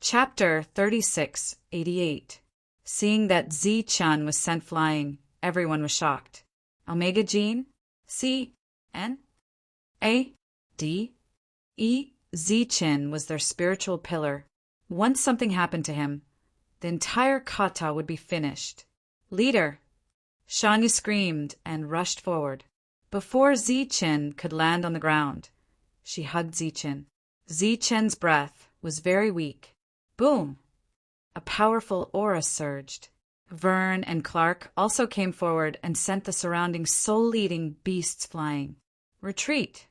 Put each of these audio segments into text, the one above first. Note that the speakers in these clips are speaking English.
Chapter 3688. Seeing that Z-chan was sent flying, everyone was shocked. Omega Gene? C. N. A. D. E. Z-chan was their spiritual pillar. Once something happened to him, the entire kata would be finished. Leader! Shanya screamed and rushed forward. Before Z-chan could land on the ground, she hugged Z-chan. Z-chan's breath was very weak. Boom! A powerful aura surged. Vern and Clark also came forward and sent the surrounding soul-eating beasts flying. Retreat!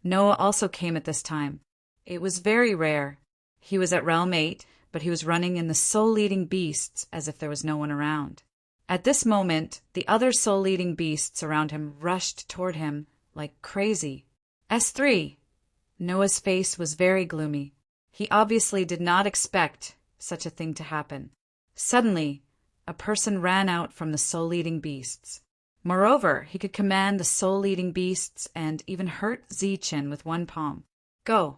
Noah also came at this time. It was very rare. He was at Realm 8, but he was running in the soul-eating beasts as if there was no one around. At this moment, the other soul-eating beasts around him rushed toward him like crazy. S3! Noah's face was very gloomy. He obviously did not expect such a thing to happen. Suddenly, a person ran out from the soul-eating beasts. Moreover, he could command the soul-eating beasts and even hurt Z-chan with one palm. Go!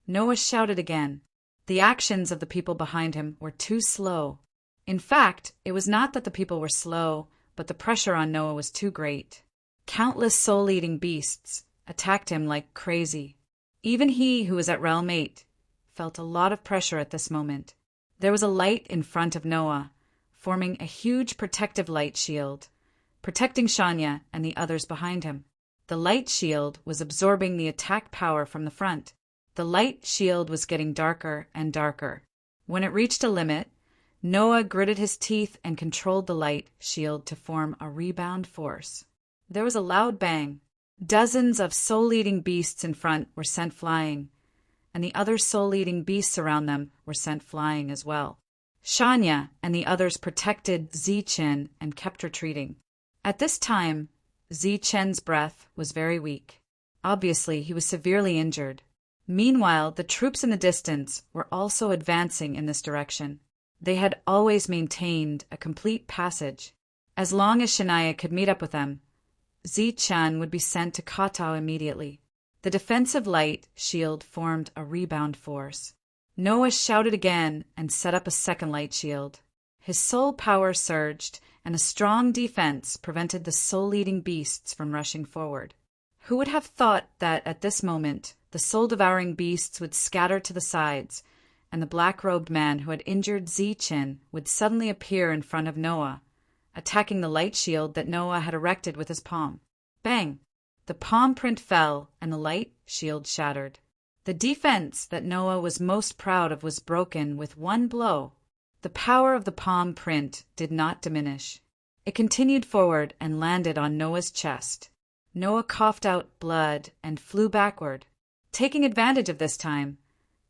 Noah shouted again. The actions of the people behind him were too slow. In fact, it was not that the people were slow, but the pressure on Noah was too great. Countless soul-eating beasts attacked him like crazy. Even he who was at Realm 8 felt a lot of pressure at this moment. There was a light in front of Noah, forming a huge protective light shield, protecting Shanya and the others behind him. The light shield was absorbing the attack power from the front. The light shield was getting darker and darker. When it reached a limit, Noah gritted his teeth and controlled the light shield to form a rebound force. There was a loud bang. Dozens of soul-eating beasts in front were sent flying, and the other soul-eating beasts around them were sent flying as well. Shanya and the others protected Z-chan and kept retreating. At this time, Z-chan's breath was very weak. Obviously, he was severely injured. Meanwhile, the troops in the distance were also advancing in this direction. They had always maintained a complete passage. As long as Shania could meet up with them, Z-chan would be sent to Katao immediately. The defensive light shield formed a rebound force. Noah shouted again and set up a second light shield. His soul power surged, and a strong defense prevented the soul-eating beasts from rushing forward. Who would have thought that at this moment the soul-devouring beasts would scatter to the sides, and the black-robed man who had injured Z-chan would suddenly appear in front of Noah, attacking the light shield that Noah had erected with his palm. Bang! The palm print fell, and the light shield shattered. The defense that Noah was most proud of was broken with one blow. The power of the palm print did not diminish. It continued forward and landed on Noah's chest. Noah coughed out blood and flew backward. Taking advantage of this time,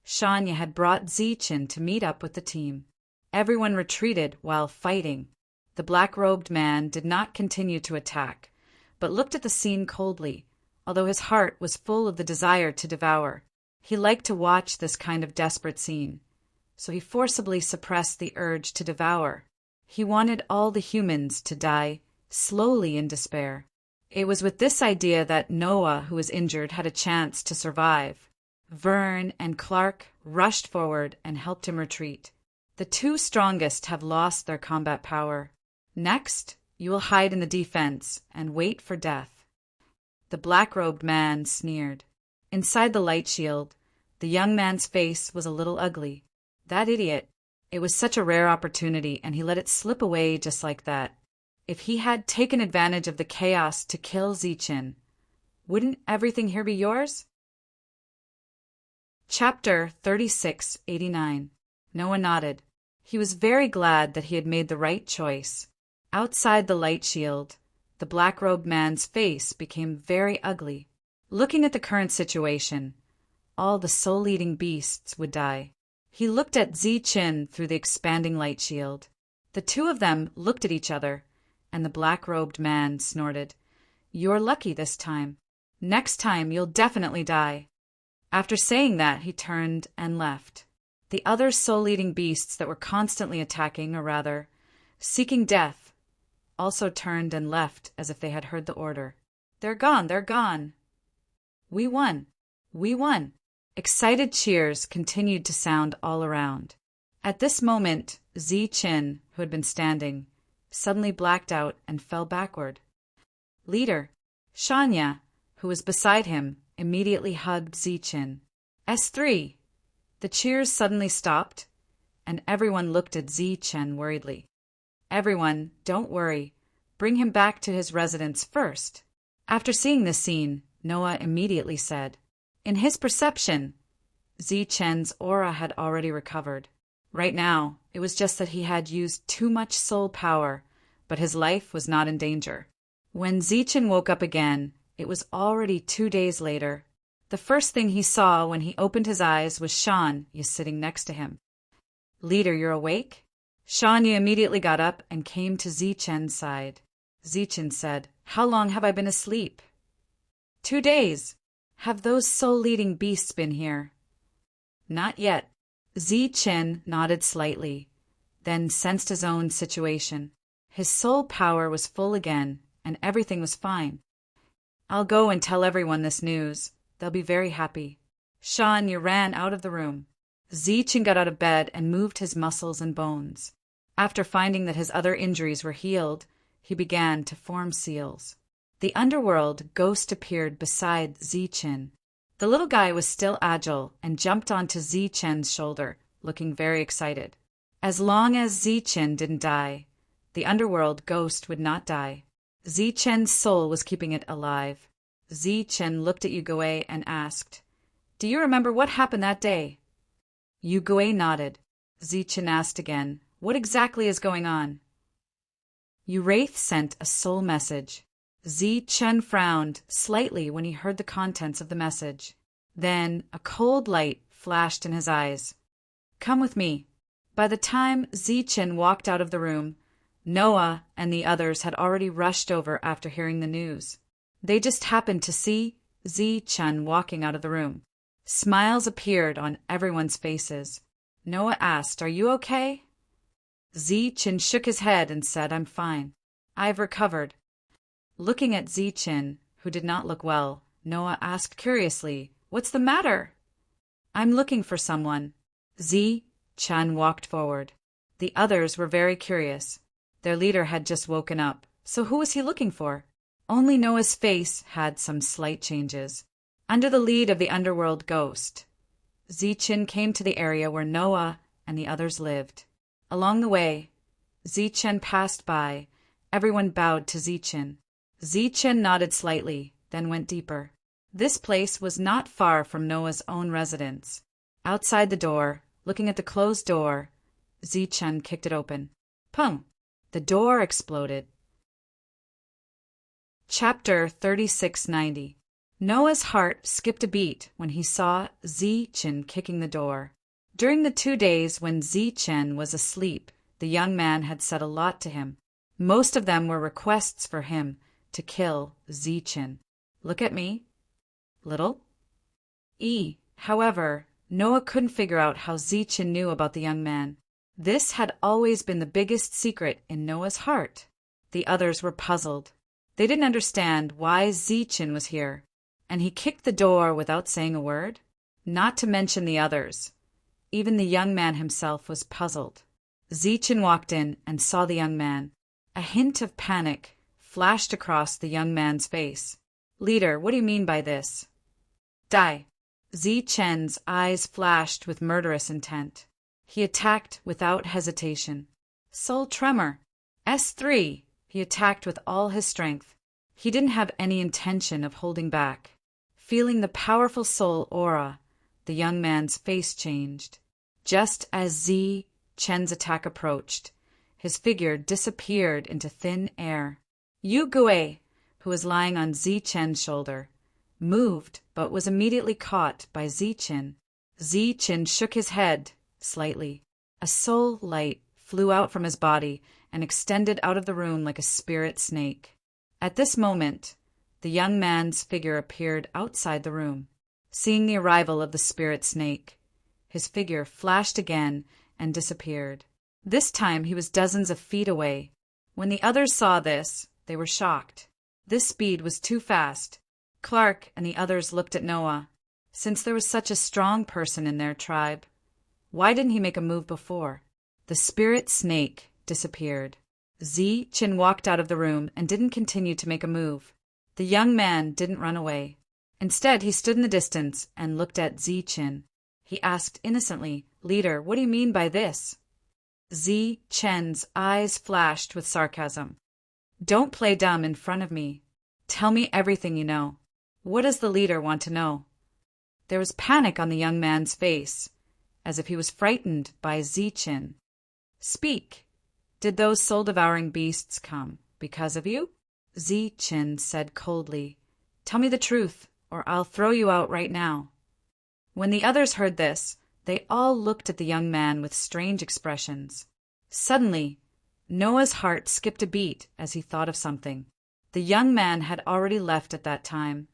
Shanya had brought Z-chan to meet up with the team. Everyone retreated while fighting. The black-robed man did not continue to attack, but looked at the scene coldly, although his heart was full of the desire to devour. He liked to watch this kind of desperate scene, so he forcibly suppressed the urge to devour. He wanted all the humans to die slowly in despair. It was with this idea that Noah, who was injured, had a chance to survive. Vern and Clark rushed forward and helped him retreat. The two strongest have lost their combat power. Next, you will hide in the defense and wait for death. The black-robed man sneered. Inside the light shield, the young man's face was a little ugly. That idiot. It was such a rare opportunity, and he let it slip away just like that. If he had taken advantage of the chaos to kill Z-chan, wouldn't everything here be yours? Chapter 3689. Noah nodded. He was very glad that he had made the right choice. Outside the light shield, the black-robed man's face became very ugly. Looking at the current situation, all the soul-eating beasts would die. He looked at Z-chan through the expanding light shield. The two of them looked at each other, and the black-robed man snorted. You're lucky this time. Next time you'll definitely die. After saying that, he turned and left. The other soul-eating beasts that were constantly attacking, or rather, seeking death, also turned and left as if they had heard the order. They're gone, they're gone. We won. We won. Excited cheers continued to sound all around. At this moment, Zi-Chin, who had been standing, suddenly blacked out and fell backward. Leader, Shanya, who was beside him, immediately hugged Zi-Chin. S3. The cheers suddenly stopped, and everyone looked at Zi-Chin worriedly. Everyone, don't worry. Bring him back to his residence first. After seeing this scene, Noah immediately said, in his perception, Zi-Chin's aura had already recovered. Right now, it was just that he had used too much soul power, but his life was not in danger. When Zi-Chin woke up again, it was already 2 days later. The first thing he saw when he opened his eyes was Shanya sitting next to him. Leader, you're awake? Shanya immediately got up and came to Zi-Chin's side. Zi-Chin said, how long have I been asleep? 2 days. Have those soul-leading beasts been here? Not yet. Zi-Chin nodded slightly, then sensed his own situation. His soul power was full again, and everything was fine. I'll go and tell everyone this news. They'll be very happy. Shanya ran out of the room. Zi-Chin got out of bed and moved his muscles and bones. After finding that his other injuries were healed, he began to form seals. The underworld ghost appeared beside Zi-Chin. The little guy was still agile and jumped onto Zi-Chin's shoulder, looking very excited. As long as Zi-Chin didn't die, the underworld ghost would not die. Zi-Chin's soul was keeping it alive. Zi-Chin looked at Yugui and asked, do you remember what happened that day? Yugui nodded. Zi-Chin asked again, what exactly is going on? Wraith sent a soul message. Zi-Chin frowned slightly when he heard the contents of the message. Then a cold light flashed in his eyes. Come with me. By the time Zi-Chin walked out of the room, Noah and the others had already rushed over after hearing the news. They just happened to see Zi-Chin walking out of the room. Smiles appeared on everyone's faces. Noah asked, are you okay? Zi-Chin shook his head and said, I'm fine. I've recovered. Looking at Zi-Chin, who did not look well, Noah asked curiously, what's the matter? I'm looking for someone. Zi-Chin walked forward. The others were very curious. Their leader had just woken up, so who was he looking for? Only Noah's face had some slight changes. Under the lead of the underworld ghost, Zi-Chin came to the area where Noah and the others lived. Along the way, Zi-Chin passed by. Everyone bowed to Zi-Chin. Zi-Chin nodded slightly, then went deeper. This place was not far from Noah's own residence. Outside the door, looking at the closed door, Zi-Chin kicked it open. Pung! The door exploded. Chapter 3690. Noah's heart skipped a beat when he saw Zi-Chin kicking the door. During the 2 days when Zi-Chin was asleep, the young man had said a lot to him. Most of them were requests for him to kill Zi-Chin. Look at me. Little. However, Noah couldn't figure out how Zi-Chin knew about the young man. This had always been the biggest secret in Noah's heart. The others were puzzled. They didn't understand why Zi-Chin was here, and he kicked the door without saying a word. Not to mention the others. Even the young man himself was puzzled. Zi-Chin walked in and saw the young man. A hint of panic flashed across the young man's face. Leader, what do you mean by this? Die. Zi-Chin's eyes flashed with murderous intent. He attacked without hesitation. Soul tremor. S3. He attacked with all his strength. He didn't have any intention of holding back. Feeling the powerful soul aura, the young man's face changed. Just as Zi-Chin's attack approached, his figure disappeared into thin air. Yugui, who was lying on Zi-Chin's shoulder, moved but was immediately caught by Zi-Chin. Zi-Chin shook his head slightly. A soul light flew out from his body and extended out of the room like a spirit snake. At this moment, the young man's figure appeared outside the room. Seeing the arrival of the spirit snake, his figure flashed again and disappeared. This time he was dozens of feet away. When the others saw this, they were shocked. This speed was too fast. Clark and the others looked at Noah. Since there was such a strong person in their tribe, why didn't he make a move before? The spirit snake disappeared. Chin walked out of the room and didn't continue to make a move. The young man didn't run away. Instead, he stood in the distance and looked at Chin. He asked innocently, "Leader, what do you mean by this?" Chen's eyes flashed with sarcasm. "Don't play dumb in front of me. Tell me everything you know. What does the leader want to know?" There was panic on the young man's face, as if he was frightened by Chin. "Speak. Did those soul-devouring beasts come because of you?" Chin said coldly, "Tell me the truth, or I'll throw you out right now." When the others heard this, they all looked at the young man with strange expressions. Suddenly, Noah's heart skipped a beat as he thought of something. The young man had already left at that time,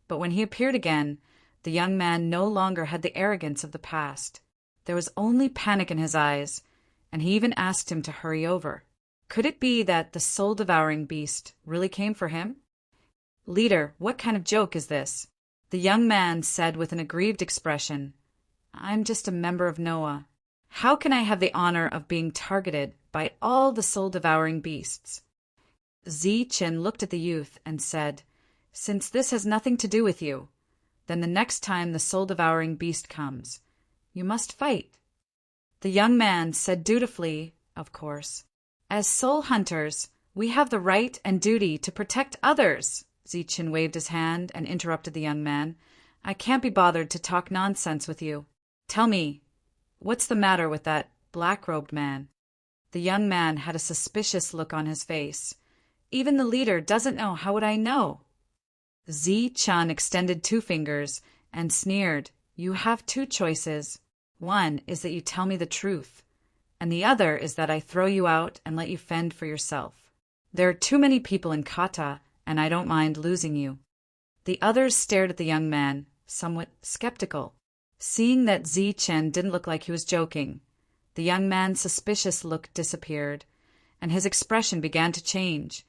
but when he appeared again, the young man no longer had the arrogance of the past. There was only panic in his eyes, and he even asked him to hurry over. Could it be that the soul-devouring beast really came for him? "Leader, what kind of joke is this?" The young man said with an aggrieved expression, "I'm just a member of Noah. How can I have the honor of being targeted by all the soul-devouring beasts?" Chin looked at the youth and said, "Since this has nothing to do with you, then the next time the soul-devouring beast comes, you must fight." The young man said dutifully, "Of course. As soul hunters, we have the right and duty to protect others." Chin waved his hand and interrupted the young man. "I can't be bothered to talk nonsense with you. Tell me, what's the matter with that black-robed man?" The young man had a suspicious look on his face. "Even the leader doesn't know. How would I know?" Chan extended 2 fingers and sneered, "You have 2 choices. One is that you tell me the truth, and the other is that I throw you out and let you fend for yourself. There are too many people in Kata, and I don't mind losing you." The others stared at the young man, somewhat skeptical. Seeing that Chen didn't look like he was joking, the young man's suspicious look disappeared, and his expression began to change,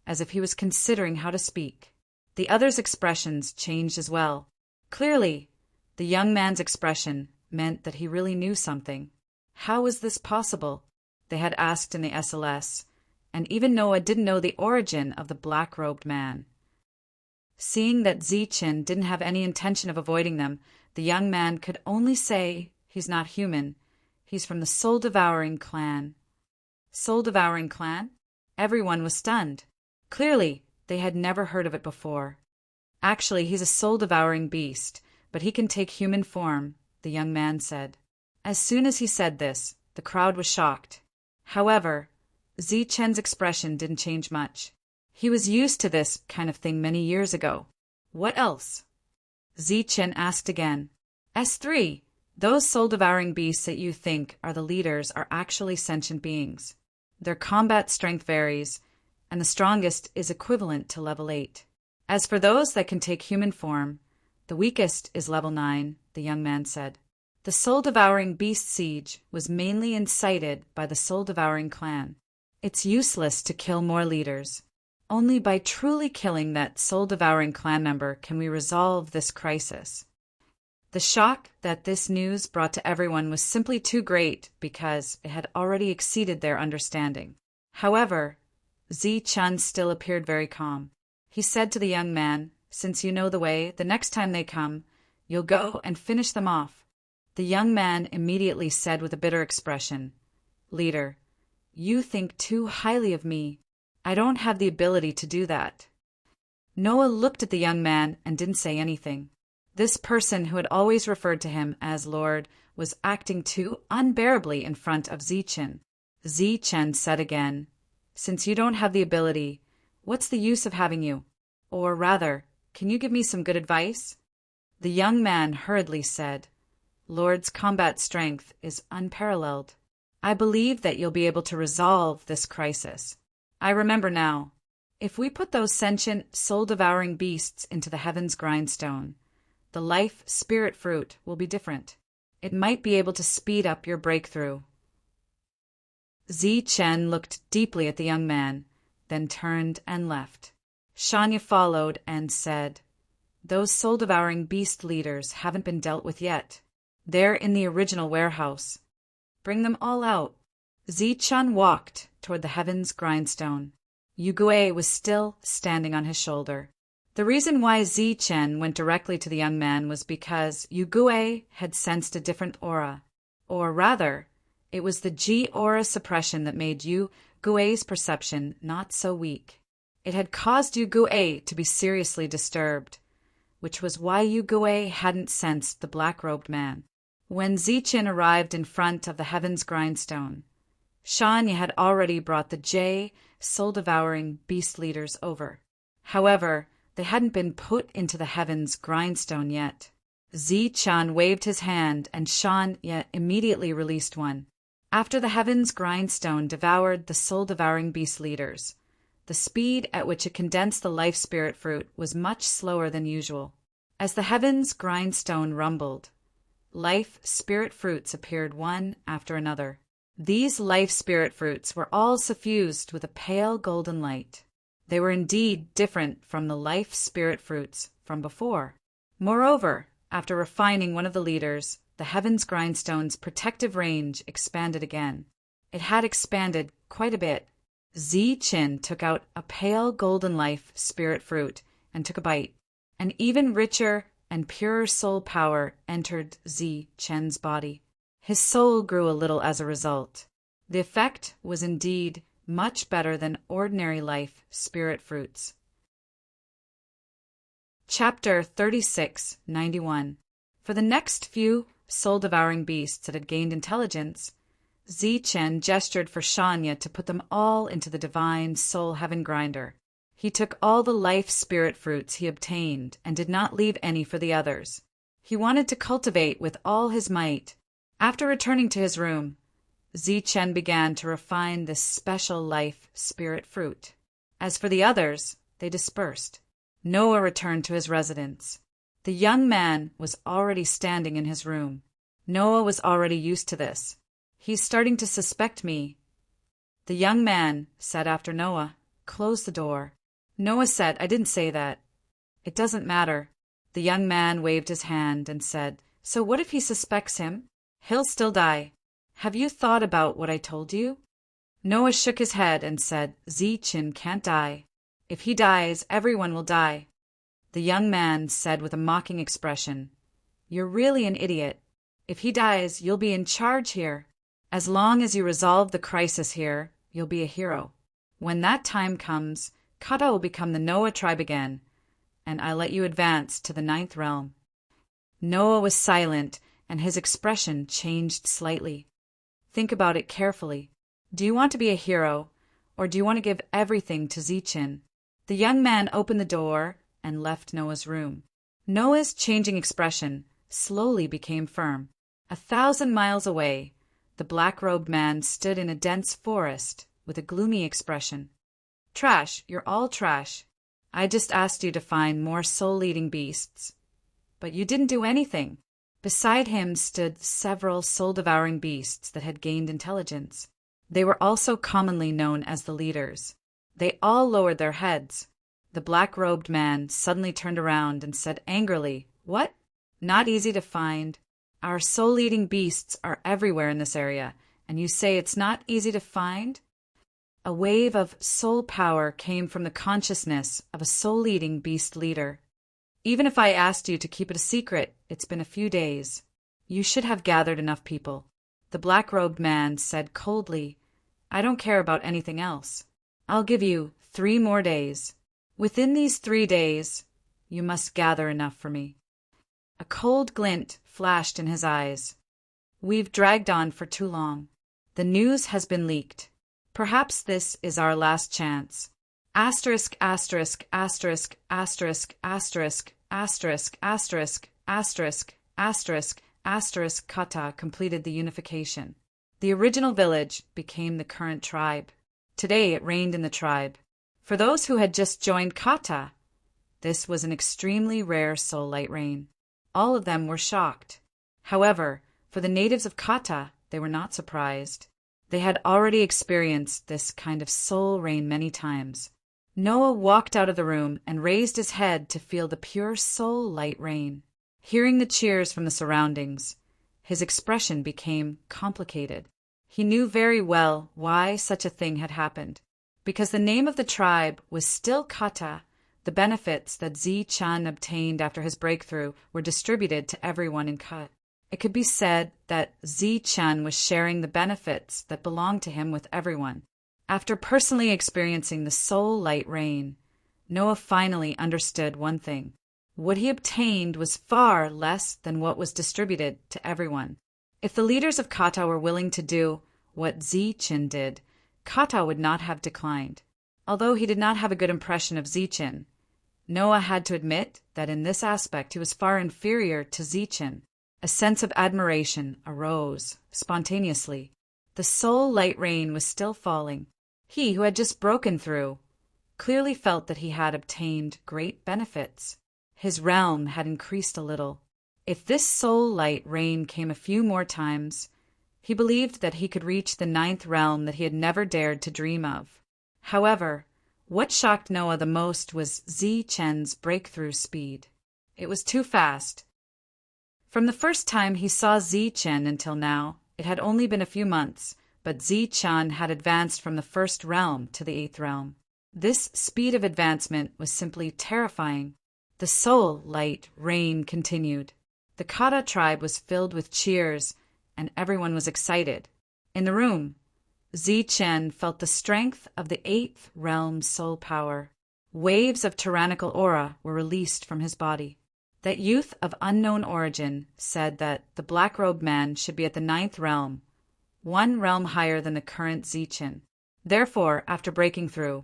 as if he was considering how to speak. The others' expressions changed as well. Clearly, the young man's expression meant that he really knew something. How was this possible? They had asked in the SLS, and even Noah didn't know the origin of the black-robed man. Seeing that Chen didn't have any intention of avoiding them, the young man could only say, "He's not human. He's from the soul-devouring clan." Soul-devouring clan? Everyone was stunned. Clearly, they had never heard of it before. "Actually, he's a soul-devouring beast, but he can take human form," the young man said. As soon as he said this, the crowd was shocked. However, Chen's expression didn't change much. He was used to this kind of thing many years ago. "What else?" Chen asked again. "S3, those soul-devouring beasts that you think are the leaders are actually sentient beings. Their combat strength varies, and the strongest is equivalent to level 8. As for those that can take human form, the weakest is level 9, the young man said. The soul-devouring beast siege was mainly incited by the soul-devouring clan. It's useless to kill more leaders. Only by truly killing that soul-devouring clan member can we resolve this crisis." The shock that this news brought to everyone was simply too great because it had already exceeded their understanding. However, Chan still appeared very calm. He said to the young man, "Since you know the way, the next time they come, you'll go and finish them off." The young man immediately said with a bitter expression, "Leader, you think too highly of me. I don't have the ability to do that." Noah looked at the young man and didn't say anything. This person who had always referred to him as Lord was acting too unbearably in front of Chen. Chen said again, "Since you don't have the ability, what's the use of having you? Or rather, can you give me some good advice?" The young man hurriedly said, "Lord's combat strength is unparalleled. I believe that you'll be able to resolve this crisis. I remember now. If we put those sentient, soul-devouring beasts into the heaven's grindstone, the life spirit fruit will be different. It might be able to speed up your breakthrough." Chen looked deeply at the young man, then turned and left. Shanya followed and said, those soul-devouring beast leaders haven't been dealt with yet. They're in the original warehouse. Bring them all out. Zi-chan walked toward the heaven's grindstone. Yugui was still standing on his shoulder. The reason why Zi-chan went directly to the young man was because Yugui had sensed a different aura. Or rather, it was the G-aura suppression that made Yugui's perception not so weak. It had caused Yugui to be seriously disturbed, which was why Yugui hadn't sensed the black-robed man. When Zi-chan arrived in front of the heaven's grindstone, Shanya had already brought the J soul-devouring beast leaders over. However, they hadn't been put into the heaven's grindstone yet. Zi-chan waved his hand, and Shanya immediately released one. After the heaven's grindstone devoured the soul-devouring beast leaders, the speed at which it condensed the life spirit fruit was much slower than usual. As the heaven's grindstone rumbled, life spirit fruits appeared one after another. These life spirit fruits were all suffused with a pale golden light. They were indeed different from the life spirit fruits from before. Moreover, after refining one of the leaders, the heaven's grindstone's protective range expanded again. It had expanded quite a bit. Zi-chan took out a pale golden life spirit fruit and took a bite. An even richer and purer soul power entered Zi-chan's body. His soul grew a little as a result. The effect was indeed much better than ordinary life spirit fruits. Chapter 36-91. For the next few soul-devouring beasts that had gained intelligence, Zi-chan gestured for Shanya to put them all into the divine soul heaven grinder. He took all the life spirit fruits he obtained and did not leave any for the others. He wanted to cultivate with all his might. After returning to his room, Zi-chan began to refine this special life spirit fruit. As for the others, they dispersed. Noah returned to his residence. The young man was already standing in his room. Noah was already used to this. He's starting to suspect me. The young man said after Noah closed the door. Noah said, I didn't say that. It doesn't matter. The young man waved his hand and said, so what if he suspects him? He'll still die. Have you thought about what I told you? Noah shook his head and said, Zi-chan can't die. If he dies, everyone will die. The young man said with a mocking expression, you're really an idiot. If he dies, you'll be in charge here. As long as you resolve the crisis here, you'll be a hero. When that time comes, Kata will become the Noah tribe again, and I'll let you advance to the 9th realm. Noah was silent, and his expression changed slightly. Think about it carefully. Do you want to be a hero, or do you want to give everything to Zi-chan? The young man opened the door and left Noah's room. Noah's changing expression slowly became firm. 1,000 miles away, the black-robed man stood in a dense forest with a gloomy expression. Trash, you're all trash. I just asked you to find more soul-eating beasts, but you didn't do anything. Beside him stood several soul-devouring beasts that had gained intelligence. They were also commonly known as the leaders. They all lowered their heads. The black-robed man suddenly turned around and said angrily, What? Not easy to find? Our soul-eating beasts are everywhere in this area, and you say it's not easy to find? A wave of soul power came from the consciousness of a soul-eating beast leader. Even if I asked you to keep it a secret, it's been a few days. You should have gathered enough people. The black-robed man said coldly, I don't care about anything else. I'll give you 3 more days. Within these 3 days, you must gather enough for me. A cold glint flashed in his eyes. We've dragged on for too long. The news has been leaked. Perhaps this is our last chance. Asterisk, asterisk, asterisk, asterisk, asterisk, asterisk, asterisk, asterisk, asterisk, asterisk. Kata completed the unification. The original village became the current tribe. Today it reigned in the tribe. For those who had just joined Kata, this was an extremely rare soul light reign. All of them were shocked. However, for the natives of Kata, they were not surprised. They had already experienced this kind of soul reign many times. Noah walked out of the room and raised his head to feel the pure soul light rain. Hearing the cheers from the surroundings, his expression became complicated. He knew very well why such a thing had happened. Because the name of the tribe was still Kata, the benefits that Zi-chan obtained after his breakthrough were distributed to everyone in Kut. It could be said that Zi-chan was sharing the benefits that belonged to him with everyone. After personally experiencing the soul light rain, Noah finally understood one thing. What he obtained was far less than what was distributed to everyone. If the leaders of Kata were willing to do what Zi-chan did, Kata would not have declined. Although he did not have a good impression of Zi-chan, Noah had to admit that in this aspect he was far inferior to Zi-chan. A sense of admiration arose spontaneously. The soul light rain was still falling. He who had just broken through clearly felt that he had obtained great benefits. His realm had increased a little. If this soul light rain came a few more times, he believed that he could reach the 9th realm that he had never dared to dream of. However, what shocked Noah the most was Zi-chan's breakthrough speed. It was too fast. From the first time he saw Zi-chan until now, it had only been a few months, but Zi-chan had advanced from the 1st realm to the 8th realm. This speed of advancement was simply terrifying. The soul light rain continued. The Kata tribe was filled with cheers, and everyone was excited. In the room, Zi-chan felt the strength of the 8th realm soul power. Waves of tyrannical aura were released from his body. That youth of unknown origin said that the black-robed man should be at the 9th realm, 1 realm higher than the current Zi-chan. Therefore, after breaking through,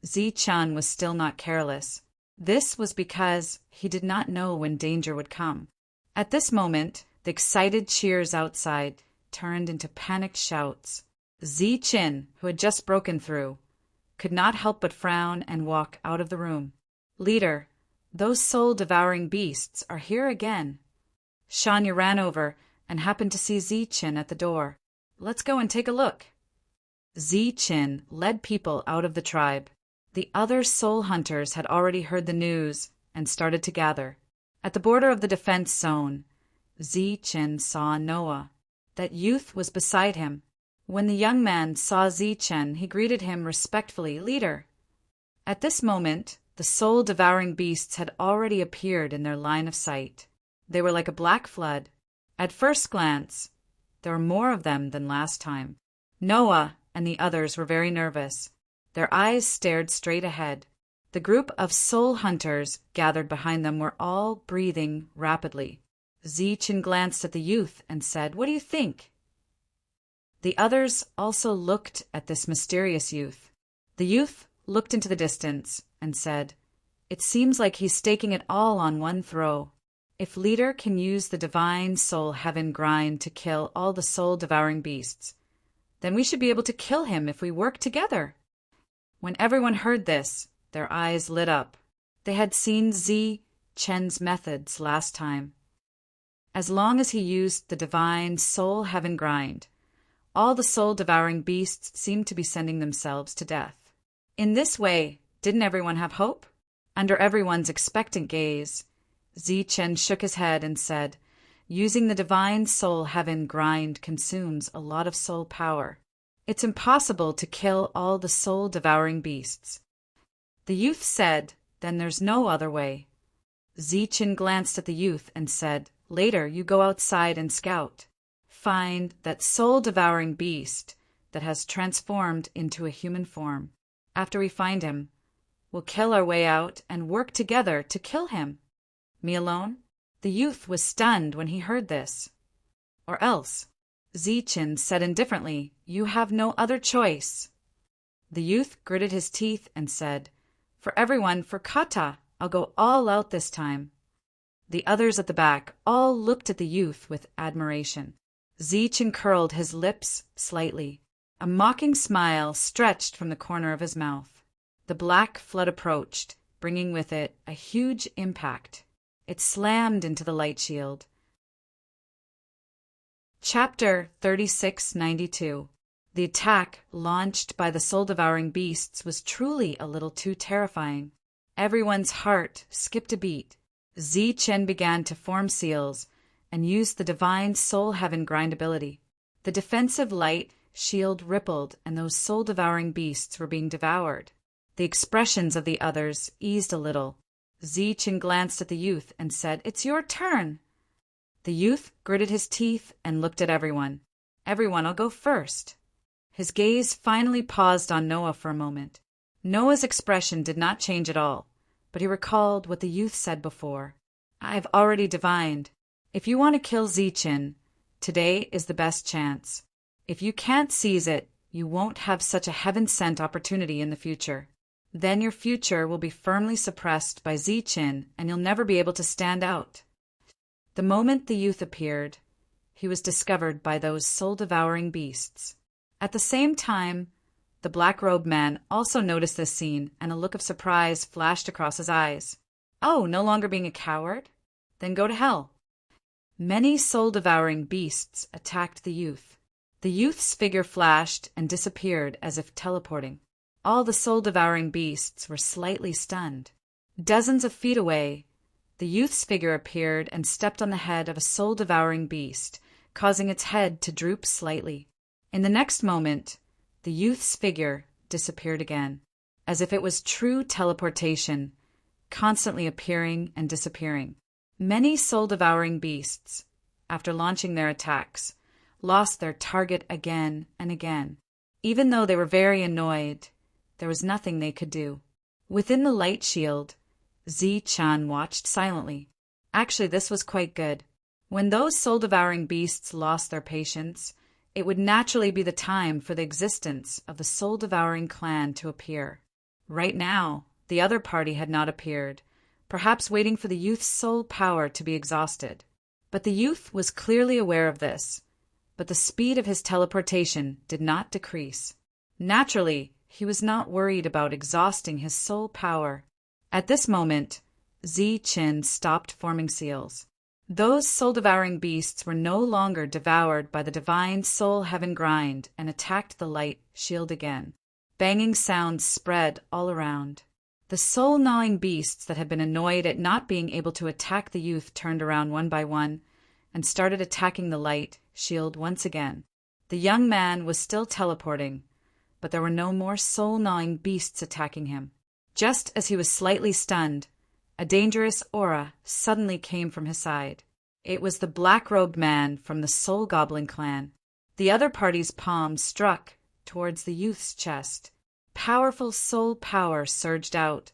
Zi-chan was still not careless. This was because he did not know when danger would come. At this moment, the excited cheers outside turned into panicked shouts. Zi-chan, who had just broken through, could not help but frown and walk out of the room. "Leader, those soul-devouring beasts are here again." Shanya ran over and happened to see Zi-chan at the door. "Let's go and take a look." Zi-chan led people out of the tribe. The other soul hunters had already heard the news and started to gather. At the border of the defense zone, Zi-chan saw Noah. That youth was beside him. When the young man saw Zi-chan, he greeted him respectfully, "Leader." At this moment, the soul-devouring beasts had already appeared in their line of sight. They were like a black flood. At first glance, there were more of them than last time. Noah and the others were very nervous. Their eyes stared straight ahead. The group of soul hunters gathered behind them were all breathing rapidly. Zi-chan glanced at the youth and said, "What do you think?" The others also looked at this mysterious youth. The youth looked into the distance and said, "It seems like he's staking it all on one throw. If leader can use the divine soul heaven grind to kill all the soul-devouring beasts, then we should be able to kill him if we work together." When everyone heard this, their eyes lit up. They had seen Zi-chan's methods last time. As long as he used the divine soul heaven grind, all the soul-devouring beasts seemed to be sending themselves to death. In this way, didn't everyone have hope? Under everyone's expectant gaze, Zi-chan shook his head and said, "Using the divine soul heaven grind consumes a lot of soul power. It's impossible to kill all the soul-devouring beasts." The youth said, "Then there's no other way." Zi-chan glanced at the youth and said, "Later you go outside and scout. Find that soul-devouring beast that has transformed into a human form. After we find him, we'll kill our way out and work together to kill him." "Me alone?" The youth was stunned when he heard this. "Or else," Zi-chan said indifferently, "you have no other choice." The youth gritted his teeth and said, "For everyone, for Kata, I'll go all out this time." The others at the back all looked at the youth with admiration. Zi-chan curled his lips slightly. A mocking smile stretched from the corner of his mouth. The black flood approached, bringing with it a huge impact. It slammed into the light shield. Chapter 3692. The attack launched by the soul-devouring beasts was truly a little too terrifying. Everyone's heart skipped a beat. Zi-Chen began to form seals and used the divine soul heaven grind ability. The defensive light shield rippled and those soul-devouring beasts were being devoured. The expressions of the others eased a little. Zi-Chen glanced at the youth and said, "It's your turn." The youth gritted his teeth and looked at everyone. "Everyone, I'll go first." His gaze finally paused on Noah for a moment. Noah's expression did not change at all, but he recalled what the youth said before. "I've already divined. If you want to kill Zi-Chen, today is the best chance. If you can't seize it, you won't have such a heaven-sent opportunity in the future. Then your future will be firmly suppressed by Zi-Chen and you'll never be able to stand out." The moment the youth appeared, he was discovered by those soul-devouring beasts. At the same time, the black-robed man also noticed this scene, and a look of surprise flashed across his eyes. "Oh, no longer being a coward? Then go to hell." Many soul-devouring beasts attacked the youth. The youth's figure flashed and disappeared as if teleporting. All the soul-devouring beasts were slightly stunned. Dozens of feet away, the youth's figure appeared and stepped on the head of a soul-devouring beast, causing its head to droop slightly. In the next moment, the youth's figure disappeared again, as if it was true teleportation, constantly appearing and disappearing. Many soul-devouring beasts, after launching their attacks, lost their target again and again. Even though they were very annoyed, there was nothing they could do. Within the light shield, Zi-Chen watched silently. Actually, this was quite good. When those soul-devouring beasts lost their patience, it would naturally be the time for the existence of the soul-devouring clan to appear. Right now, the other party had not appeared, perhaps waiting for the youth's soul power to be exhausted. But the youth was clearly aware of this, but the speed of his teleportation did not decrease. Naturally, he was not worried about exhausting his soul power. At this moment, Zi-Chen stopped forming seals. Those soul-devouring beasts were no longer devoured by the divine soul heaven grind and attacked the light shield again. Banging sounds spread all around. The soul-gnawing beasts that had been annoyed at not being able to attack the youth turned around one by one and started attacking the light shield once again. The young man was still teleporting, but there were no more soul-gnawing beasts attacking him. Just as he was slightly stunned, a dangerous aura suddenly came from his side. It was the black-robed man from the Soul Goblin clan. The other party's palm struck towards the youth's chest. Powerful soul power surged out,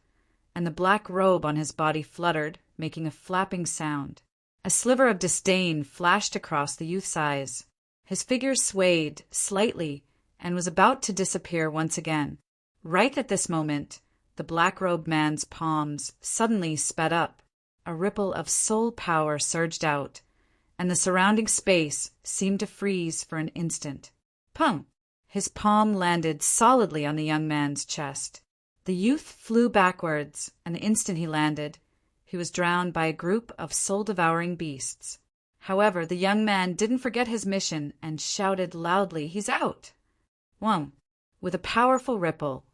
and the black robe on his body fluttered, making a flapping sound. A sliver of disdain flashed across the youth's eyes. His figure swayed slightly and was about to disappear once again. Right at this moment, the black-robed man's palms suddenly sped up. A ripple of soul power surged out, and the surrounding space seemed to freeze for an instant. Pum! His palm landed solidly on the young man's chest. The youth flew backwards, and the instant he landed, he was drowned by a group of soul-devouring beasts. However, the young man didn't forget his mission and shouted loudly, "He's out!" Wham! With a powerful ripple,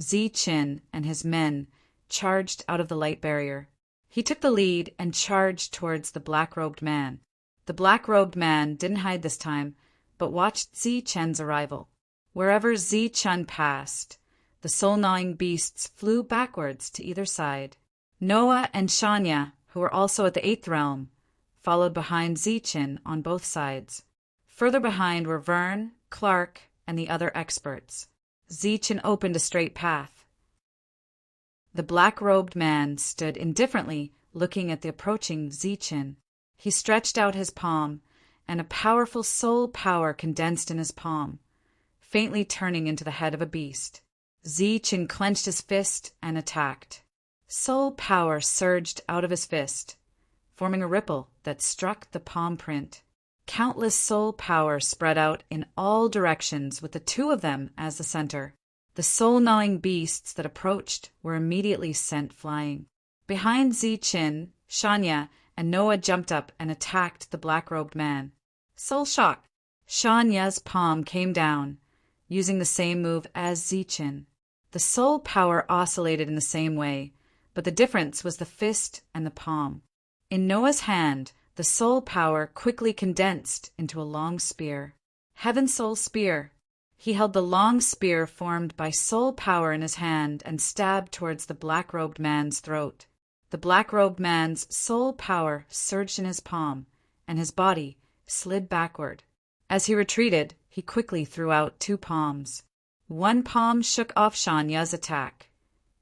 Zi-Chen and his men charged out of the light barrier. He took the lead and charged towards the black-robed man. The black-robed man didn't hide this time, but watched Zi-Chen's arrival. Wherever Zi-Chen passed, the soul-gnawing beasts flew backwards to either side. Noah and Shanya, who were also at the 8th realm, followed behind Zi-Chen on both sides. Further behind were Vern, Clark, and the other experts. Zi-Chen opened a straight path. The black-robed man stood indifferently, looking at the approaching Zi-Chen. He stretched out his palm, and a powerful soul power condensed in his palm, faintly turning into the head of a beast. Zi-Chen clenched his fist and attacked. Soul power surged out of his fist, forming a ripple that struck the palm print. Countless soul power spread out in all directions with the two of them as the center. The soul-gnawing beasts that approached were immediately sent flying. Behind Zi-Chen, Shanya, and Noah jumped up and attacked the black-robed man. Soul shock! Shanya's palm came down, using the same move as Zichen. The soul power oscillated in the same way, but the difference was the fist and the palm. In Noah's hand, the soul power quickly condensed into a long spear. Heaven Soul Spear. He held the long spear formed by soul power in his hand and stabbed towards the black-robed man's throat. The black-robed man's soul power surged in his palm, and his body slid backward. As he retreated, he quickly threw out 2 palms. One palm shook off Shanya's attack,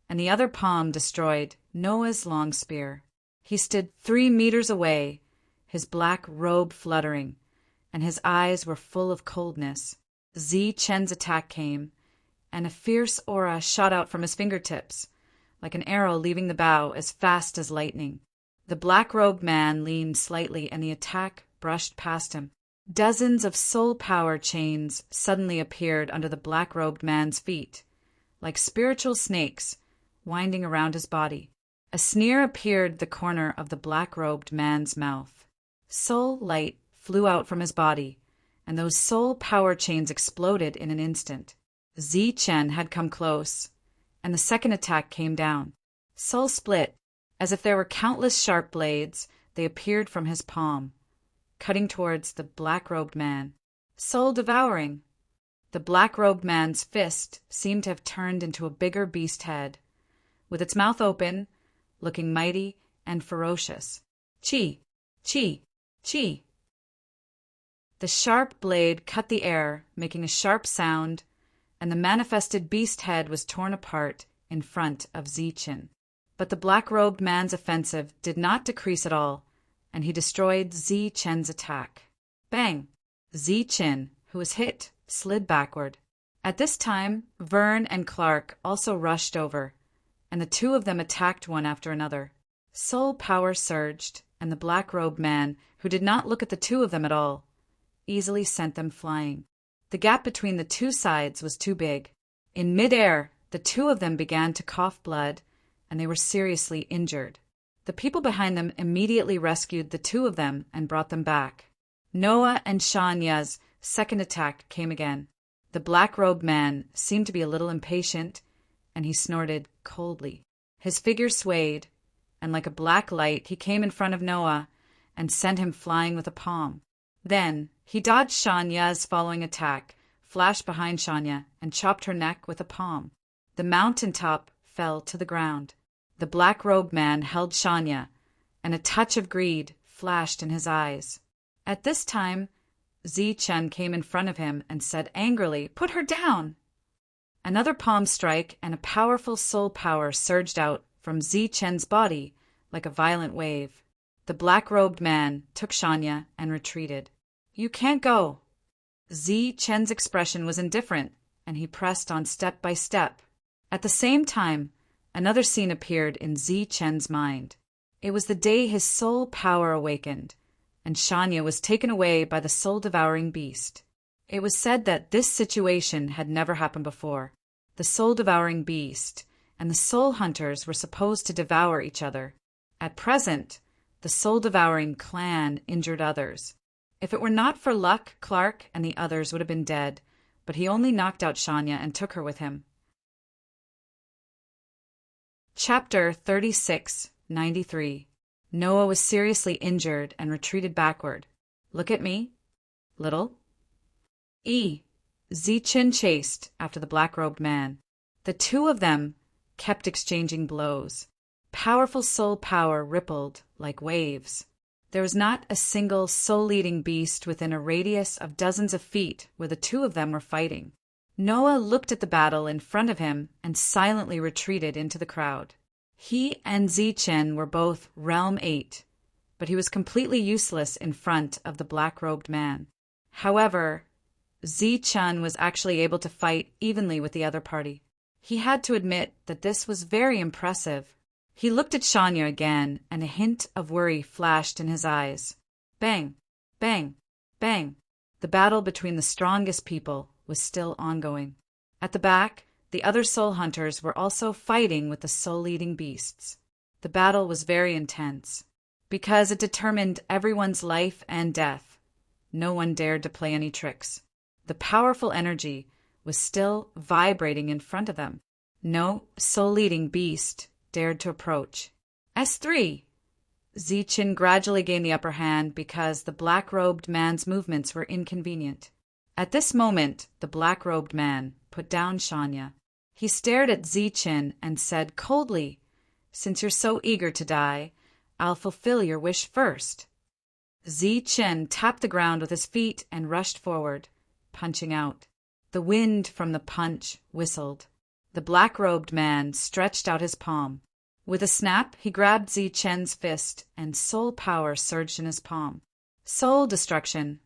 and the other palm destroyed Noah's long spear. He stood 3 meters away, his black robe fluttering, and his eyes were full of coldness. Zichen's attack came, and a fierce aura shot out from his fingertips, like an arrow leaving the bow as fast as lightning. The black-robed man leaned slightly, and the attack brushed past him. Dozens of soul power chains suddenly appeared under the black-robed man's feet, like spiritual snakes winding around his body. A sneer appeared at the corner of the black-robed man's mouth. Soul light flew out from his body, and those soul power chains exploded in an instant. Zichen had come close, and the second attack came down. Soul split. As if there were countless sharp blades, they appeared from his palm, cutting towards the black-robed man. Soul devouring. The black-robed man's fist seemed to have turned into a bigger beast head, with its mouth open, looking mighty and ferocious. Chi! Chi! Chi! The sharp blade cut the air, making a sharp sound, and the manifested beast head was torn apart in front of Zichen. But the black-robed man's offensive did not decrease at all, and he destroyed Zichen's attack. Bang! Zichen, who was hit, slid backward. At this time, Vern and Clark also rushed over, and the 2 of them attacked one after another. Soul power surged, and the black-robed man, who did not look at the 2 of them at all, easily sent them flying. The gap between the 2 sides was too big. In mid-air, the 2 of them began to cough blood, and they were seriously injured. The people behind them immediately rescued the 2 of them and brought them back. Noah and Shanya's second attack came again. The black-robed man seemed to be a little impatient, and he snorted coldly. His figure swayed, and like a black light he came in front of Noah and sent him flying with a palm. Then he dodged Shanya's following attack, flashed behind Shanya, and chopped her neck with a palm. The mountaintop fell to the ground. The black-robed man held Shanya, and a touch of greed flashed in his eyes. At this time, Zichen came in front of him and said angrily, "Put her down!" Another palm strike and a powerful soul power surged out from Zichen's body like a violent wave. The black-robed man took Shanya and retreated. "You can't go." Zichen's expression was indifferent, and he pressed on step by step. At the same time, another scene appeared in Zichen's mind. It was the day his soul power awakened, and Shanya was taken away by the soul-devouring beast. It was said that this situation had never happened before. The soul-devouring beast and the soul hunters were supposed to devour each other. At present, the soul-devouring clan injured others. If it were not for luck, Clark and the others would have been dead, but he only knocked out Shanya and took her with him. Chapter 36:93. Noah was seriously injured and retreated backward. "Look at me, little." Zichen chased after the black-robed man. The 2 of them kept exchanging blows. Powerful soul power rippled like waves. There was not a single soul-eating beast within a radius of dozens of feet where the 2 of them were fighting. Noah looked at the battle in front of him and silently retreated into the crowd. He and Zichen were both Realm 8, but he was completely useless in front of the black-robed man. However, Zichen was actually able to fight evenly with the other party. He had to admit that this was very impressive. He looked at Shanya again, and a hint of worry flashed in his eyes. Bang! Bang! Bang! The battle between the strongest people was still ongoing. At the back, the other soul hunters were also fighting with the soul-eating beasts. The battle was very intense. Because it determined everyone's life and death, no one dared to play any tricks. The powerful energy was still vibrating in front of them. No soul-eating beast dared to approach. S3. Zichen gradually gained the upper hand because the black-robed man's movements were inconvenient. At this moment, the black-robed man put down Shanya. He stared at Zichen and said coldly, "Since you're so eager to die, I'll fulfill your wish first." Zichen tapped the ground with his feet and rushed forward, punching out. The wind from the punch whistled. The black-robed man stretched out his palm. With a snap, he grabbed Zichen's fist, and soul power surged in his palm. Soul destruction.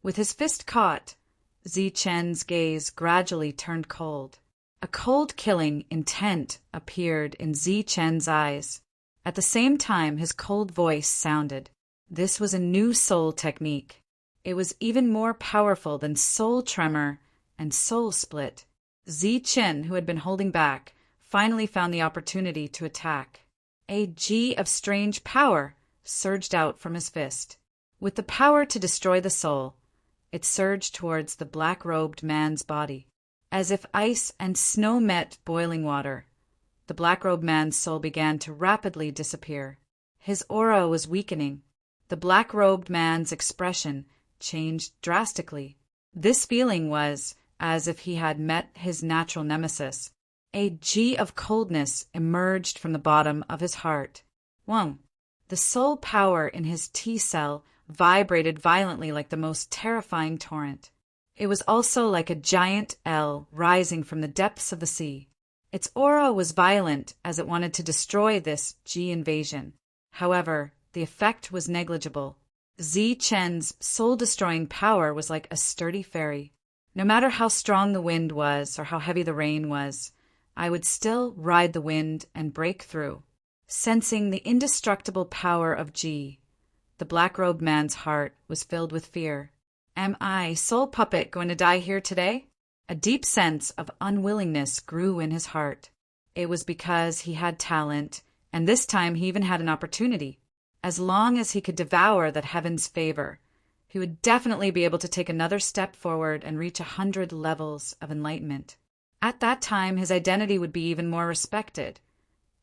With his fist caught, Zichen's gaze gradually turned cold. A cold-killing intent appeared in Zichen's eyes. At the same time, his cold voice sounded. This was a new soul technique. It was even more powerful than soul tremor and soul split. Zichen, who had been holding back, finally found the opportunity to attack. A G of strange power surged out from his fist. With the power to destroy the soul, it surged towards the black-robed man's body. As if ice and snow met boiling water, the black-robed man's soul began to rapidly disappear. His aura was weakening. The black-robed man's expression changed drastically. This feeling was as if he had met his natural nemesis. A G of coldness emerged from the bottom of his heart. Whoa! The soul power in his T-cell vibrated violently like the most terrifying torrent. It was also like a giant L rising from the depths of the sea. Its aura was violent as it wanted to destroy this G invasion. However, the effect was negligible. Zichen's soul-destroying power was like a sturdy ferry. No matter how strong the wind was or how heavy the rain was, I would still ride the wind and break through. Sensing the indestructible power of G, the black-robed man's heart was filled with fear. Am I, Soul Puppet, going to die here today? A deep sense of unwillingness grew in his heart. It was because he had talent, and this time he even had an opportunity. As long as he could devour that heaven's favor, he would definitely be able to take another step forward and reach 100 levels of enlightenment. At that time, his identity would be even more respected,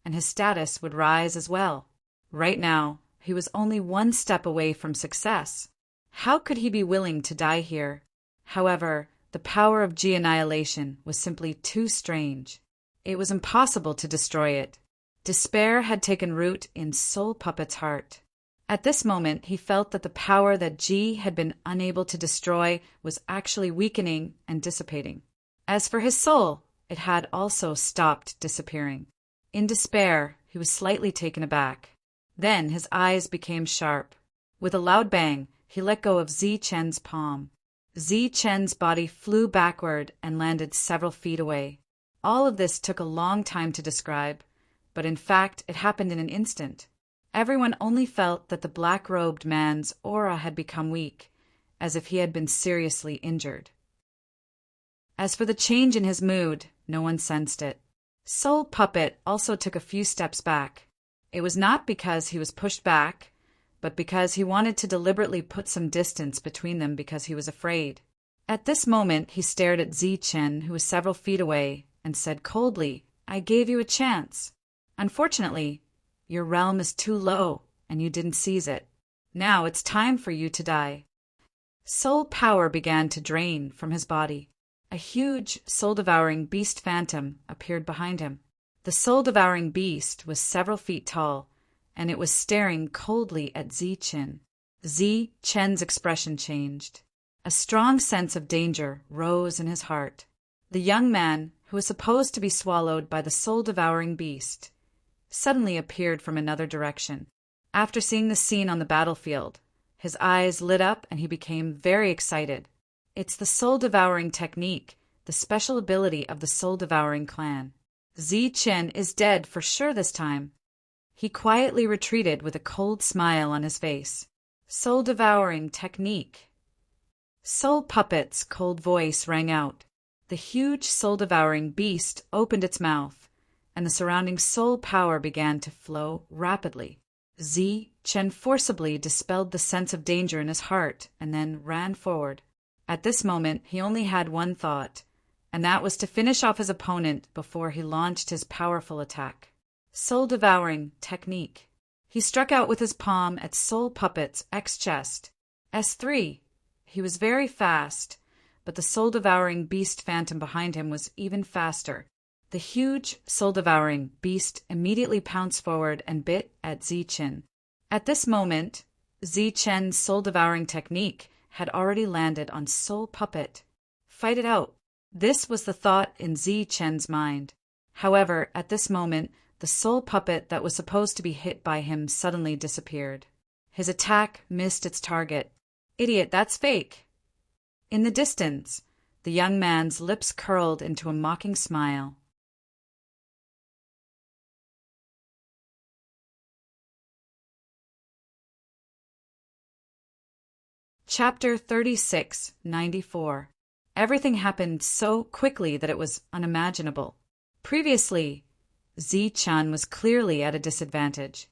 and his status would rise as well. Right now, he was only one step away from success. How could he be willing to die here? However, the power of G annihilation was simply too strange. It was impossible to destroy it. Despair had taken root in Soul Puppet's heart. At this moment, he felt that the power that G had been unable to destroy was actually weakening and dissipating. As for his soul, it had also stopped disappearing. In despair, he was slightly taken aback. Then his eyes became sharp. With a loud bang, he let go of Zichen's palm. Zichen's body flew backward and landed several feet away. All of this took a long time to describe, but in fact it happened in an instant. Everyone only felt that the black-robed man's aura had become weak, as if he had been seriously injured. As for the change in his mood, no one sensed it. Soul Puppet also took a few steps back. It was not because he was pushed back, but because he wanted to deliberately put some distance between them because he was afraid. At this moment, he stared at Zichen, who was several feet away, and said coldly, "I gave you a chance. Unfortunately, your realm is too low, and you didn't seize it. Now it's time for you to die." Soul power began to drain from his body. A huge, soul-devouring beast phantom appeared behind him. The soul-devouring beast was several feet tall, and it was staring coldly at Zichen. Zichen's expression changed. A strong sense of danger rose in his heart. The young man, who was supposed to be swallowed by the soul-devouring beast, suddenly appeared from another direction. After seeing the scene on the battlefield, his eyes lit up and he became very excited. It's the soul-devouring technique, the special ability of the soul-devouring clan. Zichen is dead for sure this time. He quietly retreated with a cold smile on his face. Soul-devouring technique. Soul Puppet's cold voice rang out. The huge soul-devouring beast opened its mouth, and the surrounding soul power began to flow rapidly. Zichen forcibly dispelled the sense of danger in his heart and then ran forward. At this moment, he only had one thought, and that was to finish off his opponent before he launched his powerful attack. Soul-devouring technique. He struck out with his palm at Soul Puppet's X-chest. S3. He was very fast, but the soul-devouring beast phantom behind him was even faster. The huge soul-devouring beast immediately pounced forward and bit at Zichen. At this moment, Zichen's soul-devouring technique had already landed on Soul Puppet. Fight it out. This was the thought in Zichen's mind. However, at this moment, the Soul Puppet that was supposed to be hit by him suddenly disappeared. His attack missed its target. Idiot, that's fake. In the distance, the young man's lips curled into a mocking smile. Chapter 36-94. Everything happened so quickly that it was unimaginable. Previously, Zichen was clearly at a disadvantage.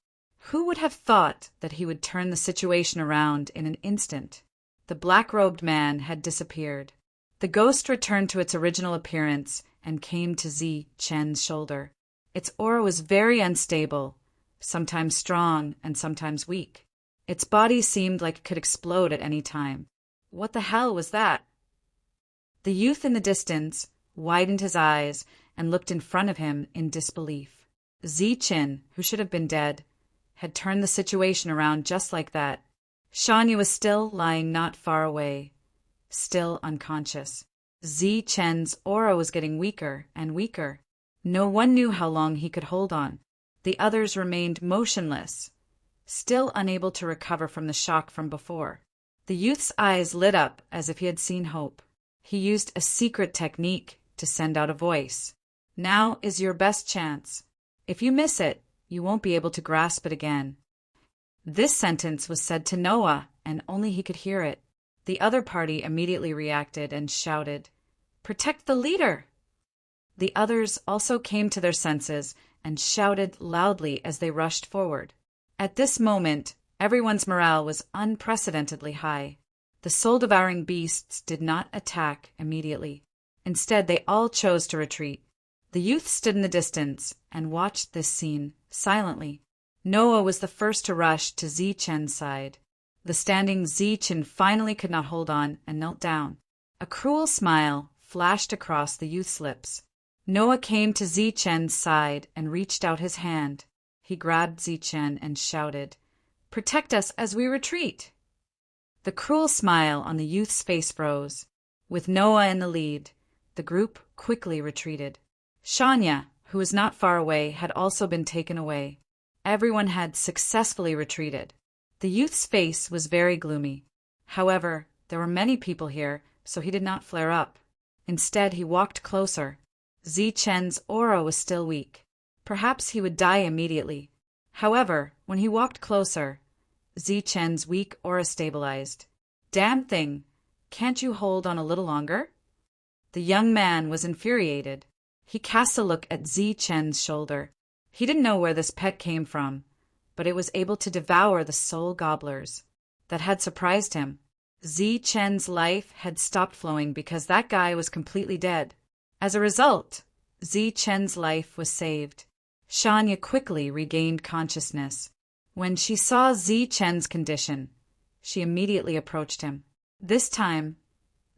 Who would have thought that he would turn the situation around in an instant? The black-robed man had disappeared. The ghost returned to its original appearance and came to Zichen's shoulder. Its aura was very unstable, sometimes strong and sometimes weak. Its body seemed like it could explode at any time. What the hell was that? The youth in the distance widened his eyes and looked in front of him in disbelief. Zichen, who should have been dead, had turned the situation around just like that. Shanya was still lying not far away, still unconscious. Zichen's aura was getting weaker and weaker. No one knew how long he could hold on. The others remained motionless, still unable to recover from the shock from before. The youth's eyes lit up as if he had seen hope. He used a secret technique to send out a voice. Now is your best chance. If you miss it, you won't be able to grasp it again. This sentence was said to Noah, and only he could hear it. The other party immediately reacted and shouted, "Protect the leader!" The others also came to their senses and shouted loudly as they rushed forward. At this moment, everyone's morale was unprecedentedly high. The soul-devouring beasts did not attack immediately. Instead, they all chose to retreat. The youth stood in the distance and watched this scene silently. Noah was the first to rush to Zichen's side. The standing Zichen finally could not hold on and knelt down. A cruel smile flashed across the youth's lips. Noah came to Zichen's side and reached out his hand. He grabbed Zichen and shouted, "Protect us as we retreat!" The cruel smile on the youth's face froze. With Noah in the lead, the group quickly retreated. Shanya, who was not far away, had also been taken away. Everyone had successfully retreated. The youth's face was very gloomy. However, there were many people here, so he did not flare up. Instead, he walked closer. Zichen's aura was still weak. Perhaps he would die immediately. However, when he walked closer, Zichen's weak aura stabilized. "Damn thing! Can't you hold on a little longer?" The young man was infuriated. He cast a look at Zichen's shoulder. He didn't know where this pet came from, but it was able to devour the soul gobblers. That had surprised him. Zichen's life had stopped flowing because that guy was completely dead. As a result, Zichen's life was saved. Shanya quickly regained consciousness. When she saw Zichen's condition, she immediately approached him. This time,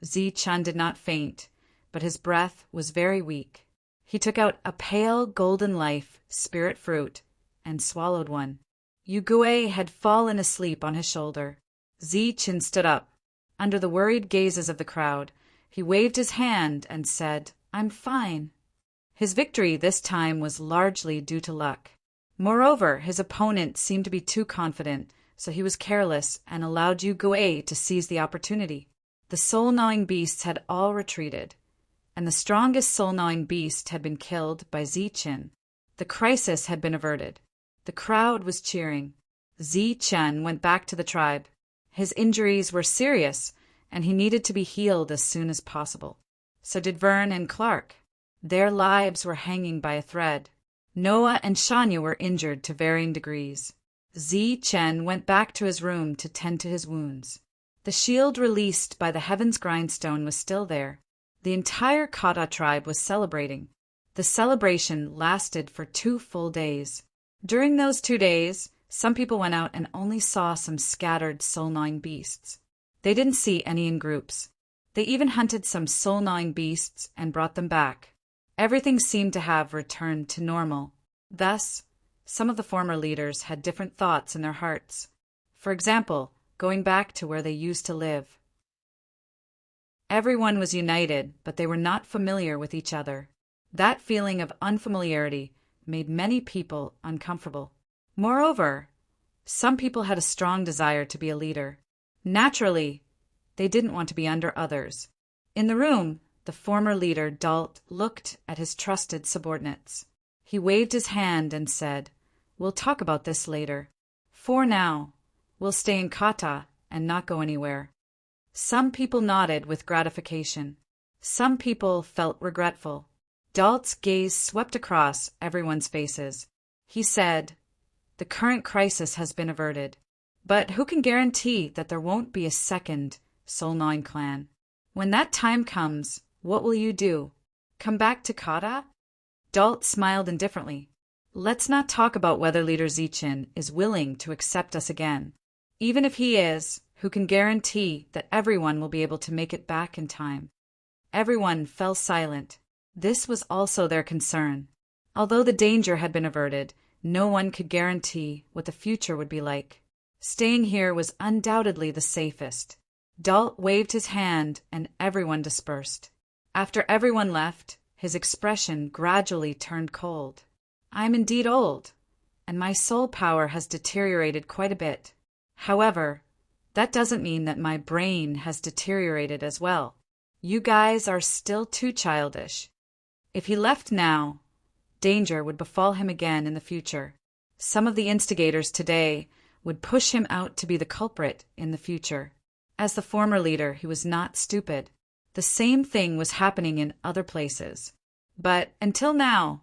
Zichen did not faint, but his breath was very weak. He took out a pale golden life spirit fruit and swallowed one. Yugue had fallen asleep on his shoulder. Zichen stood up. Under the worried gazes of the crowd, he waved his hand and said, "I'm fine." His victory this time was largely due to luck. Moreover, his opponent seemed to be too confident, so he was careless and allowed Yugue to seize the opportunity. The soul-gnawing beasts had all retreated, and the strongest soul-gnawing beast had been killed by Zichen. The crisis had been averted. The crowd was cheering. Zichen went back to the tribe. His injuries were serious, and he needed to be healed as soon as possible. So did Vern and Clark. Their lives were hanging by a thread. Noah and Shanya were injured to varying degrees. Zichen went back to his room to tend to his wounds. The shield released by the Heaven's Grindstone was still there. The entire Kata tribe was celebrating. The celebration lasted for 2 full days. During those 2 days, some people went out and only saw some scattered soul-gnawing beasts. They didn't see any in groups. They even hunted some soul-gnawing beasts and brought them back. Everything seemed to have returned to normal. Thus, some of the former leaders had different thoughts in their hearts. For example, going back to where they used to live. Everyone was united, but they were not familiar with each other. That feeling of unfamiliarity made many people uncomfortable. Moreover, some people had a strong desire to be a leader. Naturally, they didn't want to be under others. In the room, the former leader, Dalt, looked at his trusted subordinates. He waved his hand and said, "We'll talk about this later. For now, we'll stay in Kata and not go anywhere." Some people nodded with gratification. Some people felt regretful. Dalt's gaze swept across everyone's faces. He said, "The current crisis has been averted. But who can guarantee that there won't be a second soul-gnawing clan? When that time comes, what will you do? Come back to Kata?" Dalt smiled indifferently. "Let's not talk about whether Leader Zichin is willing to accept us again. Even if he is, who can guarantee that everyone will be able to make it back in time?" Everyone fell silent. This was also their concern. Although the danger had been averted, no one could guarantee what the future would be like. Staying here was undoubtedly the safest. Dalt waved his hand and everyone dispersed. After everyone left, his expression gradually turned cold. "I am indeed old, and my soul power has deteriorated quite a bit. However, that doesn't mean that my brain has deteriorated as well. You guys are still too childish. If he left now, danger would befall him again in the future. Some of the instigators today would push him out to be the culprit in the future. As the former leader, he was not stupid. The same thing was happening in other places. But until now,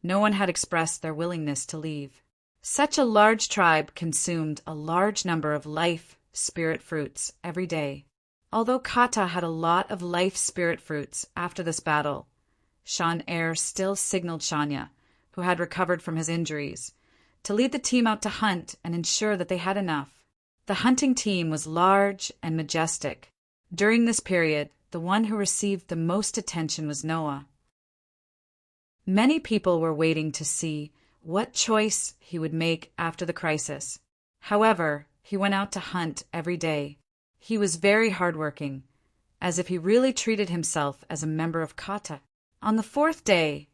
no one had expressed their willingness to leave. Such a large tribe consumed a large number of life spirit fruits every day. Although Kata had a lot of life spirit fruits after this battle, Shan Er still signaled Shanya, who had recovered from his injuries, to lead the team out to hunt and ensure that they had enough. The hunting team was large and majestic. During this period, the one who received the most attention was Noah. Many people were waiting to see what choice he would make after the crisis. However, he went out to hunt every day. He was very hardworking, as if he really treated himself as a member of Kata. On the 4th day,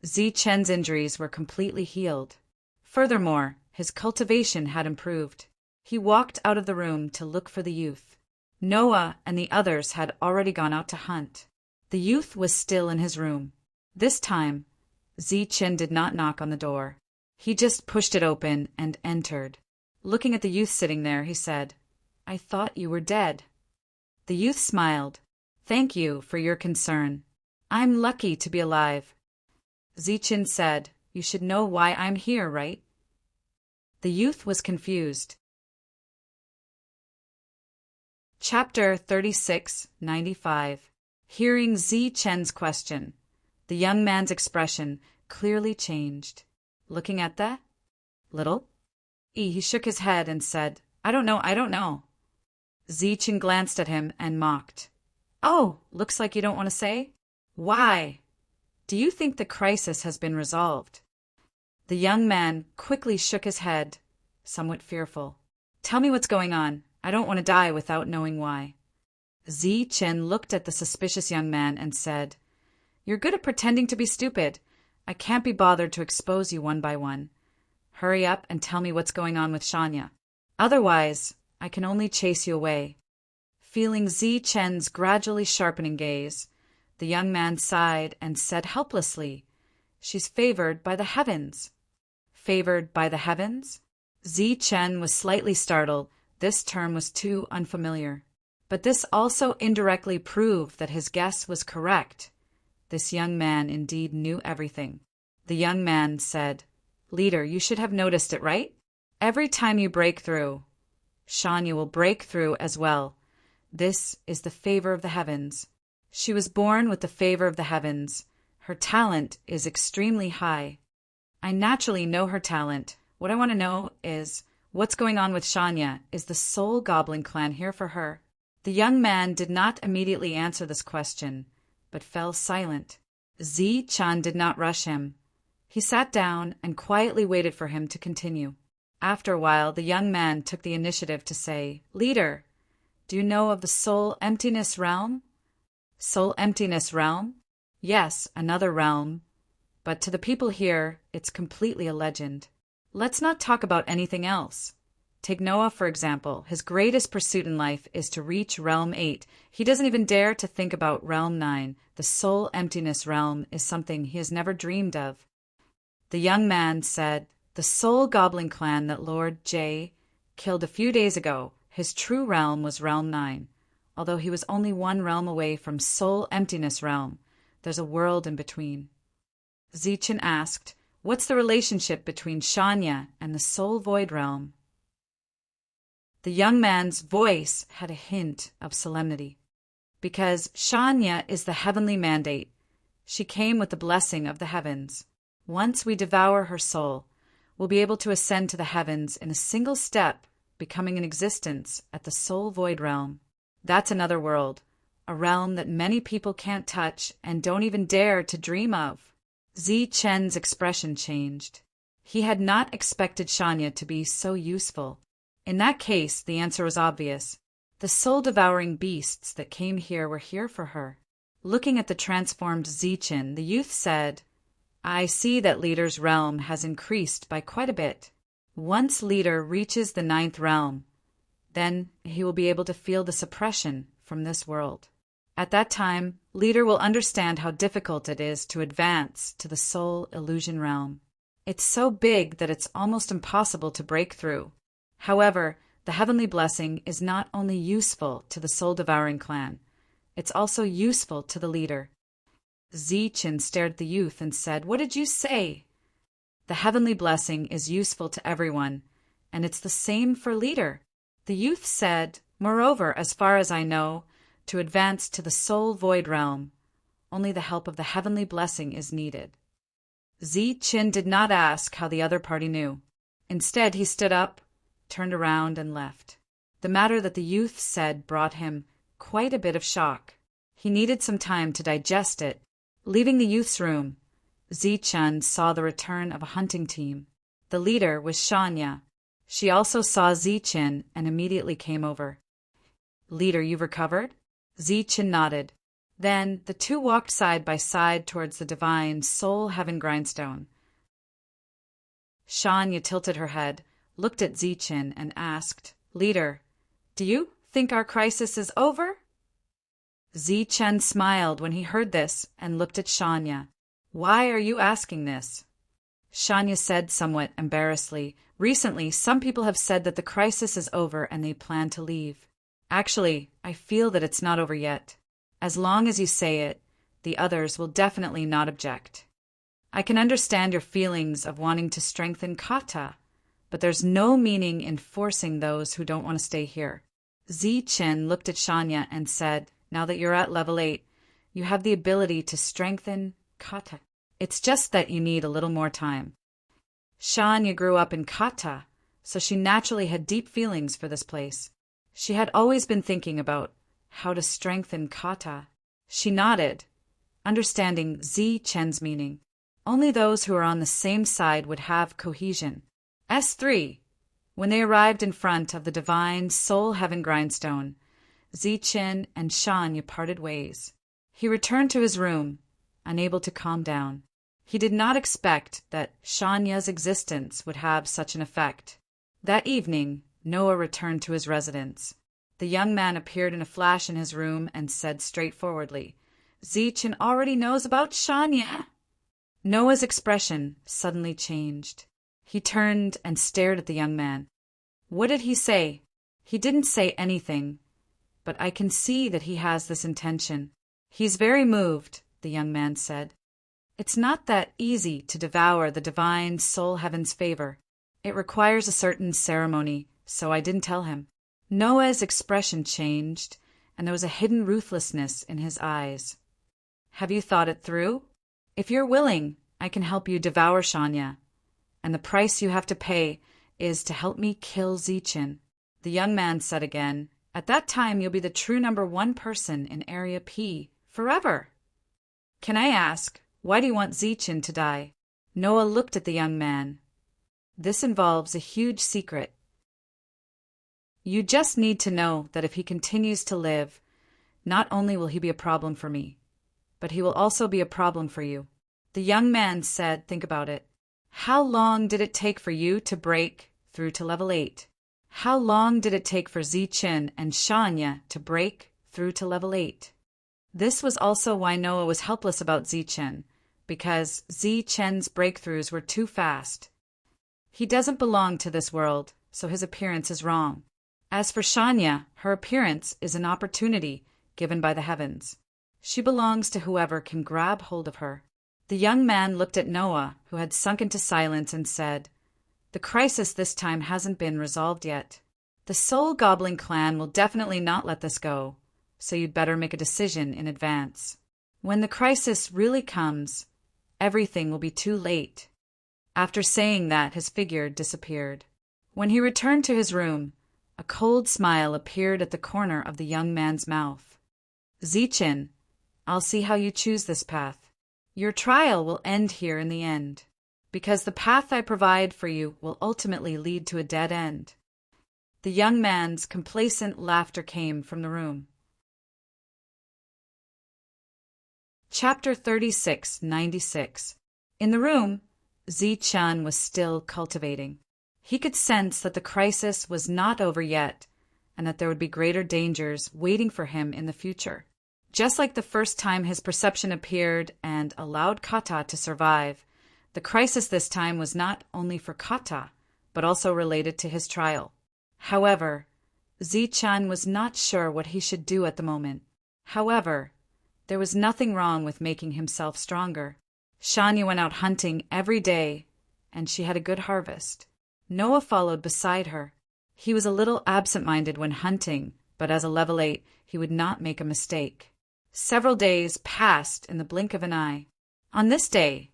Zichen's injuries were completely healed. Furthermore, his cultivation had improved. He walked out of the room to look for the youth. Noah and the others had already gone out to hunt. The youth was still in his room. This time, Zichin did not knock on the door. He just pushed it open and entered. Looking at the youth sitting there, he said, "I thought you were dead." The youth smiled. "Thank you for your concern. I'm lucky to be alive." Zichin said, "You should know why I'm here, right?" The youth was confused. Chapter 3695. Hearing Zichen's question, the young man's expression clearly changed. "Looking at that? Little?" He shook his head and said, I don't know. Zichin glanced at him and mocked. "Oh, looks like you don't want to say? Why? Do you think the crisis has been resolved?" The young man quickly shook his head, somewhat fearful. "Tell me what's going on. I don't want to die without knowing why." Zichin looked at the suspicious young man and said, "You're good at pretending to be stupid. I can't be bothered to expose you one by one. Hurry up and tell me what's going on with Shanya. Otherwise, I can only chase you away." Feeling Zichen's gradually sharpening gaze, the young man sighed and said helplessly, "She's favored by the heavens." Favored by the heavens? Zichin was slightly startled. This term was too unfamiliar. But this also indirectly proved that his guess was correct. This young man indeed knew everything. The young man said, "Leader, you should have noticed it, right? Every time you break through, Shanya will break through as well. This is the favor of the heavens. She was born with the favor of the heavens. Her talent is extremely high. I naturally know her talent. What I want to know is, what's going on with Shania? Is the Soul Goblin clan here for her? The young man did not immediately answer this question, but fell silent. Z-chan did not rush him. He sat down and quietly waited for him to continue. After a while, the young man took the initiative to say, "Leader, do you know of the Soul Emptiness Realm?" Soul Emptiness Realm? Yes, another realm. But to the people here, it's completely a legend. Let's not talk about anything else. Take Noah, for example. His greatest pursuit in life is to reach Realm 8. He doesn't even dare to think about Realm 9. The Soul Emptiness Realm is something he has never dreamed of. The young man said, "The Soul Goblin clan that Lord J killed a few days ago, his true realm was Realm 9. Although he was only one realm away from Soul Emptiness Realm, there's a world in between." Zichin asked, "What's the relationship between Shania and the Soul Void Realm?" The young man's voice had a hint of solemnity. "Because Shania is the heavenly mandate. She came with the blessing of the heavens. Once we devour her soul, we'll be able to ascend to the heavens in a single step, becoming an existence at the Soul Void Realm. That's another world, a realm that many people can't touch and don't even dare to dream of." Zi-chen's expression changed. He had not expected Shania to be so useful. In that case, the answer was obvious. The soul-devouring beasts that came here were here for her. Looking at the transformed Zi-chen, the youth said, "I see that Leader's realm has increased by quite a bit. Once Leader reaches the 9th realm, then he will be able to feel the suppression from this world. At that time, Leader will understand how difficult it is to advance to the Soul Illusion realm. It's so big that it's almost impossible to break through. However, the heavenly blessing is not only useful to the soul-devouring clan, it's also useful to the Leader." Zi-chen stared at the youth and said, "What did you say?" "The heavenly blessing is useful to everyone, and it's the same for Leader." The youth said, "Moreover, as far as I know, to advance to the Soul Void Realm, only the help of the heavenly blessing is needed." Zi-chen did not ask how the other party knew. Instead, he stood up, turned around, and left. The matter that the youth said brought him quite a bit of shock. He needed some time to digest it. Leaving the youth's room, Zi-chen saw the return of a hunting team. The leader was Shania. She also saw Zi-chen and immediately came over. "Leader, you've recovered?" Zi-chen nodded. Then the two walked side by side towards the divine Soul Heaven grindstone. Shania tilted her head, looked at Zi-chen, and asked, "Leader, do you think our crisis is over?" Zi-chen smiled when he heard this and looked at Shania. "Why are you asking this?" Shania said somewhat embarrassedly, "Recently, some people have said that the crisis is over and they plan to leave. Actually, I feel that it's not over yet. As long as you say it, the others will definitely not object. I can understand your feelings of wanting to strengthen kata, but there's no meaning in forcing those who don't want to stay here." Zi-chen looked at Shania and said, "Now that you're at level 8, you have the ability to strengthen kata. It's just that you need a little more time." Shania grew up in kata, so she naturally had deep feelings for this place. She had always been thinking about how to strengthen kata. She nodded, understanding Zi-chen's meaning. Only those who are on the same side would have cohesion. S3. When they arrived in front of the divine Soul Heaven grindstone, Zi-chen and Shania parted ways. He returned to his room, unable to calm down. He did not expect that Shania's existence would have such an effect. That evening, Noah returned to his residence. The young man appeared in a flash in his room and said straightforwardly, "Zi-chen already knows about Shania." Noah's expression suddenly changed. He turned and stared at the young man. "What did he say?" "He didn't say anything, but I can see that he has this intention. He's very moved," the young man said. "It's not that easy to devour the divine Soul Heaven's favor. It requires a certain ceremony, so I didn't tell him." Noah's expression changed, and there was a hidden ruthlessness in his eyes. "Have you thought it through? If you're willing, I can help you devour Shania, and the price you have to pay is to help me kill Zichen." The young man said again, "At that time you'll be the true #1 person in Area P forever." "Can I ask, why do you want Zichen to die?" Noah looked at the young man. "This involves a huge secret. You just need to know that if he continues to live, not only will he be a problem for me, but he will also be a problem for you." The young man said, "Think about it. How long did it take for you to break through to level 8? How long did it take for Zichen and Shania to break through to level 8? This was also why Noah was helpless about Zichen, because Zichen's breakthroughs were too fast. He doesn't belong to this world, so his appearance is wrong. As for Shania, her appearance is an opportunity given by the heavens. She belongs to whoever can grab hold of her." The young man looked at Noah, who had sunk into silence, and said, "The crisis this time hasn't been resolved yet. The Soul Goblin clan will definitely not let this go, so you'd better make a decision in advance. When the crisis really comes, everything will be too late." After saying that, his figure disappeared. When he returned to his room, a cold smile appeared at the corner of the young man's mouth. "Zichen, I'll see how you choose this path. Your trial will end here in the end, because the path I provide for you will ultimately lead to a dead end." The young man's complacent laughter came from the room. Chapter 3696. In the room, Zichen was still cultivating. He could sense that the crisis was not over yet, and that there would be greater dangers waiting for him in the future. Just like the first time his perception appeared and allowed Kata to survive, the crisis this time was not only for Kata, but also related to his trial. However, Zichen was not sure what he should do at the moment. However, there was nothing wrong with making himself stronger. Shania went out hunting every day, and she had a good harvest. Noah followed beside her. He was a little absent-minded when hunting, but as a level 8, he would not make a mistake. Several days passed in the blink of an eye. On this day,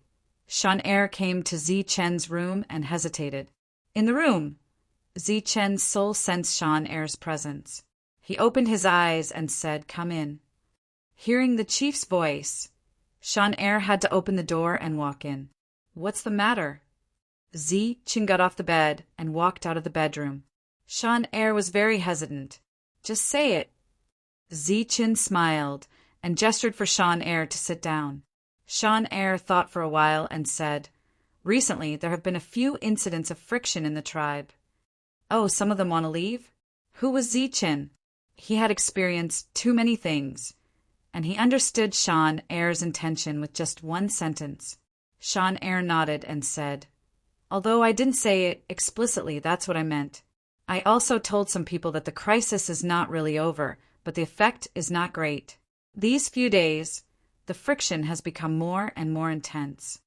Shanair came to Zichen's room and hesitated. In the room, Zichen's soul sensed Shanair's presence. He opened his eyes and said, "Come in." Hearing the chief's voice, Shanair had to open the door and walk in. "What's the matter?" Zichen got off the bed and walked out of the bedroom. Shanair was very hesitant. "Just say it." Zichen smiled and gestured for Shanair to sit down. Shanair thought for a while and said, "Recently there have been a few incidents of friction in the tribe." "Oh, some of them want to leave?" Who was Zichen? He had experienced too many things, and he understood Shanair's intention with just one sentence. Shanair nodded and said, "Although I didn't say it explicitly, that's what I meant. I also told some people that the crisis is not really over, but the effect is not great. These few days, the friction has become more and more intense."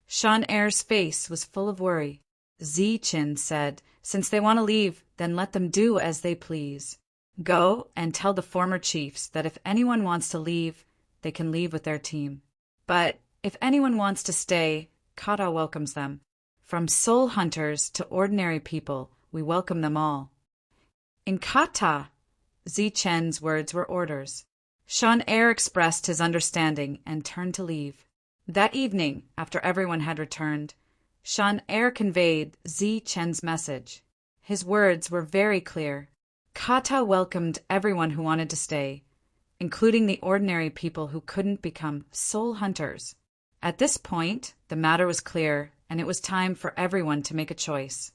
Shanair's face was full of worry. Zichen said, "Since they want to leave, then let them do as they please. Go and tell the former chiefs that if anyone wants to leave, they can leave with their team. But if anyone wants to stay, Kata welcomes them. From soul hunters to ordinary people, we welcome them all." In Kata, Zichen's words were orders. Shanair expressed his understanding and turned to leave. That evening, after everyone had returned, Shanair conveyed Zichen's message. His words were very clear. Kata welcomed everyone who wanted to stay, including the ordinary people who couldn't become soul hunters. At this point, the matter was clear, and it was time for everyone to make a choice.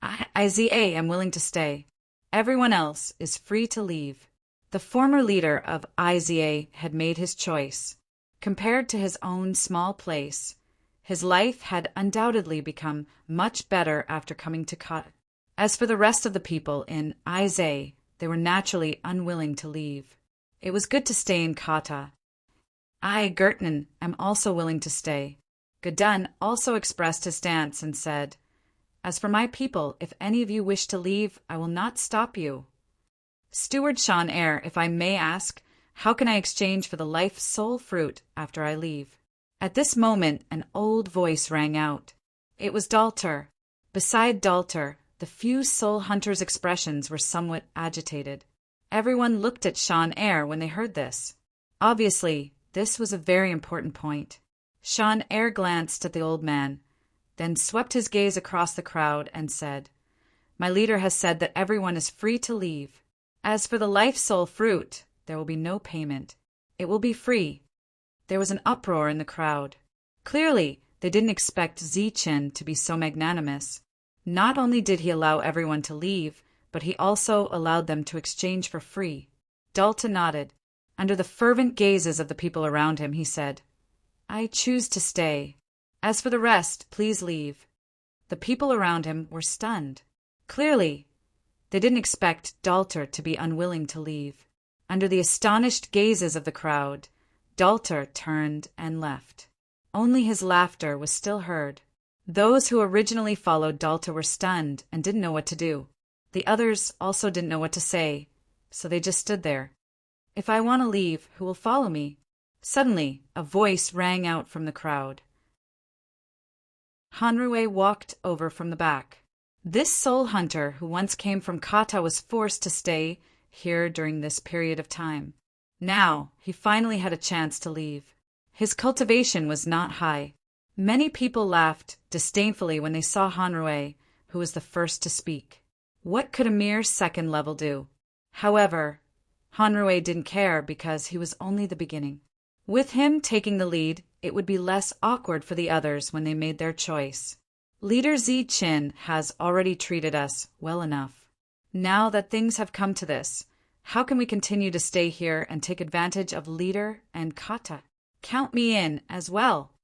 "I am willing to stay. Everyone else is free to leave." The former leader of IZA had made his choice. Compared to his own small place, his life had undoubtedly become much better after coming to Kata. As for the rest of the people in IZA, they were naturally unwilling to leave. It was good to stay in Kata. "I, Gertnan, am also willing to stay." Gadun also expressed his stance and said, "As for my people, if any of you wish to leave, I will not stop you." Steward Sean Eyre, if I may ask, how can I exchange for the life soul fruit after I leave? At this moment, an old voice rang out. It was Dalter. Beside Dalter, the few soul hunters' expressions were somewhat agitated. Everyone looked at Sean Eyre when they heard this. Obviously, this was a very important point. Sean Eyre glanced at the old man, then swept his gaze across the crowd and said, "My leader has said that everyone is free to leave. As for the life soul fruit, there will be no payment. It will be free." There was an uproar in the crowd. Clearly, they didn't expect Zichen to be so magnanimous. Not only did he allow everyone to leave, but he also allowed them to exchange for free. Dalton nodded. Under the fervent gazes of the people around him, he said, "I choose to stay. As for the rest, please leave." The people around him were stunned. Clearly, they didn't expect Dalter to be unwilling to leave. Under the astonished gazes of the crowd, Dalter turned and left. Only his laughter was still heard. Those who originally followed Dalter were stunned and didn't know what to do. The others also didn't know what to say, so they just stood there. "If I want to leave, who will follow me?" Suddenly, a voice rang out from the crowd. Hanrue walked over from the back. This soul hunter who once came from Kata was forced to stay here during this period of time. Now, he finally had a chance to leave. His cultivation was not high. Many people laughed disdainfully when they saw Hanrue, who was the first to speak. What could a mere second level do? However, Hanrue didn't care because he was only the beginning. With him taking the lead, it would be less awkward for the others when they made their choice. Leader Zichen has already treated us well enough. Now that things have come to this, how can we continue to stay here and take advantage of leader and kata? Count me in as well.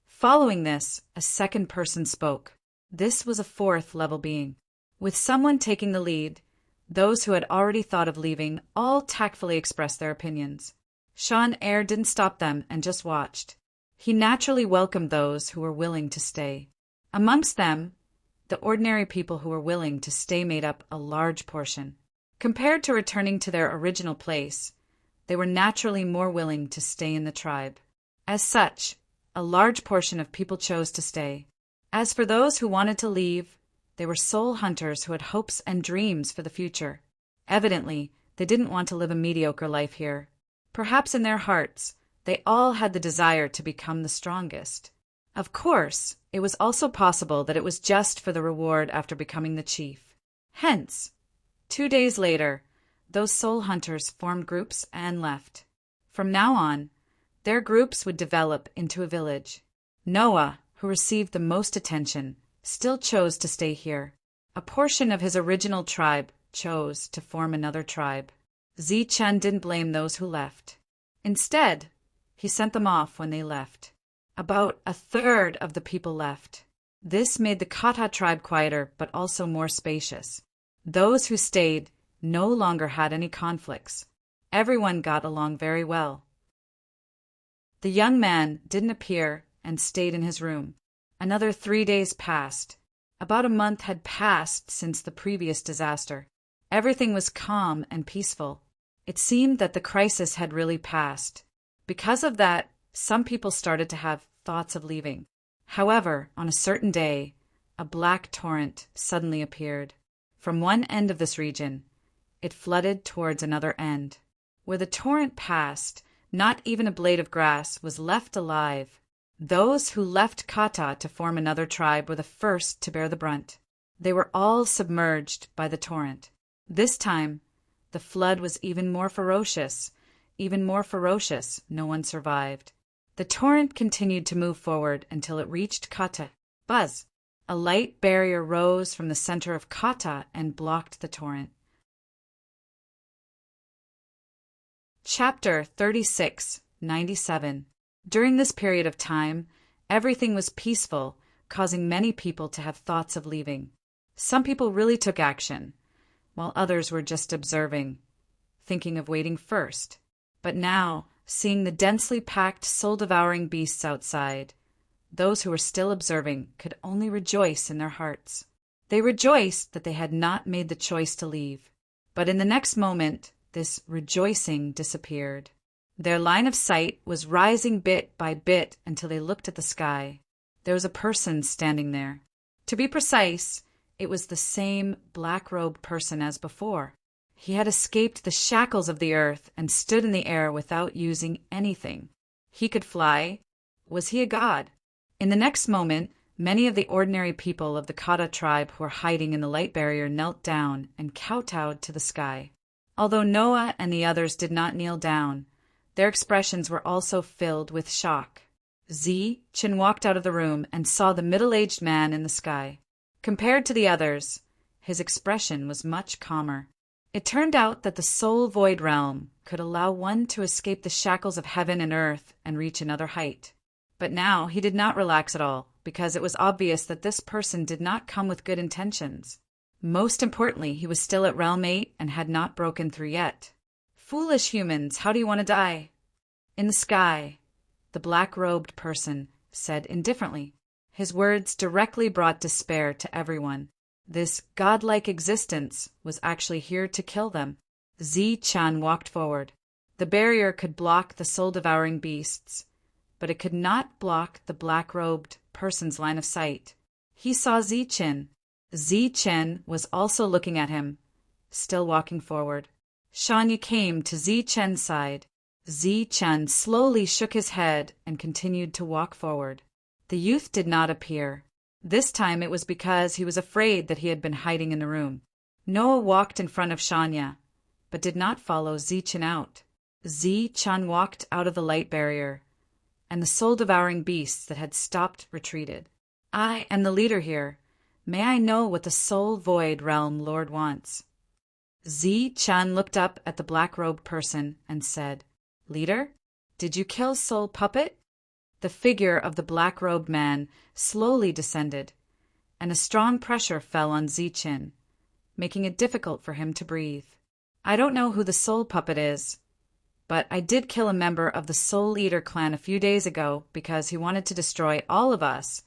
Following this, a second person spoke. This was a fourth level being. With someone taking the lead, those who had already thought of leaving all tactfully expressed their opinions. Sean Eyre didn't stop them and just watched. He naturally welcomed those who were willing to stay. Amongst them, the ordinary people who were willing to stay made up a large portion. Compared to returning to their original place, they were naturally more willing to stay in the tribe. As such, a large portion of people chose to stay. As for those who wanted to leave, they were soul hunters who had hopes and dreams for the future. Evidently, they didn't want to live a mediocre life here. Perhaps in their hearts, they all had the desire to become the strongest. Of course, it was also possible that it was just for the reward after becoming the chief. Hence, 2 days later, those soul hunters formed groups and left. From now on, their groups would develop into a village. Noah, who received the most attention, still chose to stay here. A portion of his original tribe chose to form another tribe. Zichen didn't blame those who left. Instead, he sent them off when they left. About a third of the people left. This made the Kata tribe quieter but also more spacious. Those who stayed no longer had any conflicts. Everyone got along very well. The young man didn't appear and stayed in his room. Another 3 days passed. About a month had passed since the previous disaster. Everything was calm and peaceful. It seemed that the crisis had really passed. Because of that, some people started to have thoughts of leaving. However, on a certain day, a black torrent suddenly appeared. From one end of this region, it flooded towards another end. Where the torrent passed, not even a blade of grass was left alive. Those who left Kata to form another tribe were the first to bear the brunt. They were all submerged by the torrent. This time, the flood was even more ferocious. No one survived. The torrent continued to move forward until it reached Kata. Buzz! A light barrier rose from the center of Kata and blocked the torrent. Chapter 36-97. During this period of time, everything was peaceful, causing many people to have thoughts of leaving. Some people really took action, while others were just observing, thinking of waiting first. But now, seeing the densely packed, soul-devouring beasts outside, those who were still observing could only rejoice in their hearts. They rejoiced that they had not made the choice to leave. But in the next moment, this rejoicing disappeared. Their line of sight was rising bit by bit until they looked at the sky. There was a person standing there. To be precise, it was the same black-robed person as before. He had escaped the shackles of the earth and stood in the air without using anything. He could fly. Was he a god? In the next moment, many of the ordinary people of the Kata tribe who were hiding in the light barrier knelt down and kowtowed to the sky. Although Noah and the others did not kneel down, their expressions were also filled with shock. Chin walked out of the room and saw the middle-aged man in the sky. Compared to the others, his expression was much calmer. It turned out that the soul void realm could allow one to escape the shackles of heaven and earth and reach another height. But now he did not relax at all, because it was obvious that this person did not come with good intentions. Most importantly, he was still at Realm 8 and had not broken through yet. Foolish humans, how do you want to die? In the sky, the black-robed person said indifferently. His words directly brought despair to everyone. This godlike existence was actually here to kill them. Chan walked forward. The barrier could block the soul-devouring beasts, but it could not block the black-robed person's line of sight. He saw Chen. Chen was also looking at him, still walking forward. Shanya came to Chen's side. Chen slowly shook his head and continued to walk forward. The youth did not appear. This time it was because he was afraid that he had been hiding in the room. Noah walked in front of Shanya, but did not follow Chen out. Chen walked out of the light barrier, and the soul-devouring beasts that had stopped retreated. I am the leader here. May I know what the soul void realm lord wants? Chen looked up at the black-robed person and said, Leader, did you kill Soul Puppet? The figure of the black-robed man slowly descended, and a strong pressure fell on Chen, making it difficult for him to breathe. I don't know who the Soul Puppet is, but I did kill a member of the Soul Eater clan a few days ago because he wanted to destroy all of us,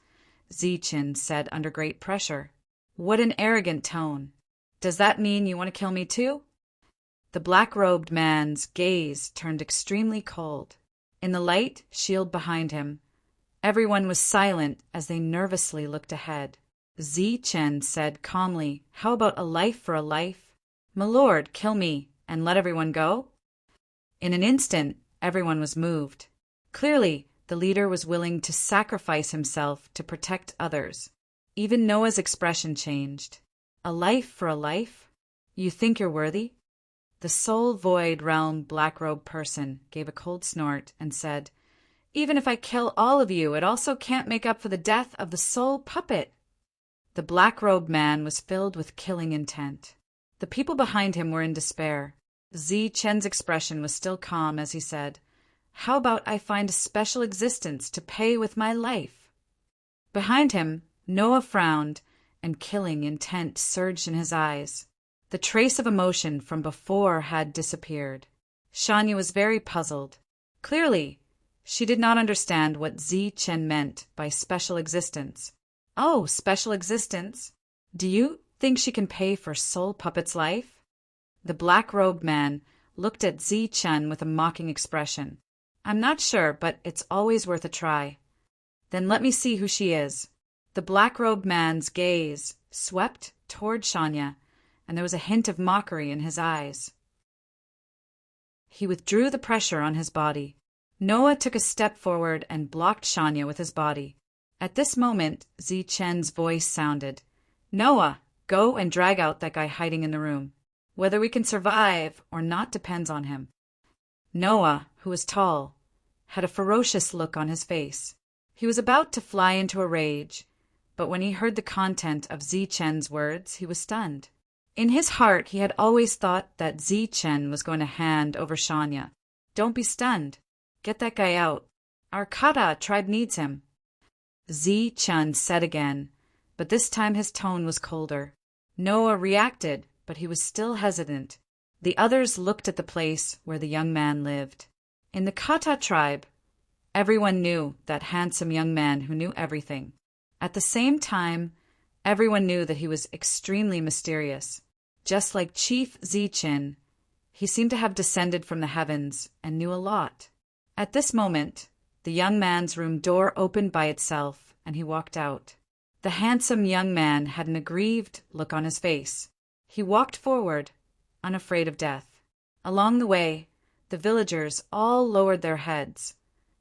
Chen said under great pressure. What an arrogant tone. Does that mean you want to kill me too? The black-robed man's gaze turned extremely cold. In the light shield behind him, everyone was silent as they nervously looked ahead. Chen said calmly, How about a life for a life? My lord, kill me, and let everyone go? In an instant, everyone was moved. Clearly, the leader was willing to sacrifice himself to protect others. Even Noah's expression changed. A life for a life? You think you're worthy? The soul void realm black-robed person gave a cold snort and said, Even if I kill all of you, it also can't make up for the death of the soul puppet. The black-robed man was filled with killing intent. The people behind him were in despair. Chen's expression was still calm as he said, How about I find a special existence to pay with my life? Behind him, Noah frowned, and killing intent surged in his eyes. The trace of emotion from before had disappeared. Shanya was very puzzled. Clearly, she did not understand what Chen meant by special existence. Oh, special existence? Do you think she can pay for Soul Puppet's life? The black-robed man looked at Chen with a mocking expression. I'm not sure, but it's always worth a try. Then let me see who she is. The black-robed man's gaze swept toward Shanya, and there was a hint of mockery in his eyes. He withdrew the pressure on his body. Noah took a step forward and blocked Shanya with his body. At this moment, Chen's voice sounded, Noah, go and drag out that guy hiding in the room. Whether we can survive or not depends on him. Noah, who was tall, had a ferocious look on his face. He was about to fly into a rage, but when he heard the content of Chen's words, he was stunned. In his heart, he had always thought that Chen was going to hand over Shanya. Don't be stunned. Get that guy out. Our Kata tribe needs him. Chen said again, but this time his tone was colder. Noah reacted, but he was still hesitant. The others looked at the place where the young man lived. In the Kata tribe, everyone knew that handsome young man who knew everything. At the same time, everyone knew that he was extremely mysterious. Just like Chief Zichin, he seemed to have descended from the heavens and knew a lot. At this moment, the young man's room door opened by itself, and he walked out. The handsome young man had an aggrieved look on his face. He walked forward, unafraid of death. Along the way, the villagers all lowered their heads,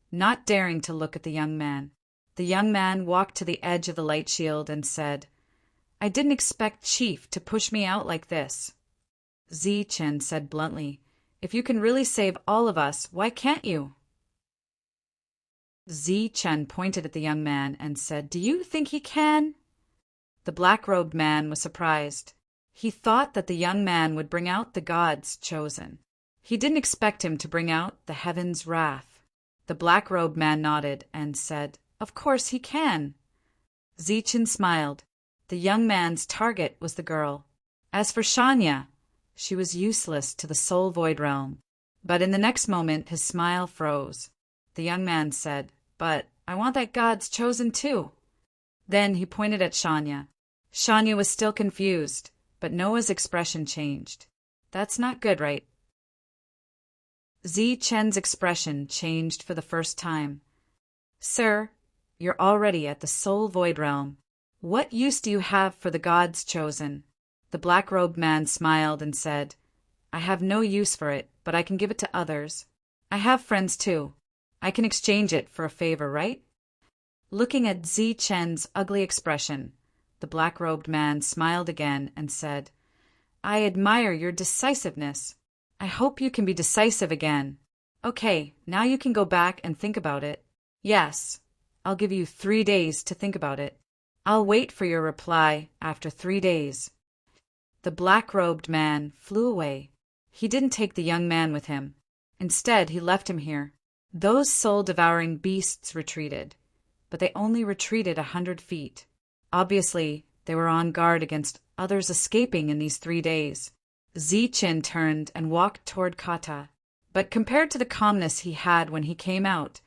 not daring to look at the young man. The young man walked to the edge of the light shield and said, "I didn't expect Chief to push me out like this." Zichin said bluntly, "If you can really save all of us, why can't you?" Zichin pointed at the young man and said, "Do you think he can?" The black-robed man was surprised. He thought that the young man would bring out the God's chosen. He didn't expect him to bring out the heaven's wrath. The black-robed man nodded and said, "Of course he can." Zichin smiled. The young man's target was the girl. As for Shania, she was useless to the soul void realm. But in the next moment his smile froze. The young man said, "But I want that God's chosen too." Then he pointed at Shania. Shania was still confused, but Noah's expression changed. "That's not good, right?" Zichen's expression changed for the first time. "Sir, you're already at the soul void realm. What use do you have for the God's chosen?" The black-robed man smiled and said, "I have no use for it, but I can give it to others. I have friends too. I can exchange it for a favor, right?" Looking at Zichen's ugly expression, the black-robed man smiled again and said, "I admire your decisiveness. I hope you can be decisive again. Okay, now you can go back and think about it. Yes, I'll give you 3 days to think about it. I'll wait for your reply after 3 days." The black-robed man flew away. He didn't take the young man with him. Instead, he left him here. Those soul-devouring beasts retreated, but they only retreated 100 feet. Obviously, they were on guard against others escaping in these 3 days. Zichin turned and walked toward Kata, but compared to the calmness he had when he came out,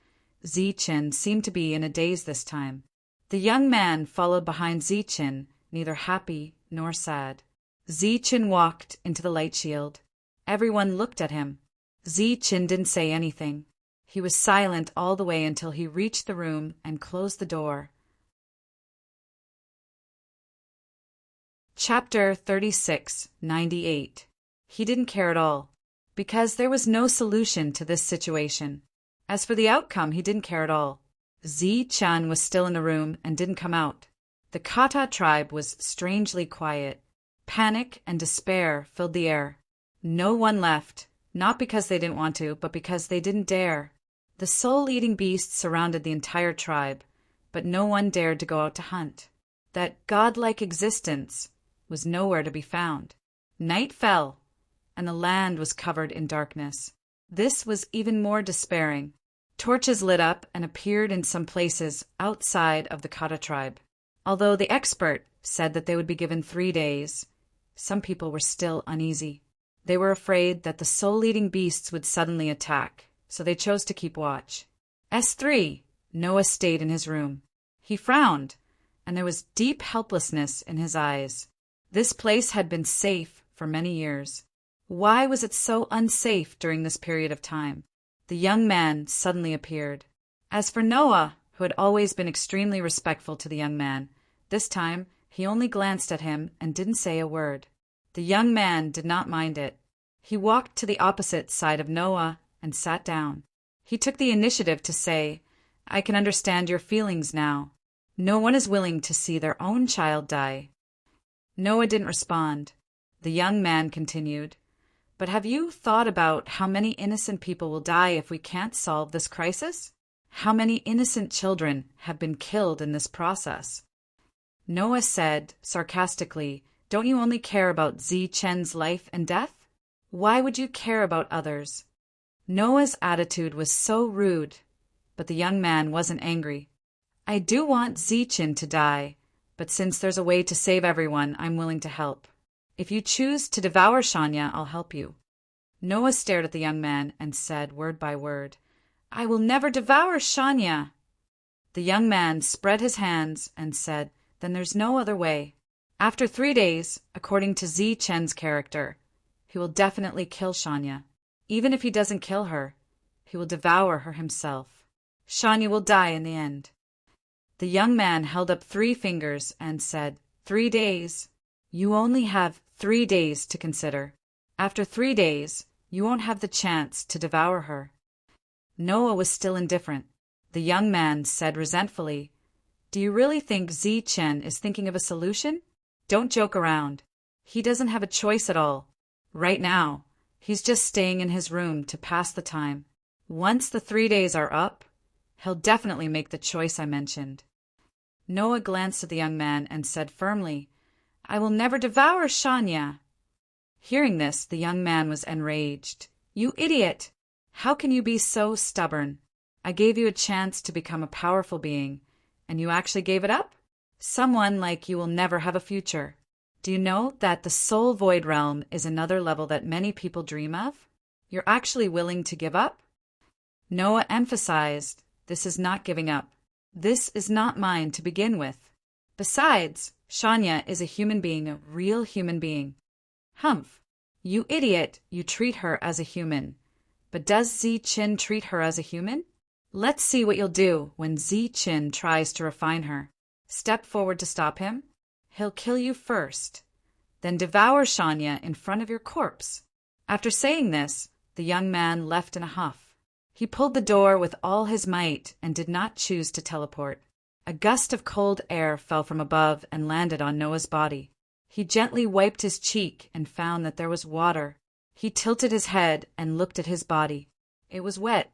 Zichin seemed to be in a daze this time. The young man followed behind Zichin, neither happy nor sad. Zichin walked into the light shield. Everyone looked at him. Zichin didn't say anything. He was silent all the way until he reached the room and closed the door. Chapter 36:98. He didn't care at all, because there was no solution to this situation. As for the outcome, he didn't care at all. Zichin was still in the room and didn't come out. The Kata tribe was strangely quiet. Panic and despair filled the air. No one left, not because they didn't want to, but because they didn't dare. The soul-eating beasts surrounded the entire tribe, but no one dared to go out to hunt. That godlike existence was nowhere to be found. Night fell, and the land was covered in darkness. This was even more despairing. Torches lit up and appeared in some places outside of the Kata tribe. Although the expert said that they would be given 3 days, some people were still uneasy. They were afraid that the soul-eating beasts would suddenly attack, so they chose to keep watch. S3, Noah stayed in his room. He frowned, and there was deep helplessness in his eyes. This place had been safe for many years. Why was it so unsafe during this period of time? The young man suddenly appeared. As for Noah, who had always been extremely respectful to the young man, this time he only glanced at him and didn't say a word. The young man did not mind it. He walked to the opposite side of Noah and sat down. He took the initiative to say, "I can understand your feelings now. No one is willing to see their own child die." Noah didn't respond. The young man continued, "But have you thought about how many innocent people will die if we can't solve this crisis? How many innocent children have been killed in this process?" Noah said, sarcastically, "Don't you only care about Zichen's life and death? Why would you care about others?" Noah's attitude was so rude, but the young man wasn't angry. "I do want Zichen to die, but since there's a way to save everyone, I'm willing to help. If you choose to devour Shania, I'll help you." Noah stared at the young man and said, word by word, "I will never devour Shania." The young man spread his hands and said, "Then there's no other way. After 3 days, according to Zi Chen's character, he will definitely kill Shanya. Even if he doesn't kill her, he will devour her himself. Shanya will die in the end. The young man held up 3 fingers and said, 3 days. You only have 3 days to consider. After 3 days, you won't have the chance to devour her. Noah was still indifferent. The young man said resentfully, Do you really think Zi Chen is thinking of a solution? Don't joke around. He doesn't have a choice at all. Right now, he's just staying in his room to pass the time. Once the 3 days are up, he'll definitely make the choice I mentioned. Noah glanced at the young man and said firmly, I will never devour Shanya. Hearing this, the young man was enraged. You idiot! How can you be so stubborn? I gave you a chance to become a powerful being, and you actually gave it up? Someone like you will never have a future. Do you know that the soul void realm is another level that many people dream of? You're actually willing to give up? Noah emphasized, this is not giving up. This is not mine to begin with. Besides, Shanya is a human being, a real human being. Humph! You idiot, you treat her as a human. But does Zi Chen treat her as a human? Let's see what you'll do when Zi Chen tries to refine her. Step forward to stop him. He'll kill you first, then devour Shanya in front of your corpse. After saying this, the young man left in a huff. He pulled the door with all his might and did not choose to teleport. A gust of cold air fell from above and landed on Noah's body. He gently wiped his cheek and found that there was water. He tilted his head and looked at his body. It was wet.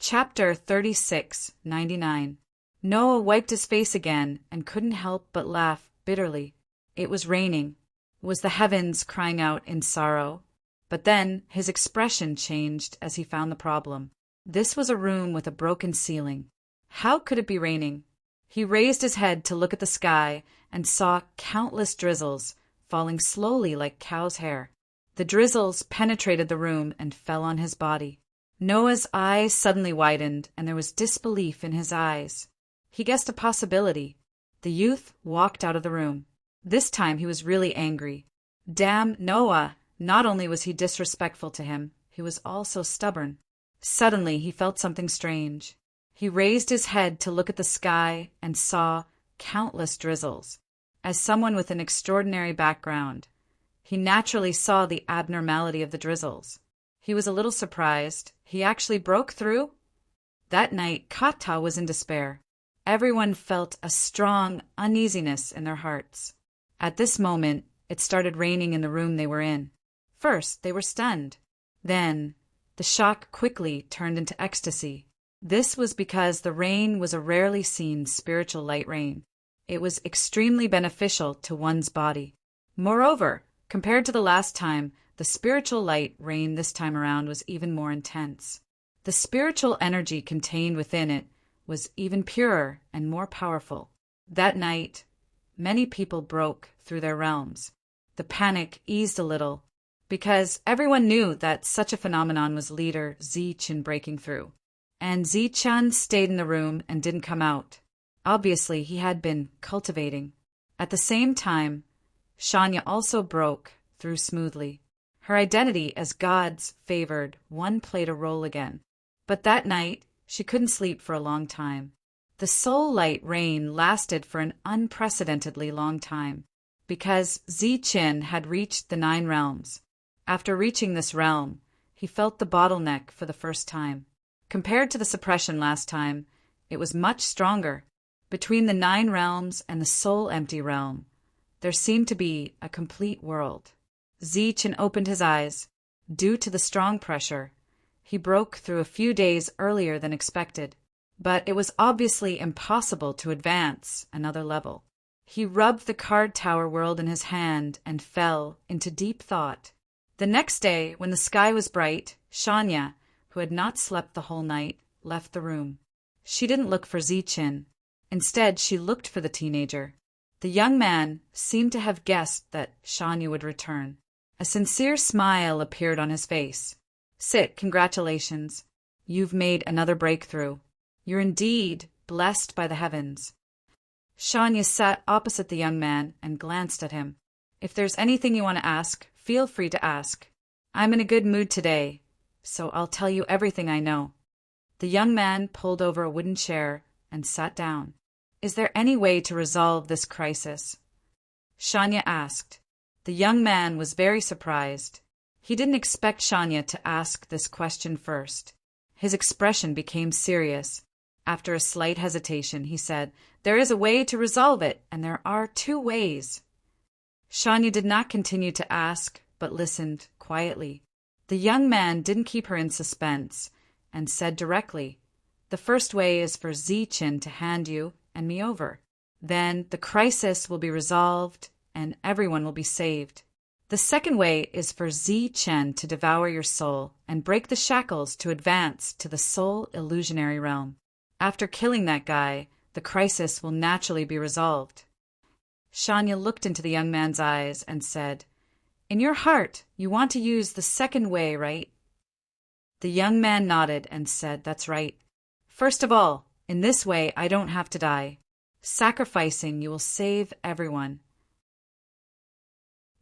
Chapter 36:99. Noah wiped his face again and couldn't help but laugh bitterly. It was raining. Was the heavens crying out in sorrow? But then his expression changed as he found the problem. This was a room with a broken ceiling. How could it be raining? He raised his head to look at the sky and saw countless drizzles falling slowly like cow's hair. The drizzles penetrated the room and fell on his body. Noah's eyes suddenly widened, and there was disbelief in his eyes. He guessed a possibility. The youth walked out of the room. This time he was really angry. Damn Noah! Not only was he disrespectful to him, he was also stubborn. Suddenly he felt something strange. He raised his head to look at the sky and saw countless drizzles. As someone with an extraordinary background, he naturally saw the abnormality of the drizzles. He was a little surprised. He actually broke through. That night, Kata was in despair. Everyone felt a strong uneasiness in their hearts. At this moment, it started raining in the room they were in. First, they were stunned. Then, the shock quickly turned into ecstasy. This was because the rain was a rarely seen spiritual light rain. It was extremely beneficial to one's body. Moreover, compared to the last time, the spiritual light rain this time around was even more intense. The spiritual energy contained within it was even purer and more powerful. That night, many people broke through their realms. The panic eased a little, because everyone knew that such a phenomenon was leader Zi Chen breaking through. And Zi Chen stayed in the room and didn't come out. Obviously, he had been cultivating. At the same time, Shanya also broke through smoothly. Her identity as God's favored one played a role again. But that night, she couldn't sleep for a long time. The soul light rain lasted for an unprecedentedly long time, because Zi Chen had reached the 9 realms. After reaching this realm, he felt the bottleneck for the first time. Compared to the suppression last time, it was much stronger. Between the 9 realms and the soul-empty realm, there seemed to be a complete world. Zi Chen opened his eyes. Due to the strong pressure, he broke through a few days earlier than expected. But it was obviously impossible to advance another level. He rubbed the card tower world in his hand and fell into deep thought. The next day, when the sky was bright, Shanya, who had not slept the whole night, left the room. She didn't look for Zi Chen. Instead, she looked for the teenager. The young man seemed to have guessed that Shanya would return. A sincere smile appeared on his face. Sit, congratulations. You've made another breakthrough. You're indeed blessed by the heavens. Shania sat opposite the young man and glanced at him. If there's anything you want to ask, feel free to ask. I'm in a good mood today, so I'll tell you everything I know. The young man pulled over a wooden chair and sat down. Is there any way to resolve this crisis? Shania asked. The young man was very surprised. He didn't expect Shania to ask this question first. His expression became serious. After a slight hesitation, he said, There is a way to resolve it, and there are 2 ways. Shania did not continue to ask, but listened quietly. The young man didn't keep her in suspense, and said directly, The first way is for Zichin to hand you and me over. Then the crisis will be resolved, and everyone will be saved. The second way is for Zichin to devour your soul and break the shackles to advance to the soul illusionary realm. After killing that guy, the crisis will naturally be resolved. Shania looked into the young man's eyes and said, In your heart, you want to use the second way, right? The young man nodded and said, That's right. First of all, in this way I don't have to die. Sacrificing you will save everyone.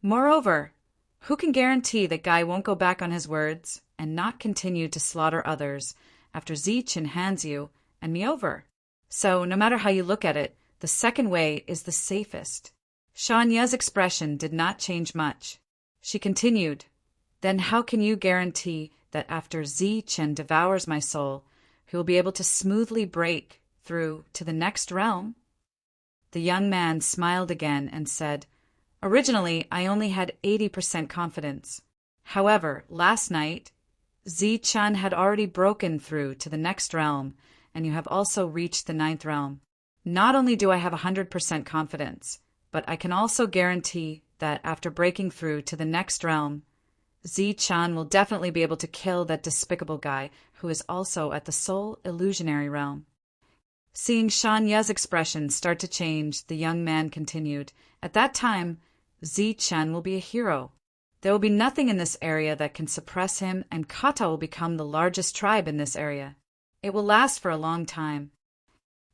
Moreover, who can guarantee that Guy won't go back on his words and not continue to slaughter others after Zichin hands you and me over? So, no matter how you look at it, the second way is the safest. Shania's expression did not change much. She continued, Then how can you guarantee that after Zichin devours my soul, he will be able to smoothly break through to the next realm? The young man smiled again and said, Originally, I only had 80% confidence. However, last night, Zichin had already broken through to the next realm, and you have also reached the 9th realm. Not only do I have 100% confidence, but I can also guarantee that after breaking through to the next realm, Zichin will definitely be able to kill that despicable guy who is also at the soul illusionary realm. Seeing Shania's expression start to change, the young man continued, At that time, Zichin will be a hero. There will be nothing in this area that can suppress him, and Kata will become the largest tribe in this area. It will last for a long time.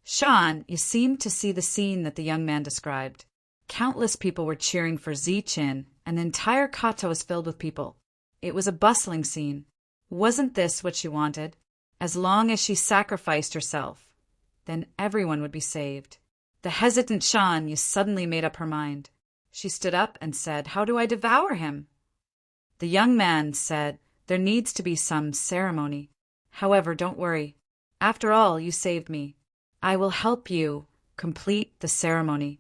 Shan, you seemed to see the scene that the young man described. Countless people were cheering for Zichin, and the entire Kata was filled with people. It was a bustling scene. Wasn't this what she wanted? As long as she sacrificed herself, then everyone would be saved. The hesitant Shan suddenly made up her mind. She stood up and said, How do I devour him? The young man said, There needs to be some ceremony. However, don't worry. After all, you saved me. I will help you complete the ceremony.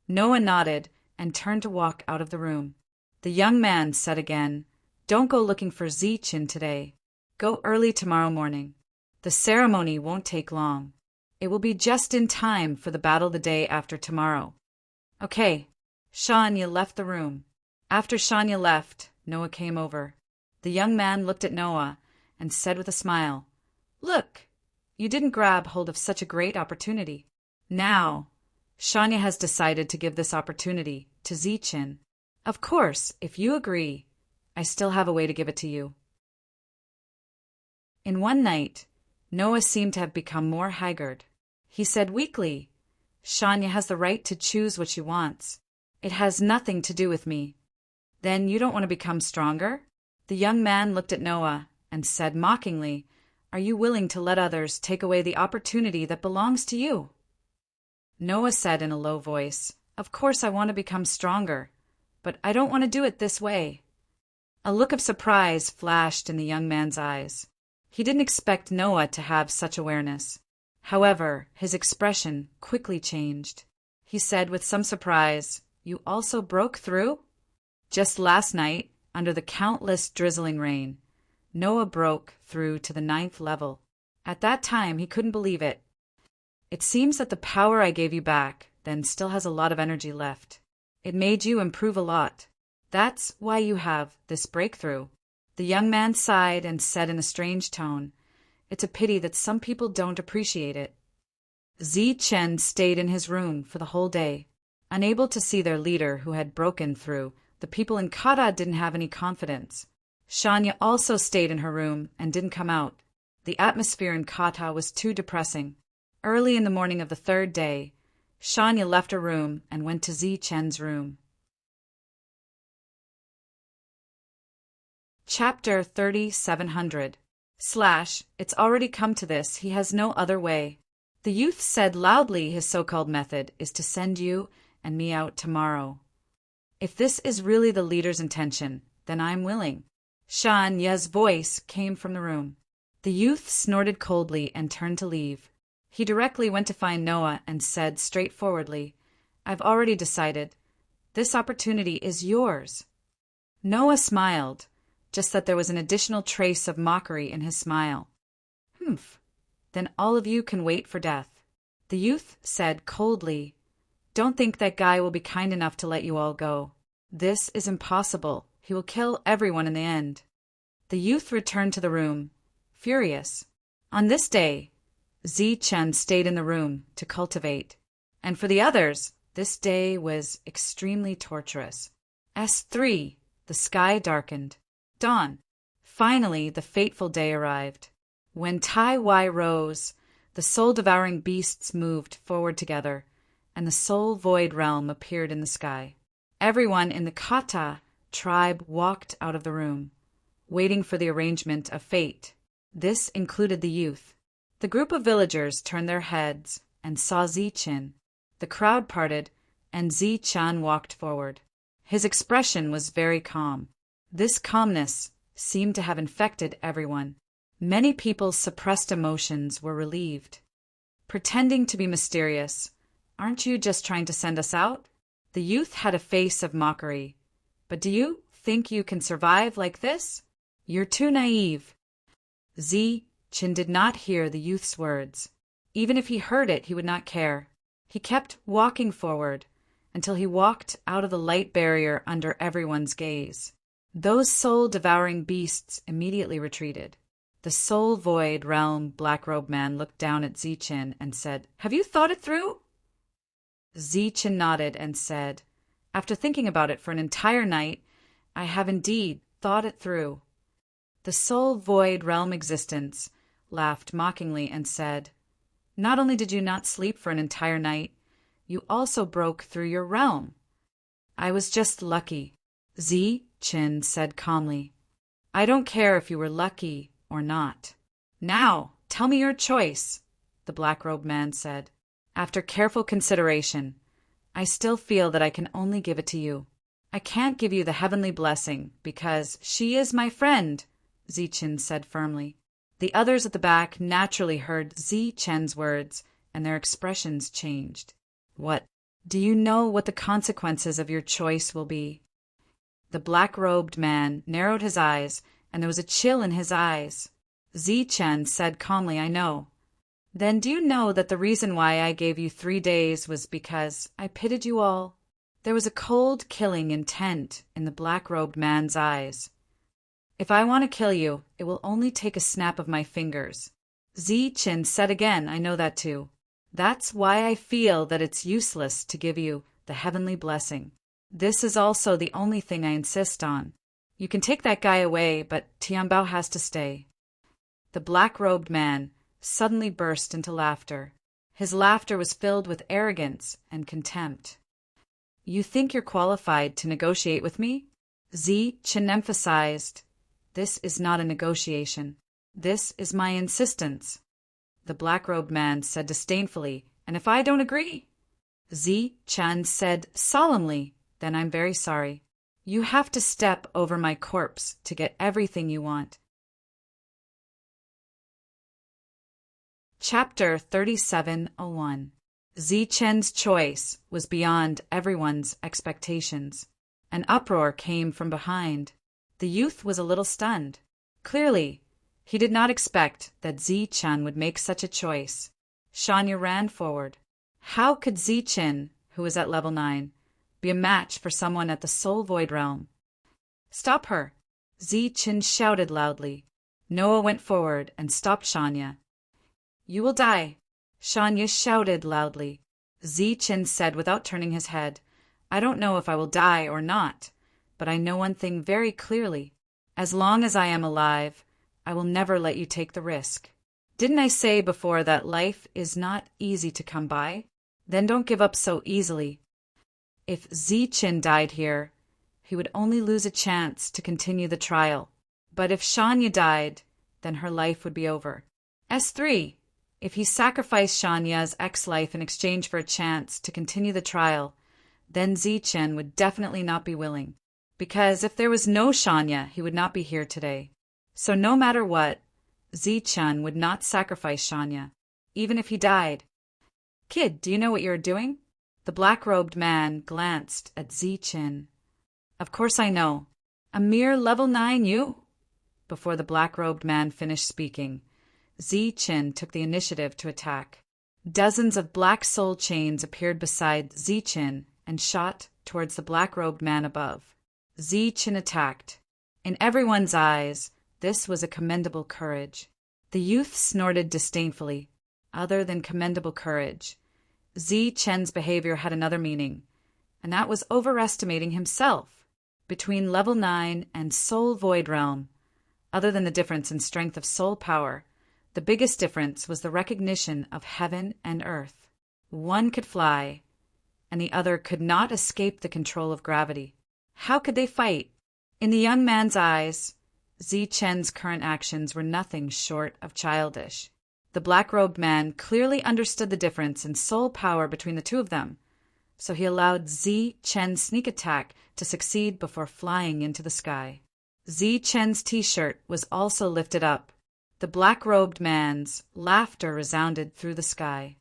Noah nodded and turned to walk out of the room. The young man said again, Don't go looking for Zichin today. Go early tomorrow morning. The ceremony won't take long. It will be just in time for the battle the day after tomorrow. Okay. Shania left the room. After Shania left, Noah came over. The young man looked at Noah and said with a smile, Look, you didn't grab hold of such a great opportunity. Now, Shania has decided to give this opportunity to Zichin. Of course, if you agree, I still have a way to give it to you. In one night, Noah seemed to have become more haggard. He said weakly, Shania has the right to choose what she wants. It has nothing to do with me. Then you don't want to become stronger? The young man looked at Noah and said mockingly, Are you willing to let others take away the opportunity that belongs to you? Noah said in a low voice, Of course I want to become stronger, but I don't want to do it this way. A look of surprise flashed in the young man's eyes. He didn't expect Noah to have such awareness. However, his expression quickly changed. He said with some surprise, You also broke through? Just last night, under the countless drizzling rain, Noah broke through to the 9th level. At that time, he couldn't believe it. It seems that the power I gave you back then still has a lot of energy left. It made you improve a lot. That's why you have this breakthrough. The young man sighed and said in a strange tone, It's a pity that some people don't appreciate it. Zichin stayed in his room for the whole day. Unable to see their leader who had broken through, the people in Kata didn't have any confidence. Shania also stayed in her room and didn't come out. The atmosphere in Kata was too depressing. Early in the morning of the third day, Shania left her room and went to Zi Chen's room. Chapter 3700 / It's already come to this, he has no other way. The youth said loudly his so-called method is to send you and me out tomorrow. If this is really the leader's intention, then I'm willing. Shania's voice came from the room. The youth snorted coldly and turned to leave. He directly went to find Noah and said straightforwardly, I've already decided. This opportunity is yours. Noah smiled, just that there was an additional trace of mockery in his smile. Humph. Then all of you can wait for death. The youth said coldly, Don't think that guy will be kind enough to let you all go. This is impossible. He will kill everyone in the end. The youth returned to the room, furious. On this day, Zi Chen stayed in the room to cultivate. And for the others, this day was extremely torturous. S3, the sky darkened. Dawn. Finally, the fateful day arrived. When Tai Wai rose, the soul-devouring beasts moved forward together, and the soul-void realm appeared in the sky. Everyone in the Kata tribe walked out of the room, waiting for the arrangement of fate. This included the youth. The group of villagers turned their heads and saw Zi Chen. The crowd parted, and Zi Chen walked forward. His expression was very calm. This calmness seemed to have infected everyone. Many people's suppressed emotions were relieved. Pretending to be mysterious, aren't you just trying to send us out? The youth had a face of mockery. But do you think you can survive like this? You're too naive. Zi Chen did not hear the youth's words. Even if he heard it, he would not care. He kept walking forward until he walked out of the light barrier under everyone's gaze. Those soul-devouring beasts immediately retreated. The soul-void realm black-robed man looked down at Zi Chen and said, Have you thought it through? Zi Chen nodded and said, After thinking about it for an entire night, I have indeed thought it through. The soul-void realm existence laughed mockingly and said, Not only did you not sleep for an entire night, you also broke through your realm. I was just lucky. Zi Chen said calmly, I don't care if you were lucky or not. Now, tell me your choice, the black-robed man said. After careful consideration, I still feel that I can only give it to you. I can't give you the heavenly blessing because she is my friend, Zi Chen said firmly. The others at the back naturally heard Zi Chen's words, and their expressions changed. What? Do you know what the consequences of your choice will be? The black-robed man narrowed his eyes, and there was a chill in his eyes. Zi Chen said calmly, I know. Then do you know that the reason why I gave you 3 days was because I pitied you all? There was a cold, killing intent in the black-robed man's eyes. If I want to kill you, it will only take a snap of my fingers. Zi Chen said again, I know that too. That's why I feel that it's useless to give you the heavenly blessing. This is also the only thing I insist on. You can take that guy away, but Tianbao has to stay. The black-robed man suddenly burst into laughter. His laughter was filled with arrogance and contempt. You think you're qualified to negotiate with me? Zi Chen emphasized, This is not a negotiation. This is my insistence. The black-robed man said disdainfully, And if I don't agree? Zi Chen said solemnly, Then I'm very sorry. You have to step over my corpse to get everything you want. Chapter 3701 Zi Chen's choice was beyond everyone's expectations. An uproar came from behind. The youth was a little stunned. Clearly, he did not expect that Zi Chen would make such a choice. Shania ran forward. How could Zi Chen, who was at level 9, be a match for someone at the Soul Void realm? Stop her! Zi Chen shouted loudly. Noah went forward and stopped Shania. You will die! Shania shouted loudly. Zi Chen said without turning his head, I don't know if I will die or not, but I know one thing very clearly. As long as I am alive, I will never let you take the risk. Didn't I say before that life is not easy to come by? Then don't give up so easily. If Zichen died here, he would only lose a chance to continue the trial. But if Shanya died, then her life would be over. S3. If he sacrificed Shanya's ex-life in exchange for a chance to continue the trial, then Zichen would definitely not be willing. Because if there was no Shanya, he would not be here today. So no matter what, Zichen would not sacrifice Shanya, even if he died. Kid, do you know what you're doing? The black-robed man glanced at Zichen. Of course I know. A mere level 9 you? Before the black-robed man finished speaking, Zichen took the initiative to attack. Dozens of black soul chains appeared beside Zichen and shot towards the black-robed man above. Zichen attacked. In everyone's eyes, this was a commendable courage. The youth snorted disdainfully. Other than commendable courage, Zichen's behavior had another meaning, and that was overestimating himself. Between level 9 and Soul Void Realm, other than the difference in strength of soul power, the biggest difference was the recognition of heaven and earth. One could fly, and the other could not escape the control of gravity. How could they fight? In the young man's eyes, Zichen's current actions were nothing short of childish. The black-robed man clearly understood the difference in soul power between the two of them, so he allowed Zichen's sneak attack to succeed before flying into the sky. Zichen's t-shirt was also lifted up. The black-robed man's laughter resounded through the sky.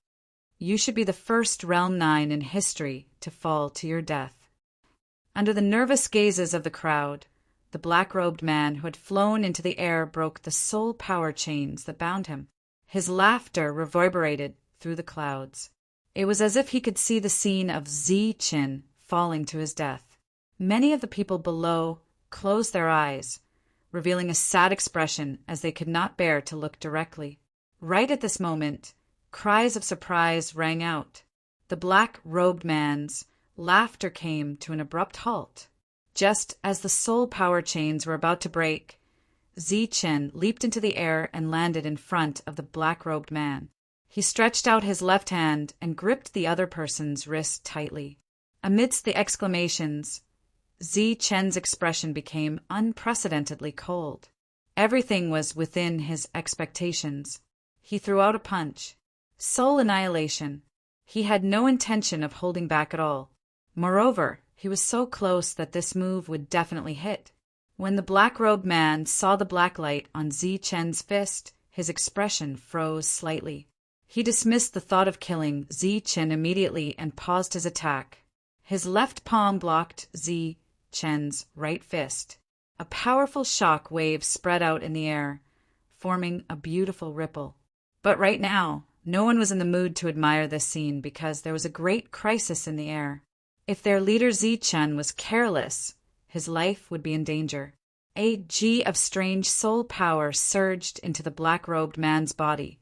You should be the first Realm 9 in history to fall to your death. Under the nervous gazes of the crowd, the black-robed man who had flown into the air broke the soul power chains that bound him. His laughter reverberated through the clouds. It was as if he could see the scene of Zichen falling to his death. Many of the people below closed their eyes, revealing a sad expression as they could not bear to look directly. Right at this moment, cries of surprise rang out. The black-robed man's laughter came to an abrupt halt. Just as the soul power chains were about to break, Zichen leaped into the air and landed in front of the black-robed man. He stretched out his left hand and gripped the other person's wrist tightly. Amidst the exclamations, Zichen's expression became unprecedentedly cold. Everything was within his expectations. He threw out a punch. Soul annihilation. He had no intention of holding back at all. Moreover, he was so close that this move would definitely hit. When the black-robed man saw the black light on Zichen's fist, his expression froze slightly. He dismissed the thought of killing Zichen immediately and paused his attack. His left palm blocked Zichen's right fist. A powerful shock wave spread out in the air, forming a beautiful ripple. But right now, no one was in the mood to admire this scene because there was a great crisis in the air. If their leader Zichen was careless, his life would be in danger. A G of strange soul power surged into the black-robed man's body,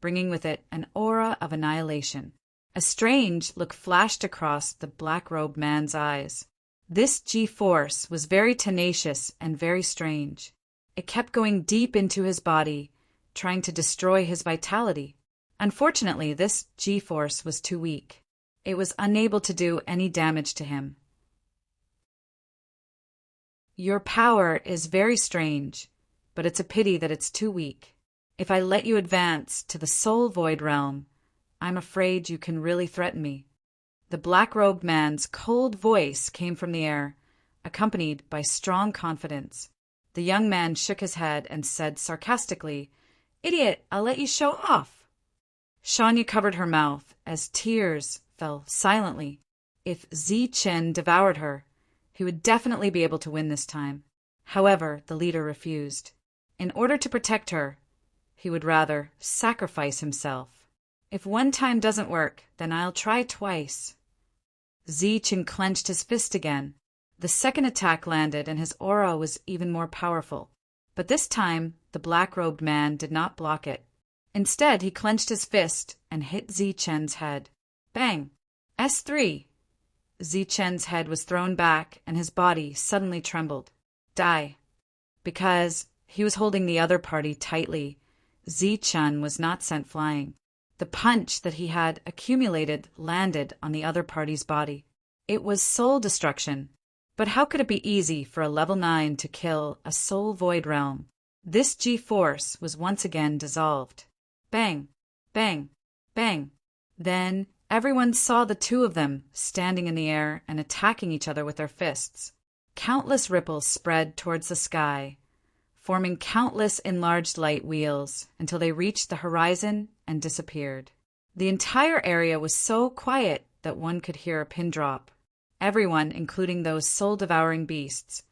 bringing with it an aura of annihilation. A strange look flashed across the black-robed man's eyes. This G-force was very tenacious and very strange. It kept going deep into his body, trying to destroy his vitality. Unfortunately, this G-force was too weak. It was unable to do any damage to him. Your power is very strange, but it's a pity that it's too weak. If I let you advance to the Soul Void Realm, I'm afraid you can really threaten me. The black-robed man's cold voice came from the air, accompanied by strong confidence. The young man shook his head and said sarcastically, "Idiot, I'll let you show off." Shanya covered her mouth as tears fell silently. If Zichen devoured her, he would definitely be able to win this time. However, the leader refused. In order to protect her, he would rather sacrifice himself. If one time doesn't work, then I'll try twice. Zichen clenched his fist again. The second attack landed and his aura was even more powerful. But this time, the black-robed man did not block it. Instead, he clenched his fist and hit Zichen's head. Bang! S3! Zichen's head was thrown back and his body suddenly trembled. Die. Because he was holding the other party tightly, Zi-chun was not sent flying. The punch that he had accumulated landed on the other party's body. It was soul destruction. But how could it be easy for a level 9 to kill a soul void realm? This G-force was once again dissolved. Bang, bang, bang. Then everyone saw the two of them standing in the air and attacking each other with their fists. Countless ripples spread towards the sky, forming countless enlarged light wheels until they reached the horizon and disappeared. The entire area was so quiet that one could hear a pin drop. Everyone, including those soul-devouring beasts,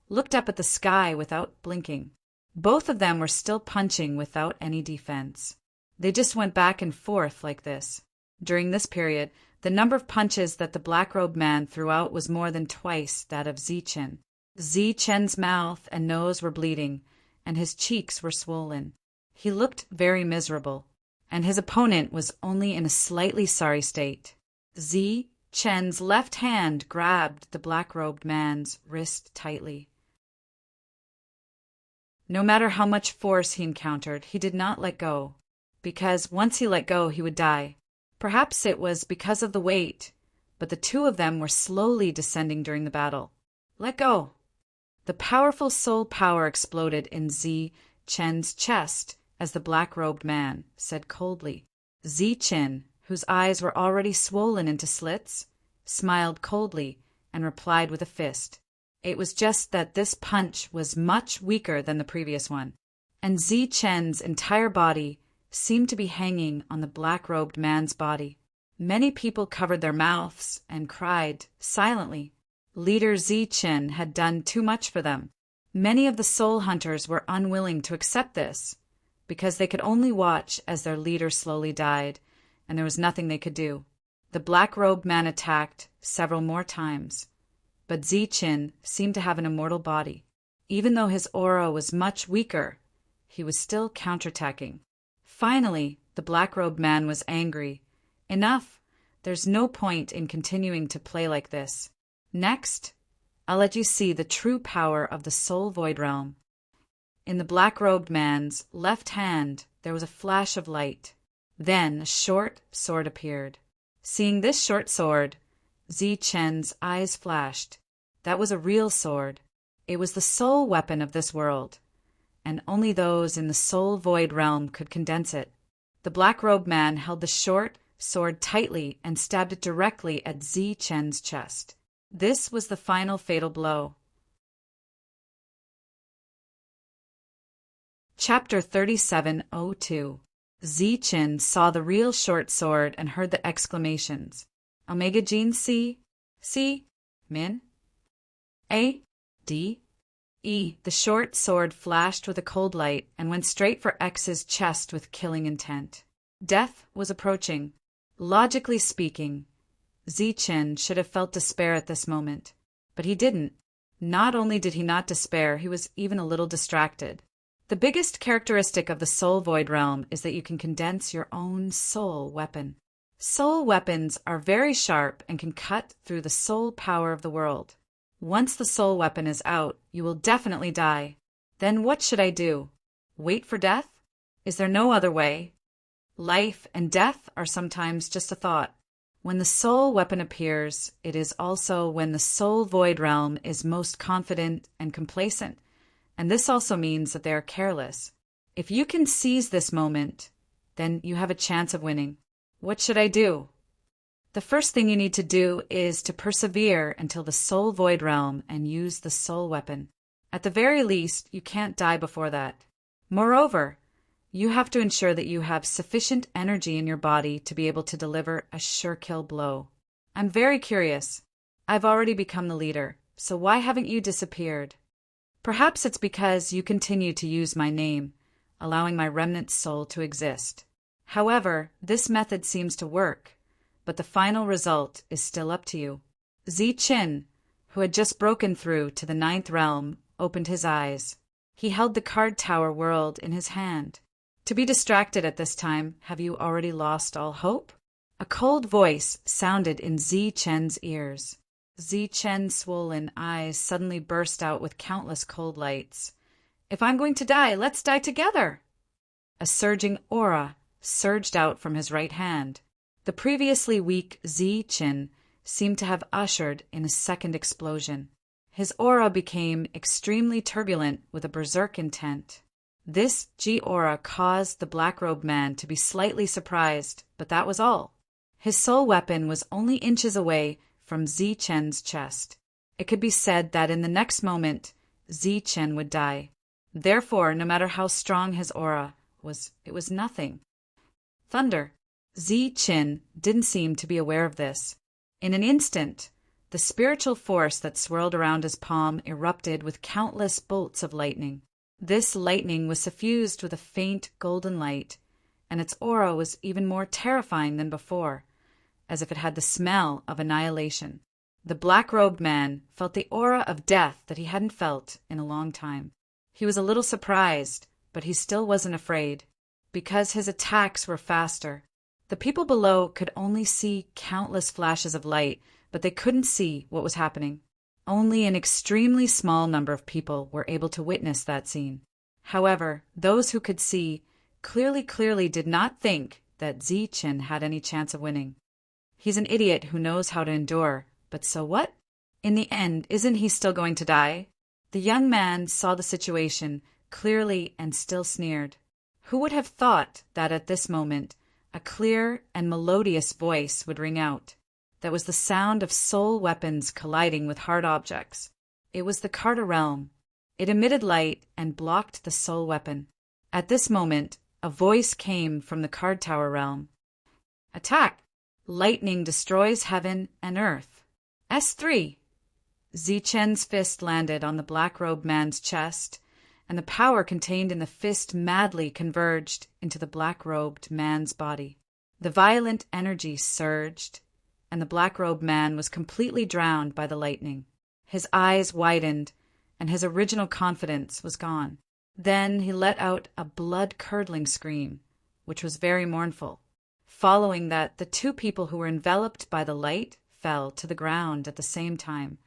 looked up at the sky without blinking. Both of them were still punching without any defense. They just went back and forth like this. During this period, the number of punches that the black-robed man threw out was more than twice that of Zi-chun. Zi-chun's mouth and nose were bleeding, and his cheeks were swollen. He looked very miserable, and his opponent was only in a slightly sorry state. Zi-chun's left hand grabbed the black-robed man's wrist tightly. No matter how much force he encountered, he did not let go, because once he let go, he would die. Perhaps it was because of the weight, but the two of them were slowly descending during the battle. Let go! The powerful soul power exploded in Zi-chun's chest as the black-robed man said coldly. Zi-chun, whose eyes were already swollen into slits, smiled coldly and replied with a fist. It was just that this punch was much weaker than the previous one, and Zi-chun's entire body seemed to be hanging on the black-robed man's body. Many people covered their mouths and cried silently. Leader Zi-chun had done too much for them. Many of the soul hunters were unwilling to accept this, because they could only watch as their leader slowly died, and there was nothing they could do. The black-robed man attacked several more times, but Zi-chun seemed to have an immortal body. Even though his aura was much weaker, he was still counterattacking. Finally, the black-robed man was angry. Enough! There's no point in continuing to play like this. Next, I'll let you see the true power of the soul void realm. In the black-robed man's left hand, there was a flash of light. Then a short sword appeared. Seeing this short sword, Zi-chun's eyes flashed. That was a real sword. It was the soul weapon of this world, and only those in the soul void realm could condense it. The black-robed man held the short sword tightly and stabbed it directly at Zi-chun's chest. This was the final fatal blow. Chapter 3702. Zi-chun saw the real short sword and heard the exclamations. Omega Gene C, Min, A, D, E. The short sword flashed with a cold light and went straight for X's chest with killing intent. Death was approaching. Logically speaking, Zi-chun should have felt despair at this moment, but he didn't. Not only did he not despair, he was even a little distracted. The biggest characteristic of the soul void realm is that you can condense your own soul weapon. Soul weapons are very sharp and can cut through the soul power of the world. Once the soul weapon is out, you will definitely die. Then what should I do? Wait for death? Is there no other way? Life and death are sometimes just a thought. When the soul weapon appears, it is also when the soul void realm is most confident and complacent, and this also means that they are careless. If you can seize this moment, then you have a chance of winning. What should I do? The first thing you need to do is to persevere until the soul void realm and use the soul weapon. At the very least, you can't die before that. Moreover, you have to ensure that you have sufficient energy in your body to be able to deliver a sure kill blow. I'm very curious. I've already become the leader, so why haven't you disappeared? Perhaps it's because you continue to use my name, allowing my remnant soul to exist. However, this method seems to work, but the final result is still up to you. Zi-chun, who had just broken through to the 9th realm, opened his eyes. He held the card tower world in his hand. To be distracted at this time, have you already lost all hope? A cold voice sounded in Zi-chun's ears. Zi-chun's swollen eyes suddenly burst out with countless cold lights. If I'm going to die, let's die together! A surging aura surged out from his right hand. The previously weak Zi Qin seemed to have ushered in a second explosion. His aura became extremely turbulent with a berserk intent. This G-aura caused the black-robed man to be slightly surprised, but that was all. His soul weapon was only inches away from Zi Chen's chest. It could be said that in the next moment, Zi Chen would die. Therefore, no matter how strong his aura was, it was nothing. Thunder. Zi Chen didn't seem to be aware of this. In an instant, the spiritual force that swirled around his palm erupted with countless bolts of lightning. This lightning was suffused with a faint golden light, and its aura was even more terrifying than before, as if it had the smell of annihilation. The black-robed man felt the aura of death that he hadn't felt in a long time. He was a little surprised, but he still wasn't afraid, because his attacks were faster. The people below could only see countless flashes of light, but they couldn't see what was happening. Only an extremely small number of people were able to witness that scene. However, those who could see clearly did not think that Zi Chen had any chance of winning. He's an idiot who knows how to endure, but so what? In the end, isn't he still going to die? The young man saw the situation clearly and still sneered. Who would have thought that at this moment, a clear and melodious voice would ring out? That was the sound of soul weapons colliding with hard objects. It was the Carter realm. It emitted light and blocked the soul weapon. At this moment, a voice came from the Card Tower realm. Attack! Lightning destroys heaven and earth. S3. Zi Chen's fist landed on the black-robed man's chest, and the power contained in the fist madly converged into the black-robed man's body. The violent energy surged, and the black-robed man was completely drowned by the lightning. His eyes widened, and his original confidence was gone. Then he let out a blood-curdling scream, which was very mournful. Following that, the two people who were enveloped by the light fell to the ground at the same time.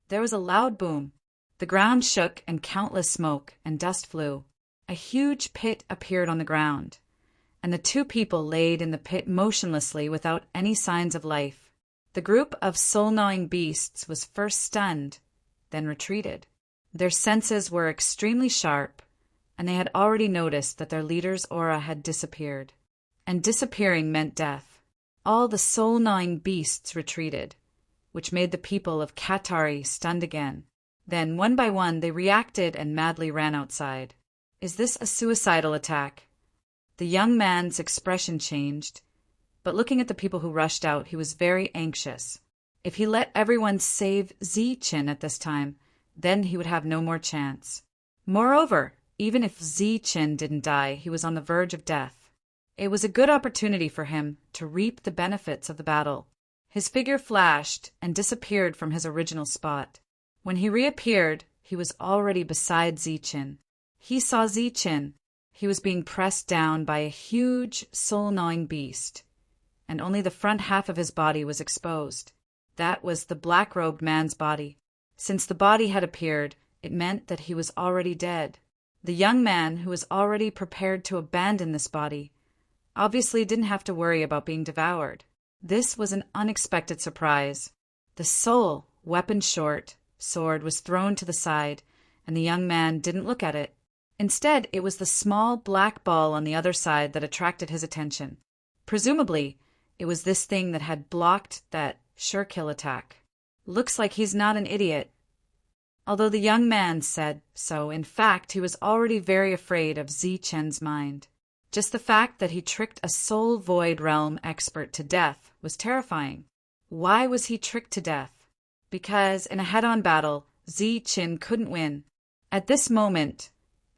There was a loud boom. The ground shook and countless smoke and dust flew. A huge pit appeared on the ground, and the two people laid in the pit motionlessly without any signs of life. The group of soul-gnawing beasts was first stunned, then retreated. Their senses were extremely sharp, and they had already noticed that their leader's aura had disappeared. And disappearing meant death. All the soul-gnawing beasts retreated, which made the people of Katari stunned again. Then, one by one, they reacted and madly ran outside. Is this a suicidal attack? The young man's expression changed, but looking at the people who rushed out, he was very anxious. If he let everyone save Zi Chen at this time, then he would have no more chance. Moreover, even if Zi Chen didn't die, he was on the verge of death. It was a good opportunity for him to reap the benefits of the battle. His figure flashed and disappeared from his original spot. When he reappeared, he was already beside Zi Chen. He saw Zi Chen. He was being pressed down by a huge, soul-gnawing beast, and only the front half of his body was exposed. That was the black-robed man's body. Since the body had appeared, it meant that he was already dead. The young man, who was already prepared to abandon this body, obviously didn't have to worry about being devoured. This was an unexpected surprise. The soul, weapon short, sword was thrown to the side, and the young man didn't look at it. Instead, it was the small black ball on the other side that attracted his attention. Presumably, it was this thing that had blocked that sure-kill attack. Looks like he's not an idiot. Although the young man said so, in fact, he was already very afraid of Zi Chen's mind. Just the fact that he tricked a soul void realm expert to death was terrifying. Why was he tricked to death? Because in a head-on battle, Zi Chen couldn't win. At this moment,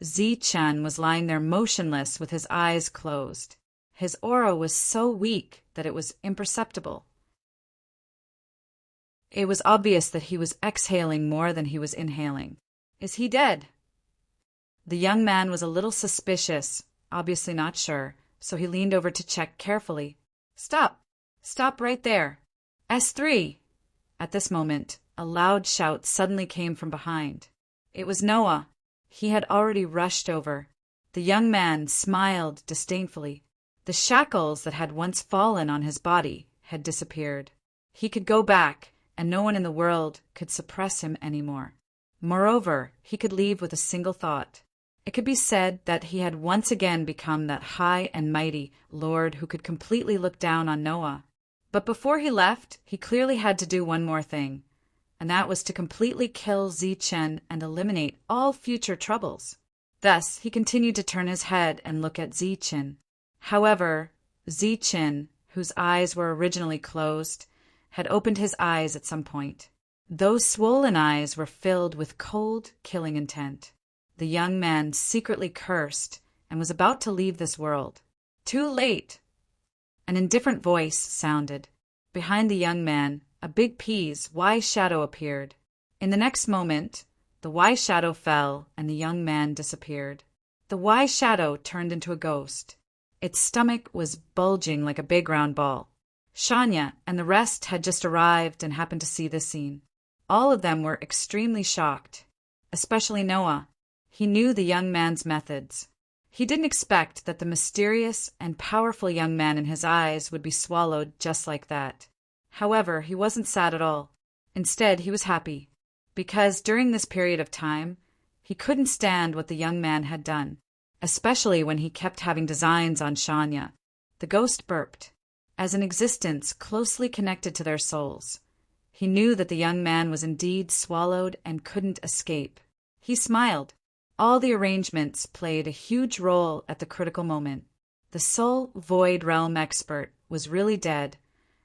Zi Chen was lying there motionless with his eyes closed. His aura was so weak that it was imperceptible. It was obvious that he was exhaling more than he was inhaling. Is he dead? The young man was a little suspicious, obviously not sure, so he leaned over to check carefully. Stop! Stop right there! S3! At this moment, a loud shout suddenly came from behind. It was Noah. He had already rushed over. The young man smiled disdainfully. The shackles that had once fallen on his body had disappeared. He could go back, and no one in the world could suppress him anymore. Moreover, he could leave with a single thought. It could be said that he had once again become that high and mighty lord who could completely look down on Noah. But before he left, he clearly had to do one more thing, and that was to completely kill Zichen and eliminate all future troubles. Thus, he continued to turn his head and look at Zichen. However, Zichen, whose eyes were originally closed, had opened his eyes at some point. Those swollen eyes were filled with cold, killing intent. The young man secretly cursed and was about to leave this world. Too late! An indifferent voice sounded. Behind the young man, a big P's Y shadow appeared. In the next moment, the Y shadow fell and the young man disappeared. The Y shadow turned into a ghost. Its stomach was bulging like a big round ball. Shania and the rest had just arrived and happened to see this scene. All of them were extremely shocked, especially Noah. He knew the young man's methods. He didn't expect that the mysterious and powerful young man in his eyes would be swallowed just like that. However, he wasn't sad at all. Instead, he was happy, because during this period of time, he couldn't stand what the young man had done, especially when he kept having designs on Shania. The ghost burped. As an existence closely connected to their souls, he knew that the young man was indeed swallowed and couldn't escape. He smiled. All the arrangements played a huge role at the critical moment. The Soul Void Realm expert was really dead,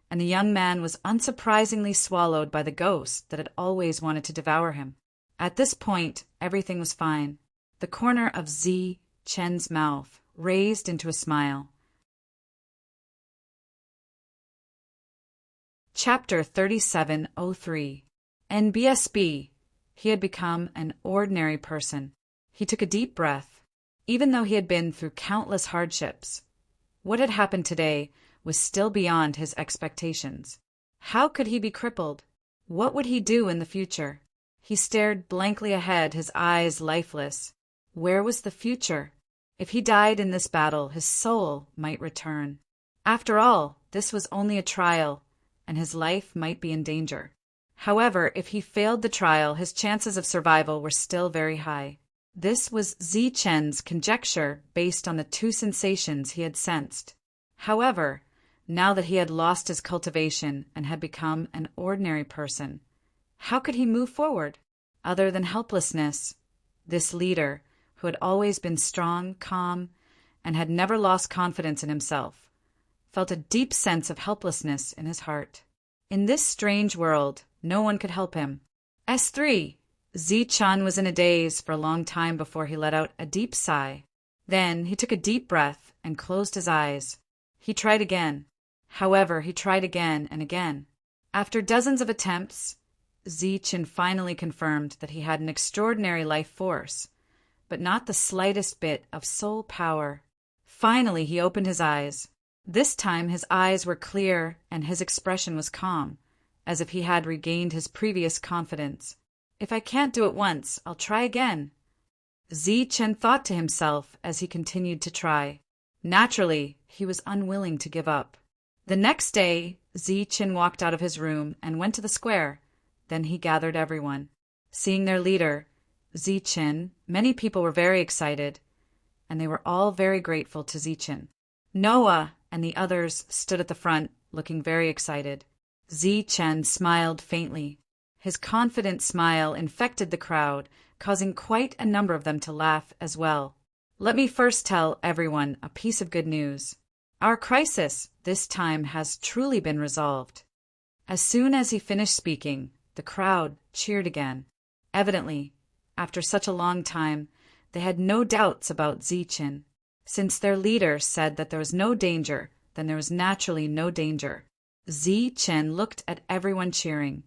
and the young man was unsurprisingly swallowed by the ghost that had always wanted to devour him. At this point, everything was fine. The corner of Zi Chen's mouth raised into a smile. Chapter 3703. NBSB. He had become an ordinary person. He took a deep breath. Even though he had been through countless hardships, what had happened today was still beyond his expectations. How could he be crippled? What would he do in the future? He stared blankly ahead, his eyes lifeless. Where was the future? If he died in this battle, his soul might return. After all, this was only a trial, and his life might be in danger. However, if he failed the trial, his chances of survival were still very high. This was Zichen's conjecture based on the two sensations he had sensed. However, now that he had lost his cultivation and had become an ordinary person, how could he move forward? Other than helplessness, this leader, who had always been strong, calm, and had never lost confidence in himself, felt a deep sense of helplessness in his heart. In this strange world, no one could help him. S3. Zichen was in a daze for a long time before he let out a deep sigh. Then he took a deep breath and closed his eyes. He tried again. However, he tried again and again. After dozens of attempts, Zichen finally confirmed that he had an extraordinary life force, but not the slightest bit of soul power. Finally, he opened his eyes. This time his eyes were clear and his expression was calm, as if he had regained his previous confidence. If I can't do it once, I'll try again, Zichen thought to himself as he continued to try. Naturally, he was unwilling to give up. The next day, Zichen walked out of his room and went to the square. Then he gathered everyone. Seeing their leader, Zichen, many people were very excited, and they were all very grateful to Zichen. Noah and the others stood at the front, looking very excited. Zichen smiled faintly. His confident smile infected the crowd, causing quite a number of them to laugh as well. Let me first tell everyone a piece of good news. Our crisis this time has truly been resolved. As soon as he finished speaking, the crowd cheered again. Evidently, after such a long time, they had no doubts about Zichen. Since their leader said that there was no danger, then there was naturally no danger. Zichen looked at everyone cheering,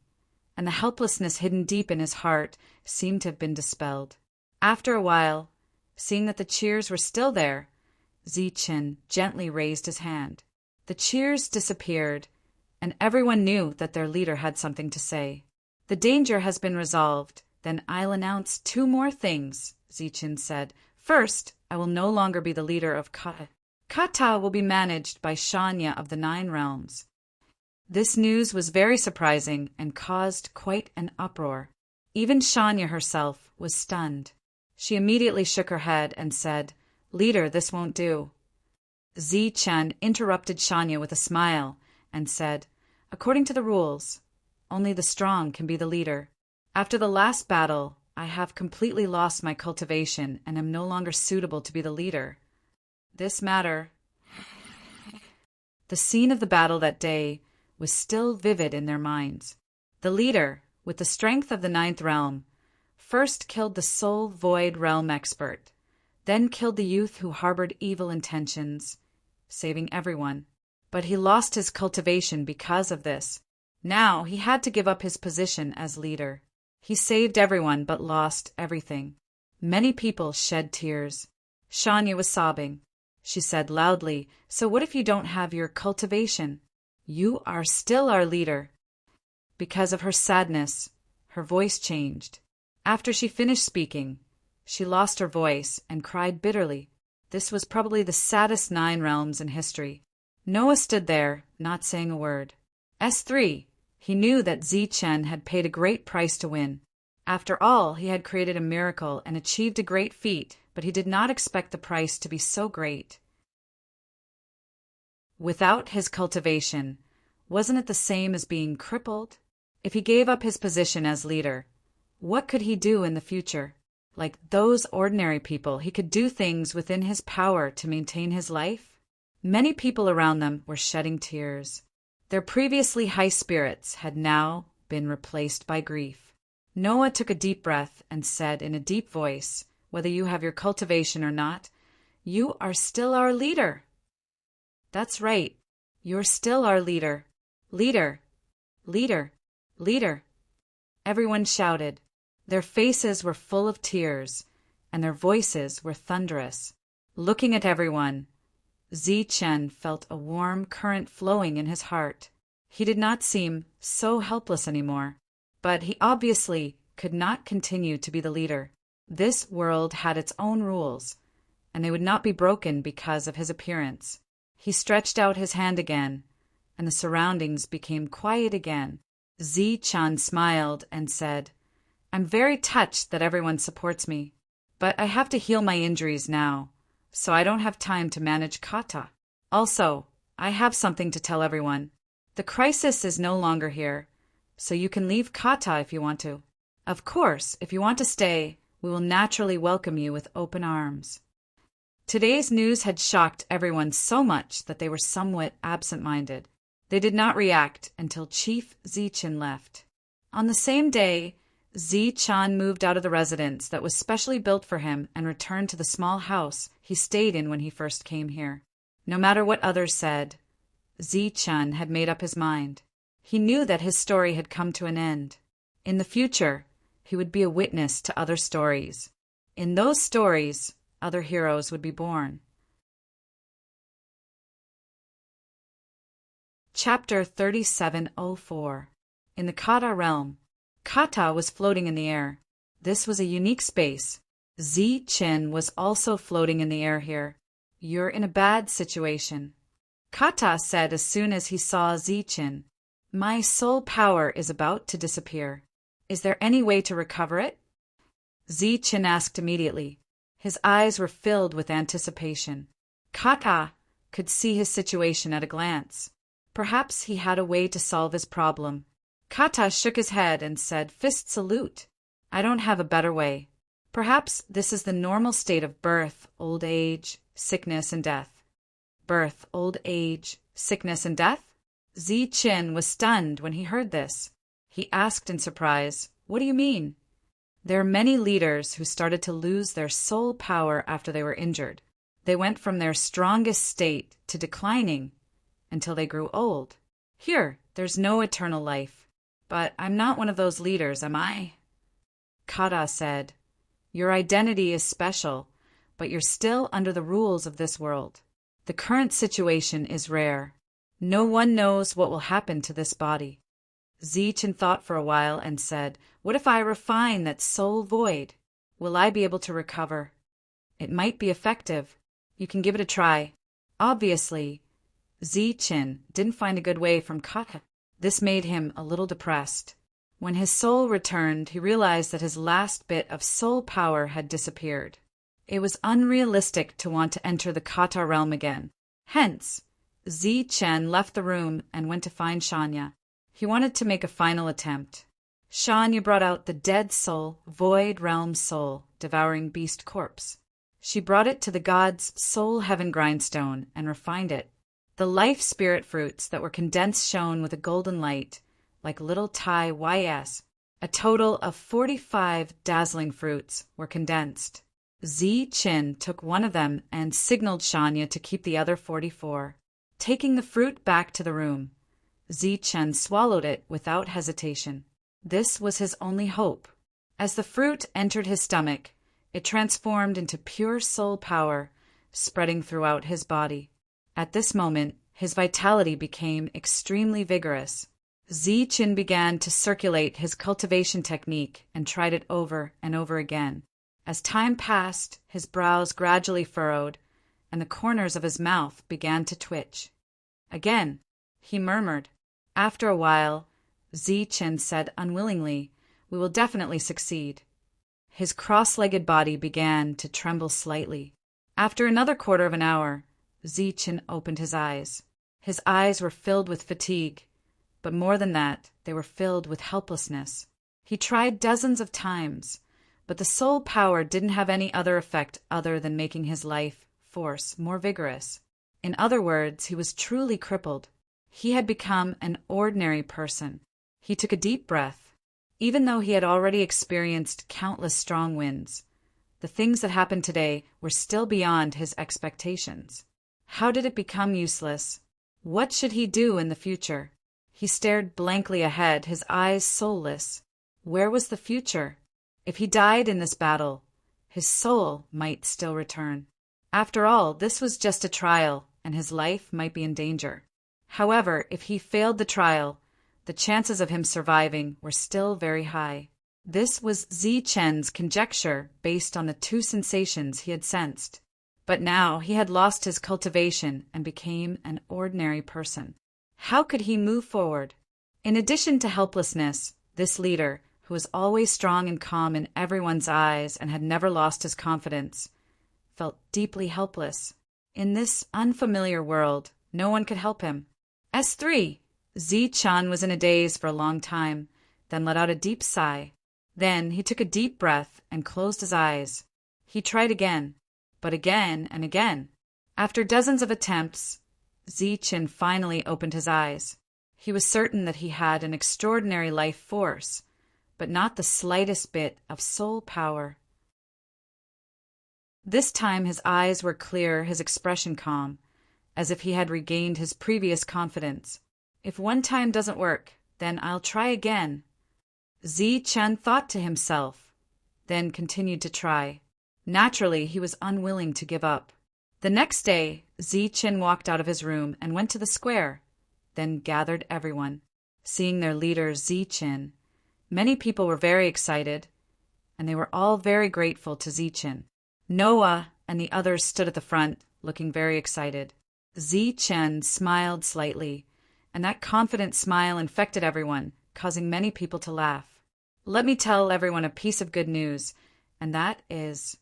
and the helplessness hidden deep in his heart seemed to have been dispelled. After a while, seeing that the cheers were still there, Zichen gently raised his hand. The cheers disappeared, and everyone knew that their leader had something to say. The danger has been resolved. Then I'll announce 2 more things, Zichen said, First, I will no longer be the leader of Kata. Kata will be managed by Shanya of the 9 realms. This news was very surprising and caused quite an uproar. Even Shanya herself was stunned. She immediately shook her head and said, "Leader, this won't do." Zi-Chen interrupted Shanya with a smile and said, "According to the rules, only the strong can be the leader. After the last battle, I have completely lost my cultivation and am no longer suitable to be the leader. This matter..." The scene of the battle that day was still vivid in their minds. The leader, with the strength of the 9th realm, first killed the Soul Void realm expert, then killed the youth who harbored evil intentions, saving everyone. But he lost his cultivation because of this. Now he had to give up his position as leader. He saved everyone but lost everything. Many people shed tears. Shanya was sobbing. She said loudly, "So what if you don't have your cultivation? You are still our leader." Because of her sadness, her voice changed. After she finished speaking, she lost her voice and cried bitterly. This was probably the saddest 9 realms in history. Noah stood there, not saying a word. S3. He knew that Zi-Chen had paid a great price to win. After all, he had created a miracle and achieved a great feat, but he did not expect the price to be so great. Without his cultivation, wasn't it the same as being crippled? If he gave up his position as leader, what could he do in the future? Like those ordinary people, he could do things within his power to maintain his life. Many people around them were shedding tears. Their previously high spirits had now been replaced by grief. Noah took a deep breath and said in a deep voice, "Whether you have your cultivation or not, you are still our leader." That's right. You're still our leader. Leader. Leader. Leader. Everyone shouted. Their faces were full of tears, and their voices were thunderous. Looking at everyone, Zi-Chen felt a warm current flowing in his heart. He did not seem so helpless anymore, but he obviously could not continue to be the leader. This world had its own rules, and they would not be broken because of his appearance. He stretched out his hand again, and the surroundings became quiet again. Zi-Chen smiled and said, "I'm very touched that everyone supports me, but I have to heal my injuries now, so I don't have time to manage kata. Also, I have something to tell everyone. The crisis is no longer here, so you can leave kata if you want to. Of course, if you want to stay, we will naturally welcome you with open arms." Today's news had shocked everyone so much that they were somewhat absent-minded. They did not react until Chief Zi-Chen left. On the same day, Zi-Chen moved out of the residence that was specially built for him and returned to the small house he stayed in when he first came here. No matter what others said, Zi-Chen had made up his mind. He knew that his story had come to an end. In the future, he would be a witness to other stories. In those stories, other heroes would be born. Chapter 3704. In the Kata realm, Kata was floating in the air. This was a unique space. Zi-Chen was also floating in the air here. "You're in a bad situation," Kata said as soon as he saw Zi-Chen. "My soul power is about to disappear. Is there any way to recover it?" Zi-Chen asked immediately. His eyes were filled with anticipation. Kata could see his situation at a glance. Perhaps he had a way to solve his problem. Kata shook his head and said, "Fist salute. I don't have a better way. Perhaps this is the normal state of birth, old age, sickness, and death." Birth, old age, sickness, and death? Zi-Chen was stunned when he heard this. He asked in surprise, "What do you mean?" There are many leaders who started to lose their soul power after they were injured. They went from their strongest state to declining until they grew old. Here, there's no eternal life. But I'm not one of those leaders, am I? Kata said, "Your identity is special, but you're still under the rules of this world. The current situation is rare. No one knows what will happen to this body." Zi-Chen thought for a while and said, "What if I refine that soul void? Will I be able to recover?" It might be effective. You can give it a try. Obviously, Zichen didn't find a good way from Kata. This made him a little depressed. When his soul returned, he realized that his last bit of soul power had disappeared. It was unrealistic to want to enter the Kata realm again. Hence, Zichen left the room and went to find Shanya. He wanted to make a final attempt. Shanya brought out the dead soul, void realm soul, devouring beast corpse. She brought it to the god's soul heaven grindstone and refined it. The life spirit fruits that were condensed shone with a golden light, like little Tai YS. A total of 45 dazzling fruits were condensed. Zichen took one of them and signaled Shanya to keep the other 44. Taking the fruit back to the room, Zichen swallowed it without hesitation. This was his only hope. As the fruit entered his stomach, it transformed into pure soul power, spreading throughout his body. At this moment, his vitality became extremely vigorous. Zichen began to circulate his cultivation technique and tried it over and over again. As time passed, his brows gradually furrowed, and the corners of his mouth began to twitch. Again, he murmured. After a while, Zichen said unwillingly, "We will definitely succeed." His cross-legged body began to tremble slightly. After another quarter of an hour, Zichen opened his eyes. His eyes were filled with fatigue, but more than that, they were filled with helplessness. He tried dozens of times, but the soul power didn't have any other effect other than making his life force more vigorous. In other words, he was truly crippled. He had become an ordinary person. He took a deep breath. Even though he had already experienced countless strong winds, the things that happened today were still beyond his expectations. How did it become useless? What should he do in the future? He stared blankly ahead, his eyes soulless. Where was the future? If he died in this battle, his soul might still return. After all, this was just a trial, and his life might be in danger. However, if he failed the trial, the chances of him surviving were still very high. This was Zichen's conjecture based on the two sensations he had sensed. But now he had lost his cultivation and became an ordinary person. How could he move forward? In addition to helplessness, this leader, who was always strong and calm in everyone's eyes and had never lost his confidence, felt deeply helpless. In this unfamiliar world, no one could help him. S3. Zichen was in a daze for a long time, then let out a deep sigh. Then he took a deep breath and closed his eyes. He tried again, but again and again. After dozens of attempts, Zichen finally opened his eyes. He was certain that he had an extraordinary life force, but not the slightest bit of soul power. This time his eyes were clear, his expression calm, as if he had regained his previous confidence. If one time doesn't work, then I'll try again. Zichen thought to himself, then continued to try. Naturally, he was unwilling to give up. The next day, Zichen walked out of his room and went to the square, then gathered everyone. Seeing their leader Zichen, many people were very excited, and they were all very grateful to Zichen. Noah and the others stood at the front, looking very excited. Zichen smiled slightly, and that confident smile infected everyone, causing many people to laugh. Let me tell everyone a piece of good news, and that is,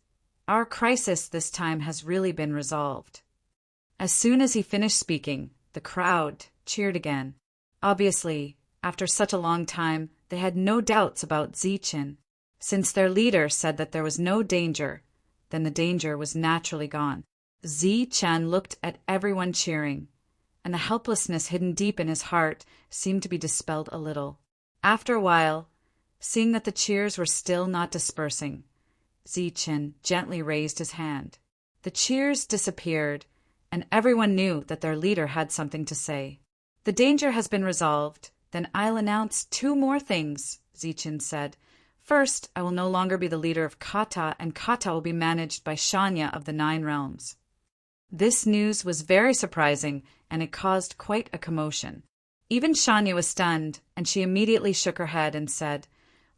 our crisis this time has really been resolved. As soon as he finished speaking, the crowd cheered again. Obviously, after such a long time, they had no doubts about Zichen. Since their leader said that there was no danger, then the danger was naturally gone. Zichen looked at everyone cheering, and the helplessness hidden deep in his heart seemed to be dispelled a little. After a while, seeing that the cheers were still not dispersing, Zichen gently raised his hand. The cheers disappeared, and everyone knew that their leader had something to say. The danger has been resolved, then I'll announce 2 more things, Zichen said. First, I will no longer be the leader of Kata, and Kata will be managed by Shanya of the 9 realms. This news was very surprising, and it caused quite a commotion. Even Shanya was stunned, and she immediately shook her head and said,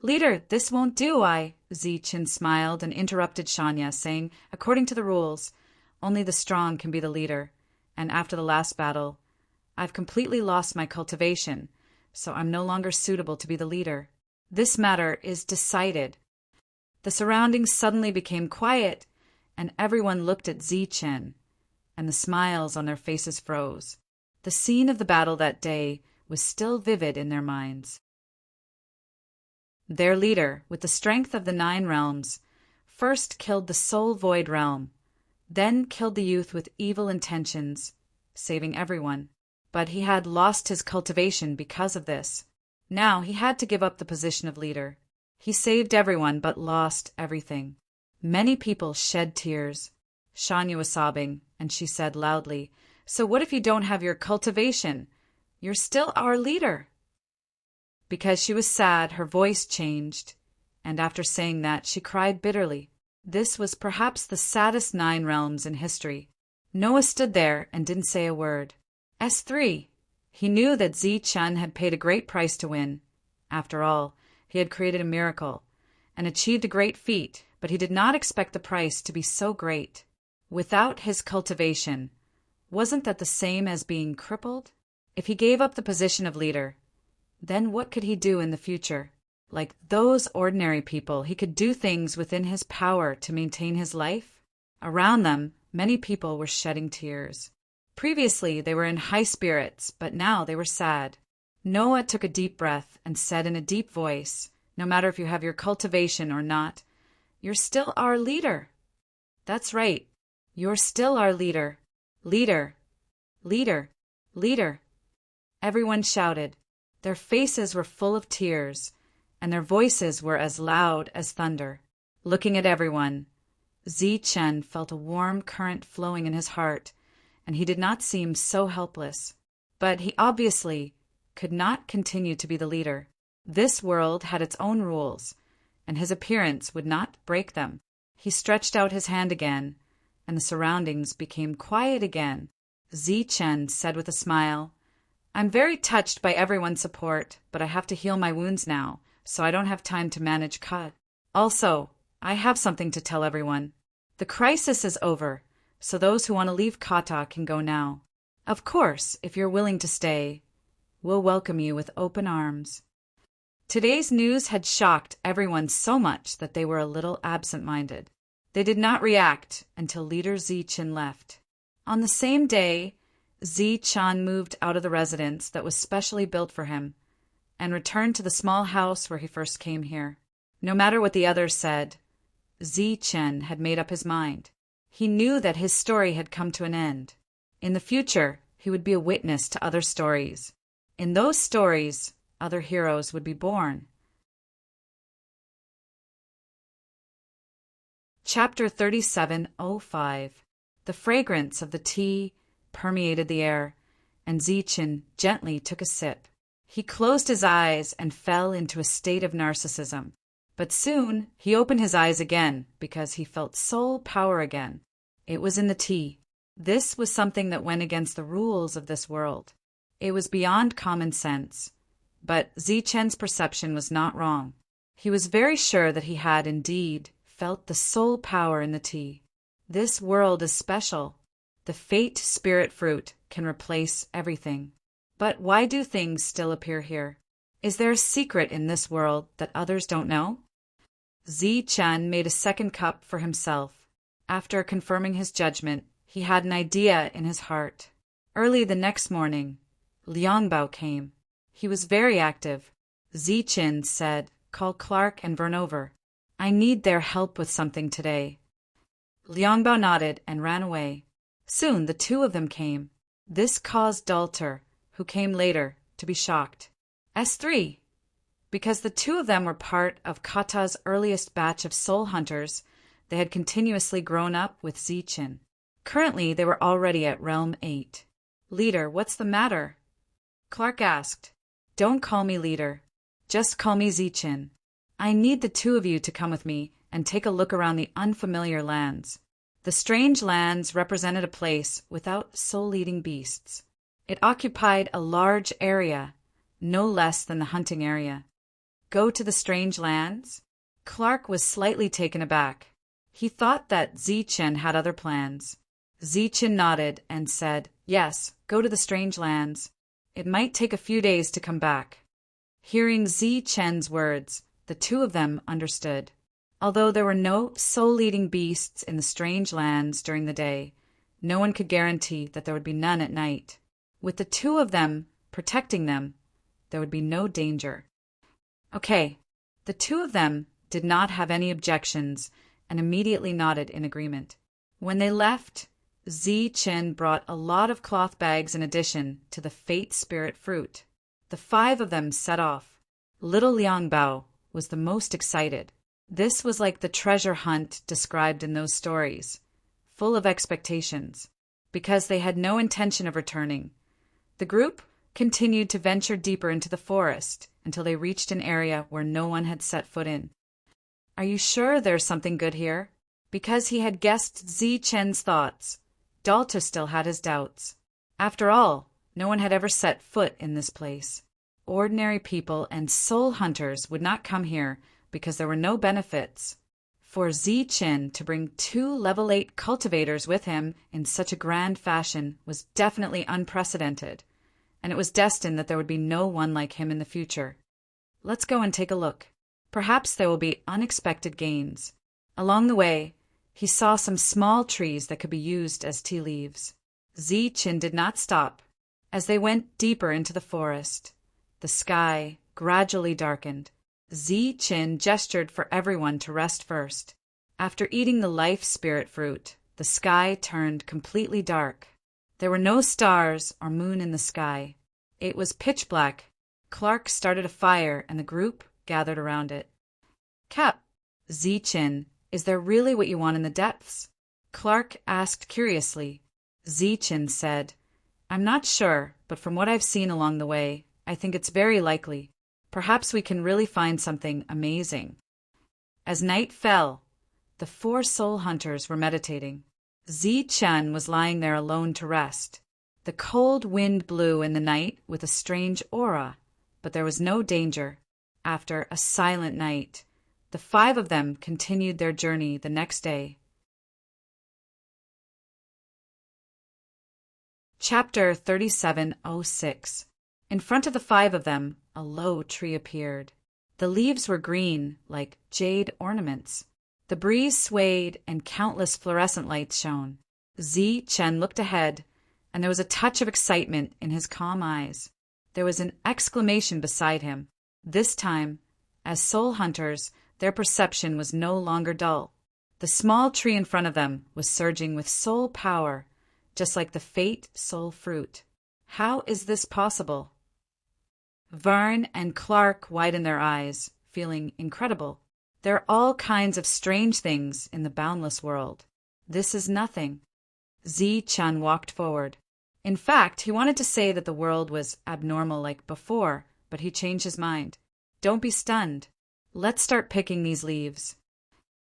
Leader, this won't do, Zichin smiled and interrupted Shanya, saying, according to the rules, only the strong can be the leader, and after the last battle, I've completely lost my cultivation, so I'm no longer suitable to be the leader. This matter is decided. The surroundings suddenly became quiet, and everyone looked at Zichin, and the smiles on their faces froze. The scene of the battle that day was still vivid in their minds. Their leader, with the strength of the 9 realms, first killed the Soul Void realm, then killed the youth with evil intentions, saving everyone. But he had lost his cultivation because of this. Now he had to give up the position of leader. He saved everyone but lost everything. Many people shed tears. Shanya was sobbing, and she said loudly, "So what if you don't have your cultivation? You're still our leader." Because she was sad, her voice changed, and after saying that, she cried bitterly. This was perhaps the saddest 9 realms in history. Noah stood there and didn't say a word. S3. He knew that Zichin had paid a great price to win. After all, he had created a miracle and achieved a great feat, but he did not expect the price to be so great. Without his cultivation, wasn't that the same as being crippled? If he gave up the position of leader, then what could he do in the future? Like those ordinary people, he could do things within his power to maintain his life. Around them, many people were shedding tears. Previously, they were in high spirits, but now they were sad. Noah took a deep breath and said in a deep voice, "No matter if you have your cultivation or not, you're still our leader." That's right. You're still our leader. Leader. Leader. Leader. Everyone shouted. Their faces were full of tears, and their voices were as loud as thunder. Looking at everyone, Zichin felt a warm current flowing in his heart, and he did not seem so helpless. But he obviously could not continue to be the leader. This world had its own rules, and his appearance would not break them. He stretched out his hand again, and the surroundings became quiet again. Zichin said with a smile, "I'm very touched by everyone's support, but I have to heal my wounds now, so I don't have time to manage cut. Also, I have something to tell everyone. The crisis is over, so those who want to leave Kata can go now. Of course, if you're willing to stay, we'll welcome you with open arms." Today's news had shocked everyone so much that they were a little absent-minded. They did not react until leader Zichin left. On the same day, Zichin moved out of the residence that was specially built for him and returned to the small house where he first came here. No matter what the others said, Zichin had made up his mind. He knew that his story had come to an end. In the future, he would be a witness to other stories. In those stories, other heroes would be born. Chapter 37:05. The fragrance of the tea permeated the air, and Zichin gently took a sip. He closed his eyes and fell into a state of narcissism. But soon he opened his eyes again because he felt soul power again. It was in the tea. This was something that went against the rules of this world. It was beyond common sense. But Zichin's perception was not wrong. He was very sure that he had indeed felt the soul power in the tea. This world is special. The fate spirit fruit can replace everything. But why do things still appear here? Is there a secret in this world that others don't know? Zichin made a second cup for himself. After confirming his judgment, he had an idea in his heart. Early the next morning, Liangbao came. He was very active. Zichin said, "Call Clark and Vern over. I need their help with something today." Liangbao nodded and ran away. Soon the two of them came. This caused Dalter, who came later, to be shocked. S3. Because the two of them were part of Kata's earliest batch of soul hunters, they had continuously grown up with Zichin. Currently, they were already at Realm 8. "Leader, what's the matter?" Clark asked. "Don't call me leader. Just call me Zichin. I need the two of you to come with me and take a look around the unfamiliar lands." The strange lands represented a place without soul-eating beasts. It occupied a large area, no less than the hunting area. Go to the strange lands? Clark was slightly taken aback. He thought that Zichen had other plans. Zichen nodded and said, "Yes, go to the strange lands. It might take a few days to come back." Hearing Zichen's words, the two of them understood. Although there were no soul-eating beasts in the strange lands during the day, no one could guarantee that there would be none at night. With the two of them protecting them, there would be no danger. Okay, the two of them did not have any objections and immediately nodded in agreement. When they left, Zichen brought a lot of cloth bags in addition to the fate spirit fruit. The five of them set off. Little Liang Bao was the most excited. This was like the treasure hunt described in those stories, full of expectations, because they had no intention of returning. The group continued to venture deeper into the forest until they reached an area where no one had set foot in. "Are you sure there's something good here?" Because he had guessed Zichen's thoughts, Dalton still had his doubts. After all, no one had ever set foot in this place. Ordinary people and soul hunters would not come here because there were no benefits. For Zichen to bring 2 level 8 cultivators with him in such a grand fashion was definitely unprecedented, and it was destined that there would be no one like him in the future. Let's go and take a look. Perhaps there will be unexpected gains. Along the way, he saw some small trees that could be used as tea leaves. Zichen did not stop. As they went deeper into the forest, the sky gradually darkened. Zichen gestured for everyone to rest first. After eating the life spirit fruit, the sky turned completely dark. There were no stars or moon in the sky. It was pitch black. Clark started a fire and the group gathered around it. "Cap, Zichen, is there really what you want in the depths?" Clark asked curiously. Zichen said, "I'm not sure, but from what I've seen along the way, I think it's very likely. Perhaps we can really find something amazing." As night fell, the 4 soul hunters were meditating. Zichen was lying there alone to rest. The cold wind blew in the night with a strange aura, but there was no danger. After a silent night, the 5 of them continued their journey the next day. Chapter 3706. In front of the 5 of them, a low tree appeared. The leaves were green, like jade ornaments. The breeze swayed and countless fluorescent lights shone. Zichen looked ahead, and there was a touch of excitement in his calm eyes. There was an exclamation beside him. This time, as soul hunters, their perception was no longer dull. The small tree in front of them was surging with soul power, just like the fate soul fruit. How is this possible? Vern and Clark widened their eyes, feeling incredible. There are all kinds of strange things in the boundless world. This is nothing. Zichen walked forward. In fact, he wanted to say that the world was abnormal like before, but he changed his mind. "Don't be stunned. Let's start picking these leaves."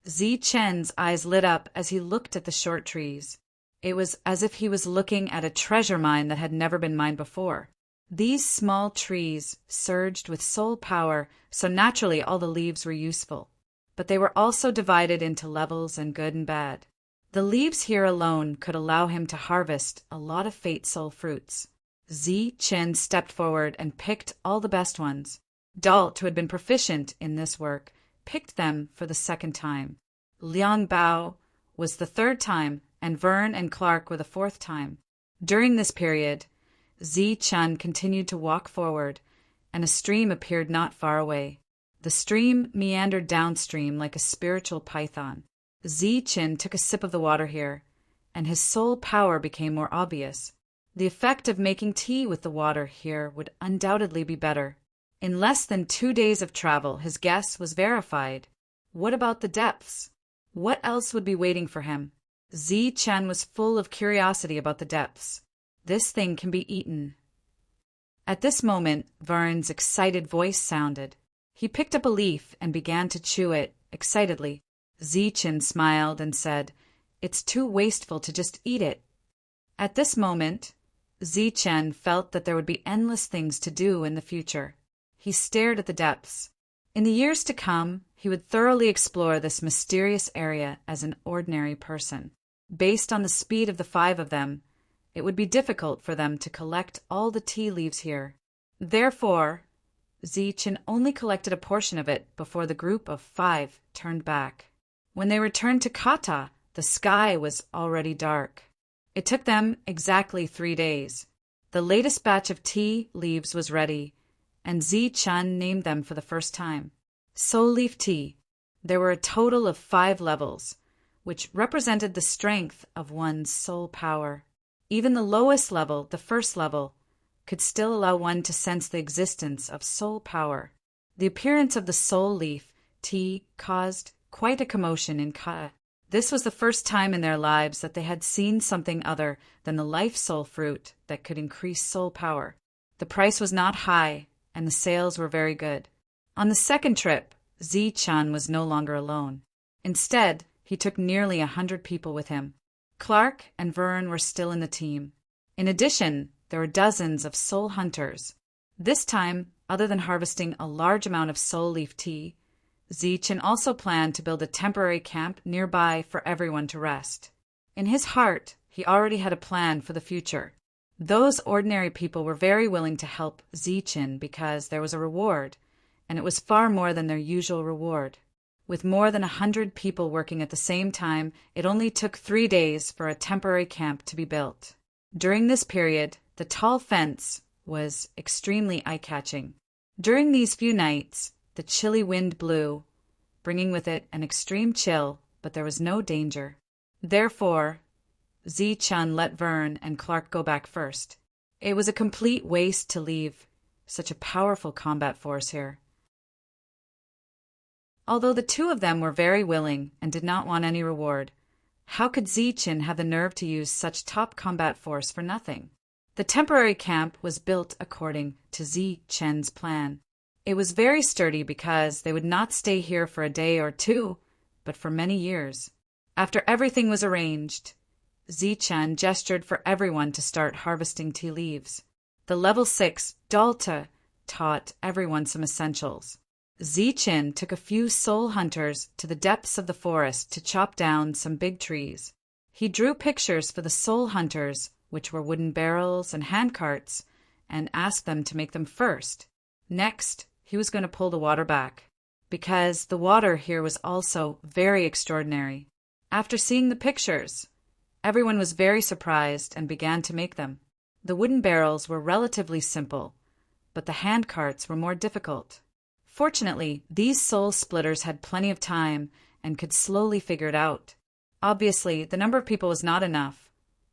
Zichen's eyes lit up as he looked at the short trees. It was as if he was looking at a treasure mine that had never been mined before. These small trees surged with soul power, so naturally all the leaves were useful. But they were also divided into levels and good and bad. The leaves here alone could allow him to harvest a lot of fate soul fruits. Zichen stepped forward and picked all the best ones. Dalt, who had been proficient in this work, picked them for the 2nd time. Liang Bao was the 3rd time, and Vern and Clark were the 4th time. During this period, Zichen continued to walk forward, and a stream appeared not far away. The stream meandered downstream like a spiritual python. Zichen took a sip of the water here, and his soul power became more obvious. The effect of making tea with the water here would undoubtedly be better. In less than 2 days of travel, his guess was verified. What about the depths? What else would be waiting for him? Zichen was full of curiosity about the depths. This thing can be eaten. At this moment, Vern's excited voice sounded. He picked up a leaf and began to chew it excitedly. Zichen smiled and said, "It's too wasteful to just eat it." At this moment, Zichen felt that there would be endless things to do in the future. He stared at the depths. In the years to come, he would thoroughly explore this mysterious area as an ordinary person. Based on the speed of the 5 of them, it would be difficult for them to collect all the tea leaves here. Therefore, Zichen only collected a portion of it before the group of 5 turned back. When they returned to Kata, the sky was already dark. It took them exactly 3 days. The latest batch of tea leaves was ready, and Zichen named them for the first time. Soul Leaf Tea. There were a total of 5 levels, which represented the strength of one's soul power. Even the lowest level, the first level, could still allow one to sense the existence of soul power. The appearance of the Soul Leaf Tea caused quite a commotion in Kata. This was the first time in their lives that they had seen something other than the life soul fruit that could increase soul power. The price was not high, and the sales were very good. On the second trip, Zichen was no longer alone. Instead, he took nearly 100 people with him. Clark and Vern were still in the team. In addition, there were dozens of soul hunters. This time, other than harvesting a large amount of soul leaf tea, Zichen also planned to build a temporary camp nearby for everyone to rest. In his heart, he already had a plan for the future. Those ordinary people were very willing to help Zichen because there was a reward, and it was far more than their usual reward. With more than 100 people working at the same time, it only took 3 days for a temporary camp to be built. During this period, the tall fence was extremely eye-catching. During these few nights, the chilly wind blew, bringing with it an extreme chill, but there was no danger. Therefore, Zichen let Vern and Clark go back first. It was a complete waste to leave such a powerful combat force here. Although the 2 of them were very willing and did not want any reward, how could Zichen have the nerve to use such top combat force for nothing? The temporary camp was built according to Zichen's plan. It was very sturdy because they would not stay here for a day or 2, but for many years. After everything was arranged, Zichen gestured for everyone to start harvesting tea leaves. The level 6 Dalta taught everyone some essentials. Zichen took a few soul hunters to the depths of the forest to chop down some big trees. He drew pictures for the soul hunters, which were wooden barrels and handcarts, and asked them to make them first. Next, he was going to pull the water back, because the water here was also very extraordinary. After seeing the pictures, everyone was very surprised and began to make them. The wooden barrels were relatively simple, but the handcarts were more difficult. Fortunately, these soul splitters had plenty of time and could slowly figure it out. Obviously, the number of people was not enough,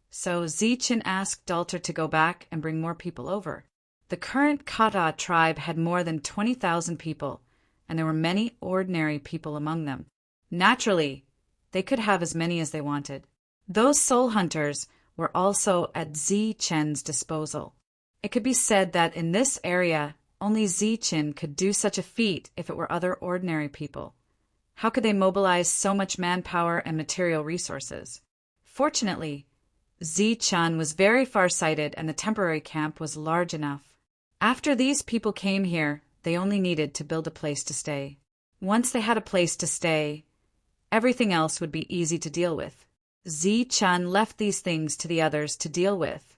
so Zichen asked Dalter to go back and bring more people over. The current Kata tribe had more than 20,000 people, and there were many ordinary people among them. Naturally, they could have as many as they wanted. Those soul hunters were also at Zichen's disposal. It could be said that in this area, only Zichen could do such a feat if it were other ordinary people. How could they mobilize so much manpower and material resources? Fortunately, Zichen was very far-sighted and the temporary camp was large enough. After these people came here, they only needed to build a place to stay. Once they had a place to stay, everything else would be easy to deal with. Zichen left these things to the others to deal with,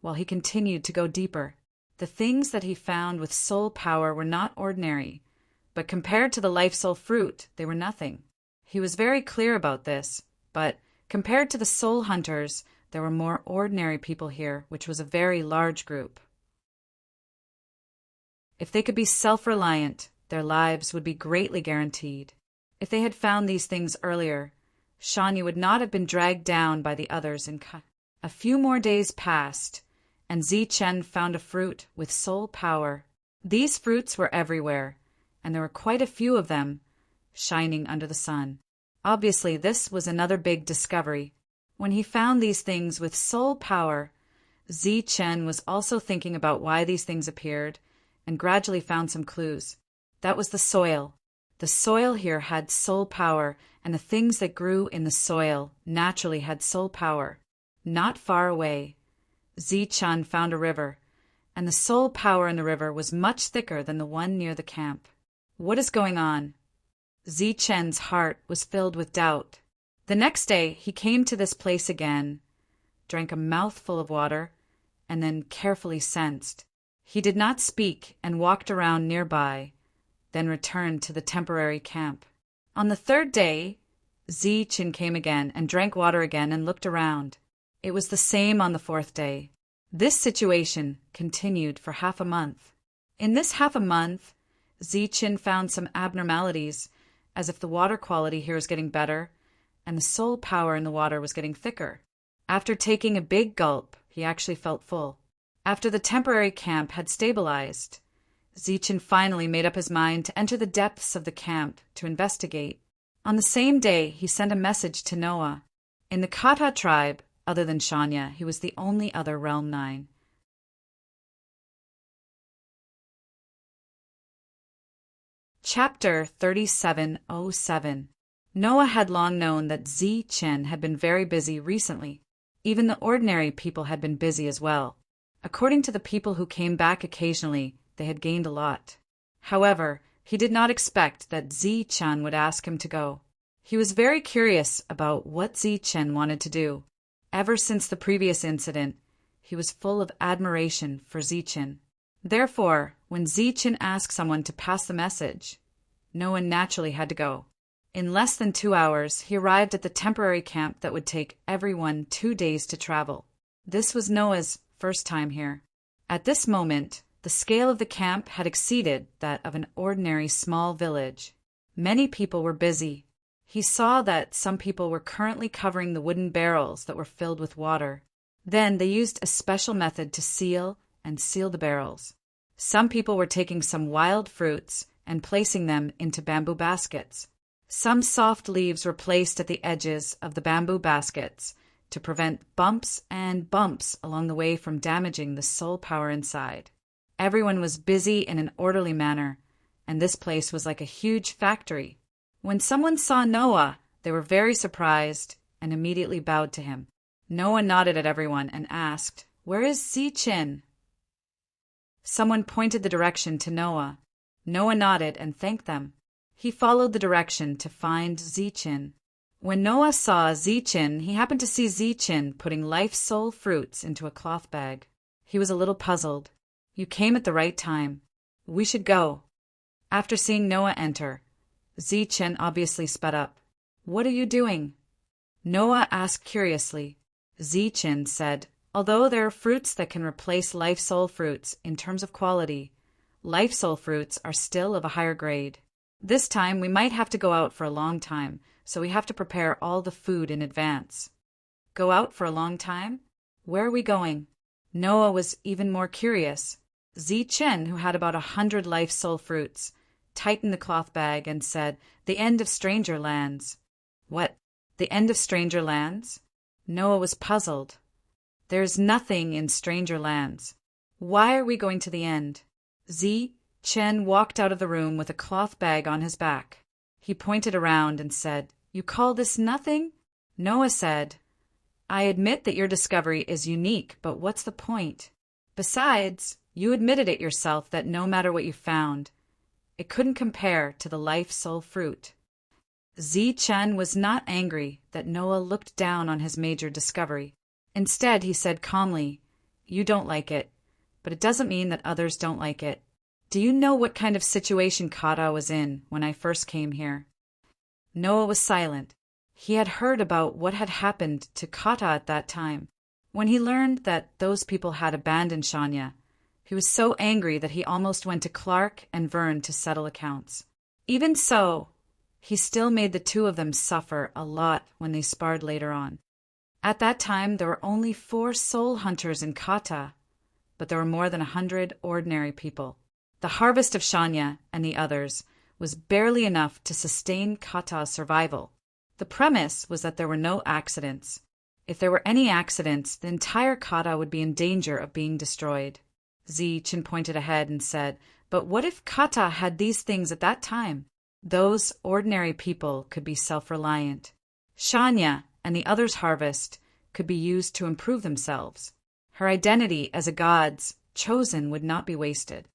while he continued to go deeper. The things that he found with soul power were not ordinary, but compared to the life soul fruit, they were nothing. He was very clear about this, but compared to the soul hunters, there were more ordinary people here, which was a very large group. If they could be self-reliant, their lives would be greatly guaranteed. If they had found these things earlier, Shanya would not have been dragged down by the others in Kata. A few more days passed, and Zichen found a fruit with soul power. These fruits were everywhere, and there were quite a few of them, shining under the sun. Obviously, this was another big discovery. When he found these things with soul power, Zichen was also thinking about why these things appeared, and gradually found some clues. That was the soil. The soil here had soul power, and the things that grew in the soil naturally had soul power. Not far away, Zichen found a river, and the soul power in the river was much thicker than the one near the camp. What is going on? Zichen's heart was filled with doubt. The next day he came to this place again, drank a mouthful of water, and then carefully sensed. He did not speak and walked around nearby, then returned to the temporary camp. On the third day, Zichen came again and drank water again and looked around. It was the same on the fourth day. This situation continued for half a month. In this half a month, Zichen found some abnormalities, as if the water quality here was getting better, and the soul power in the water was getting thicker. After taking a big gulp, he actually felt full. After the temporary camp had stabilized, Zichen finally made up his mind to enter the depths of the camp to investigate. On the same day, he sent a message to Noah. In the Kata tribe, other than Shanya, he was the only other Realm 9. Chapter 3707. Noah had long known that Zichen had been very busy recently. Even the ordinary people had been busy as well. According to the people who came back occasionally, they had gained a lot. However, he did not expect that Zichen would ask him to go. He was very curious about what Zichen wanted to do. Ever since the previous incident, he was full of admiration for Zichen. Therefore, when Zichen asked someone to pass the message, Noah naturally had to go. In less than 2 hours, he arrived at the temporary camp that would take everyone 2 days to travel. This was Noah's first time here. At this moment, the scale of the camp had exceeded that of an ordinary small village. Many people were busy. He saw that some people were currently covering the wooden barrels that were filled with water. Then they used a special method to seal the barrels. Some people were taking some wild fruits and placing them into bamboo baskets. Some soft leaves were placed at the edges of the bamboo baskets to prevent bumps along the way from damaging the soul power inside. Everyone was busy in an orderly manner, and this place was like a huge factory. When someone saw Noah, they were very surprised and immediately bowed to him. Noah nodded at everyone and asked, "Where is Zichen?" Someone pointed the direction to Noah. Noah nodded and thanked them. He followed the direction to find Zichen. When Noah saw Zichen, he happened to see Zichen putting life soul fruits into a cloth bag. He was a little puzzled. "You came at the right time. We should go." After seeing Noah enter, Zichen obviously sped up. "What are you doing?" Noah asked curiously. Zichen said, "Although there are fruits that can replace life soul fruits in terms of quality, life soul fruits are still of a higher grade. This time we might have to go out for a long time, so we have to prepare all the food in advance." "Go out for a long time? Where are we going?" Noah was even more curious. Zichen, who had about 100 life soul fruits, tightened the cloth bag and said, "The end of Stranger Lands." "What? The end of Stranger Lands?" Noah was puzzled. "There's nothing in Stranger Lands. Why are we going to the end?" Zichen walked out of the room with a cloth bag on his back. He pointed around and said, "You call this nothing?" Noah said, "I admit that your discovery is unique, but what's the point? Besides, you admitted it yourself that no matter what you found, it couldn't compare to the life soul fruit." Zichen was not angry that Noah looked down on his major discovery. Instead, he said calmly, "You don't like it, but it doesn't mean that others don't like it. Do you know what kind of situation Kata was in when I first came here?" Noah was silent. He had heard about what had happened to Kata at that time. When he learned that those people had abandoned Shanya, he was so angry that he almost went to Clark and Vern to settle accounts. Even so, he still made the two of them suffer a lot when they sparred later on. At that time, there were only 4 soul hunters in Kata, but there were more than 100 ordinary people. The harvest of Shanya and the others was barely enough to sustain Kata's survival. The premise was that there were no accidents. If there were any accidents, the entire Kata would be in danger of being destroyed. Zichen pointed ahead and said, "But what if Kata had these things at that time? Those ordinary people could be self-reliant. Shanya and the others' harvest could be used to improve themselves. Her identity as a god's chosen would not be wasted."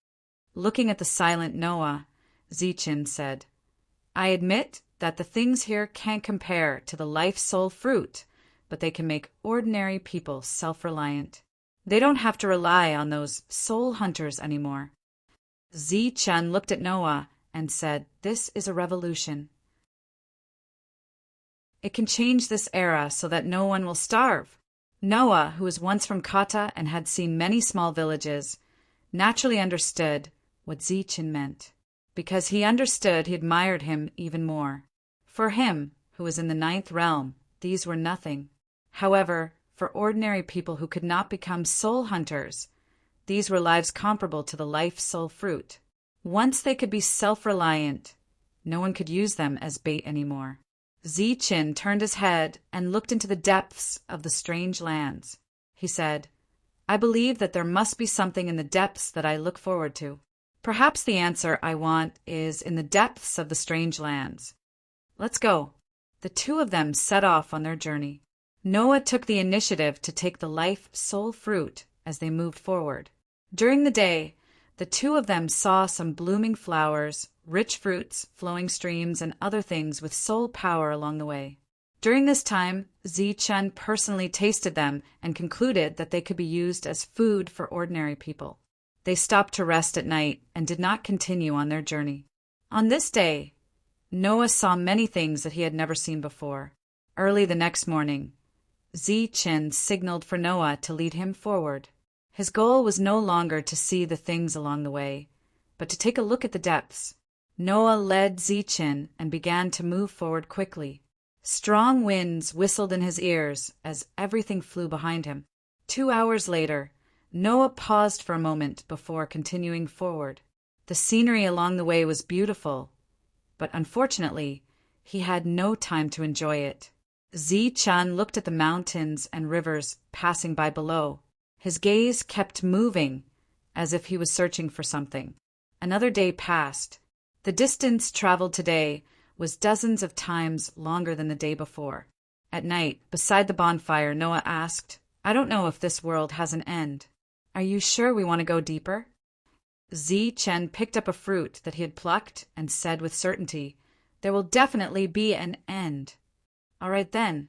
Looking at the silent Noah, Zichin said. I admit that the things here can't compare to the life-soul fruit, but they can make ordinary people self-reliant. They don't have to rely on those soul hunters anymore. Zichin looked at Noah and said, This is a revolution. It can change this era so that no one will starve. Noah, who was once from Kata and had seen many small villages, naturally understood what Zichin meant. Because he understood, he admired him even more. For him, who was in the 9th realm, these were nothing. However, for ordinary people who could not become soul hunters, these were lives comparable to the life-soul fruit. Once they could be self-reliant, no one could use them as bait anymore. Zichin turned his head and looked into the depths of the strange lands. He said, I believe that there must be something in the depths that I look forward to. Perhaps the answer I want is in the depths of the strange lands. Let's go. The two of them set off on their journey. Noah took the initiative to take the life-soul fruit as they moved forward. During the day, the two of them saw some blooming flowers, rich fruits, flowing streams, and other things with soul power along the way. During this time, Zichin personally tasted them and concluded that they could be used as food for ordinary people. They stopped to rest at night and did not continue on their journey. On this day, Noah saw many things that he had never seen before. Early the next morning, Zichin signaled for Noah to lead him forward. His goal was no longer to see the things along the way, but to take a look at the depths. Noah led Zichin and began to move forward quickly. Strong winds whistled in his ears as everything flew behind him. 2 hours later, Noah paused for a moment before continuing forward. The scenery along the way was beautiful, but unfortunately, he had no time to enjoy it. Zichin looked at the mountains and rivers passing by below. His gaze kept moving, as if he was searching for something. Another day passed. The distance traveled today was dozens of times longer than the day before. At night, beside the bonfire, Noah asked, I don't know if this world has an end. Are you sure we want to go deeper? Zichin picked up a fruit that he had plucked and said with certainty, There will definitely be an end. All right then.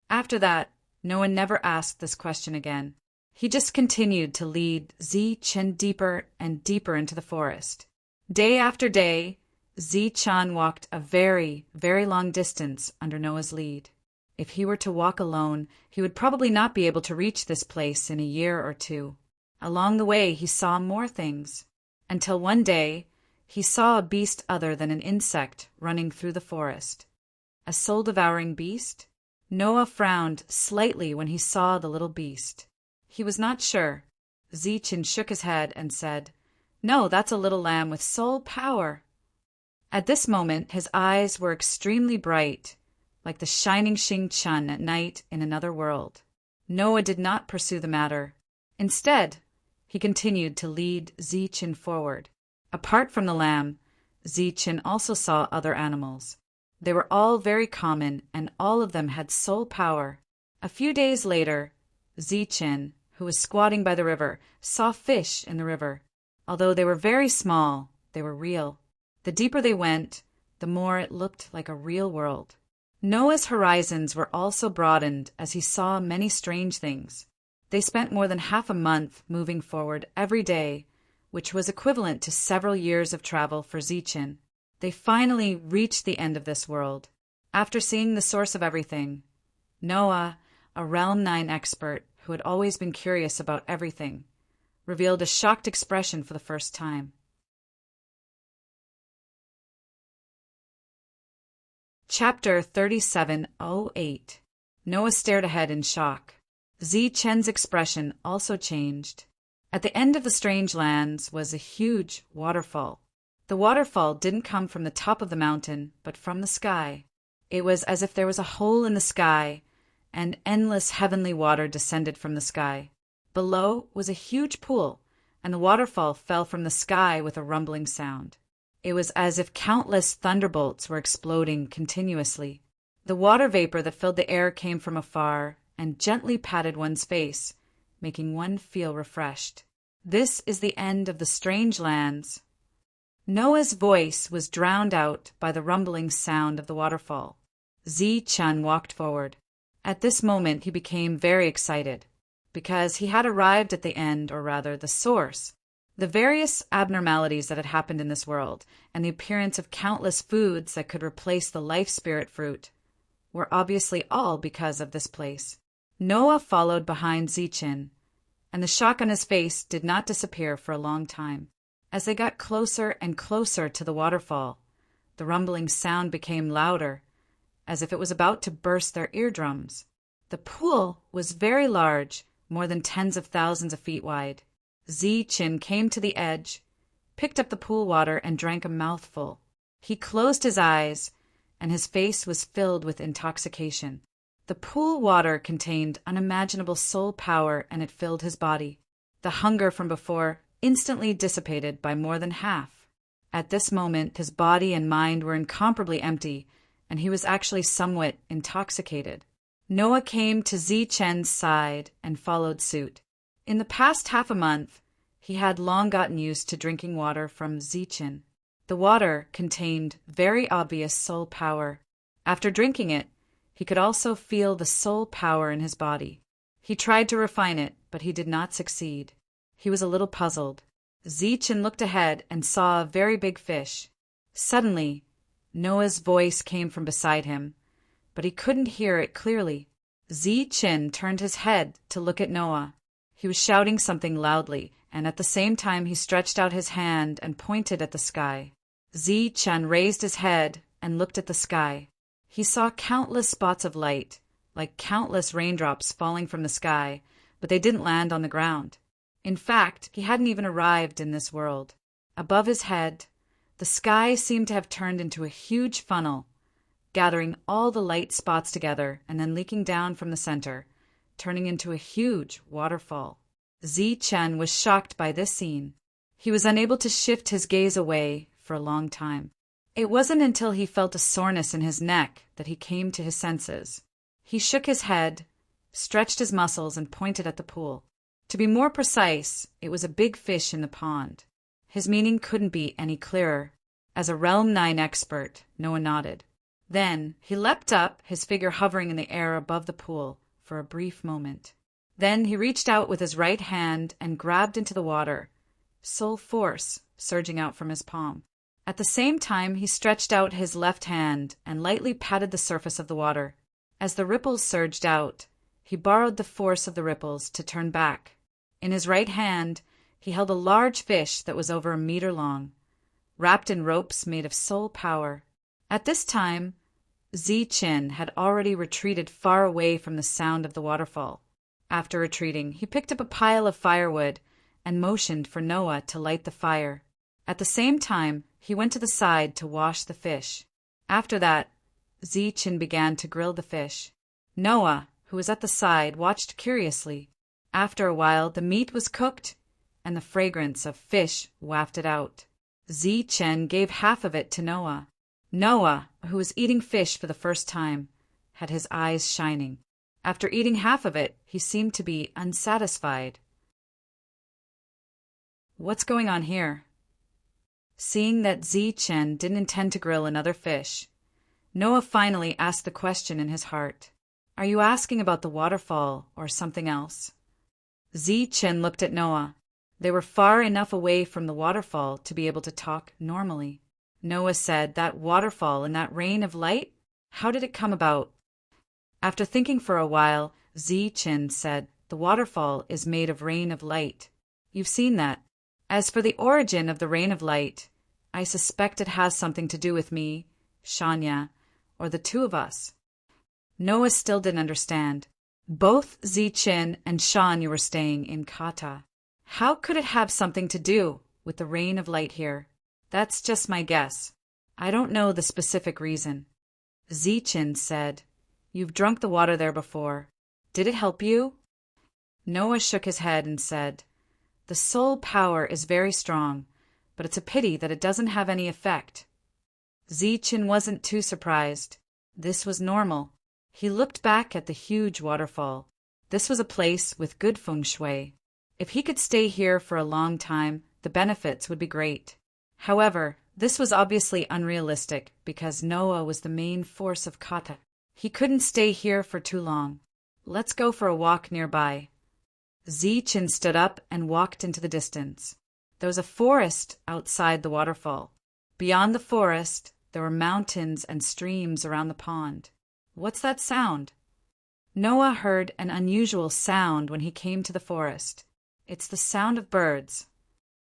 After that, Noah never asked this question again. He just continued to lead Zichin deeper and deeper into the forest. Day after day, Zichin walked a very, very long distance under Noah's lead. If he were to walk alone, he would probably not be able to reach this place in a year or two. Along the way, he saw more things, until one day he saw a beast other than an insect running through the forest. A soul-devouring beast? Noah frowned slightly when he saw the little beast. He was not sure. Zichin shook his head and said, No, that's a little lamb with soul power. At this moment, his eyes were extremely bright, like the shining Xing-chun at night in another world. Noah did not pursue the matter. Instead, he continued to lead Zichin forward. Apart from the lamb, Zichin also saw other animals. They were all very common, and all of them had soul power. A few days later, Zichin, who was squatting by the river, saw fish in the river. Although they were very small, they were real. The deeper they went, the more it looked like a real world. Noah's horizons were also broadened as he saw many strange things. They spent more than half a month moving forward every day, which was equivalent to several years of travel for Zichin. They finally reached the end of this world. After seeing the source of everything, Noah, a Realm 9 expert who had always been curious about everything, revealed a shocked expression for the first time. Chapter 3708. Noah stared ahead in shock. Zichin's expression also changed. At the end of the strange lands was a huge waterfall. The waterfall didn't come from the top of the mountain, but from the sky. It was as if there was a hole in the sky, and endless heavenly water descended from the sky. Below was a huge pool, and the waterfall fell from the sky with a rumbling sound. It was as if countless thunderbolts were exploding continuously. The water vapor that filled the air came from afar and gently patted one's face, making one feel refreshed. This is the end of the strange lands, Noah's voice was drowned out by the rumbling sound of the waterfall. Zi-Chun walked forward. At this moment he became very excited, because he had arrived at the end, or rather the source. The various abnormalities that had happened in this world, and the appearance of countless foods that could replace the life spirit fruit, were obviously all because of this place. Noah followed behind Zi-Chun, and the shock on his face did not disappear for a long time. As they got closer and closer to the waterfall, the rumbling sound became louder, as if it was about to burst their eardrums. The pool was very large, more than tens of thousands of feet wide. Zi-Chun came to the edge, picked up the pool water, and drank a mouthful. He closed his eyes, and his face was filled with intoxication. The pool water contained unimaginable soul power, and it filled his body. The hunger from before instantly dissipated by more than half. At this moment, his body and mind were incomparably empty, and he was actually somewhat intoxicated. Noah came to Zi-Chun's side and followed suit. In the past half a month, he had long gotten used to drinking water from Zi-Chun. The water contained very obvious soul power. After drinking it, he could also feel the soul power in his body. He tried to refine it, but he did not succeed. He was a little puzzled. Zi-Chun looked ahead and saw a very big fish. Suddenly, Noah's voice came from beside him, but he couldn't hear it clearly. Zi-Chun turned his head to look at Noah. He was shouting something loudly, and at the same time he stretched out his hand and pointed at the sky. Zi-Chun raised his head and looked at the sky. He saw countless spots of light, like countless raindrops falling from the sky, but they didn't land on the ground. In fact, he hadn't even arrived in this world. Above his head, the sky seemed to have turned into a huge funnel, gathering all the light spots together and then leaking down from the center, turning into a huge waterfall. Zi-Chun was shocked by this scene. He was unable to shift his gaze away for a long time. It wasn't until he felt a soreness in his neck that he came to his senses. He shook his head, stretched his muscles, and pointed at the pool. To be more precise, it was a big fish in the pond. His meaning couldn't be any clearer. As a Realm 9 expert, Noah nodded. Then he leapt up, his figure hovering in the air above the pool for a brief moment. Then he reached out with his right hand and grabbed into the water, soul force surging out from his palm. At the same time, he stretched out his left hand and lightly patted the surface of the water. As the ripples surged out, he borrowed the force of the ripples to turn back. In his right hand, he held a large fish that was over a meter long, wrapped in ropes made of soul power. At this time, Zi-Chun had already retreated far away from the sound of the waterfall. After retreating, he picked up a pile of firewood and motioned for Noah to light the fire. At the same time, he went to the side to wash the fish. After that, Zi-Chun began to grill the fish. Noah, who was at the side, watched curiously. After a while, the meat was cooked, and the fragrance of fish wafted out. Zi-Chun gave half of it to Noah. Noah, who was eating fish for the first time, had his eyes shining. After eating half of it, he seemed to be unsatisfied. What's going on here? Seeing that Zi-Chun didn't intend to grill another fish, Noah finally asked the question in his heart. Are you asking about the waterfall or something else? Zi-Chun looked at Noah. They were far enough away from the waterfall to be able to talk normally. Noah said, that waterfall and that rain of light? How did it come about? After thinking for a while, Zi-Chun said, the waterfall is made of rain of light. You've seen that. As for the origin of the rain of light, I suspect it has something to do with me, Shanya, or the two of us. Noah still didn't understand. Both Zi-Chun and Shanya were staying in Kata. How could it have something to do with the rain of light here? That's just my guess. I don't know the specific reason. Zi-Chun said, You've drunk the water there before. Did it help you? Noah shook his head and said, The soul power is very strong, but it's a pity that it doesn't have any effect. Zi-Chun wasn't too surprised. This was normal. He looked back at the huge waterfall. This was a place with good feng shui. If he could stay here for a long time, the benefits would be great. However, this was obviously unrealistic because Noah was the main force of Kata. He couldn't stay here for too long. Let's go for a walk nearby. Zichin stood up and walked into the distance. There was a forest outside the waterfall. Beyond the forest, there were mountains and streams around the pond. What's that sound? Noah heard an unusual sound when he came to the forest. It's the sound of birds.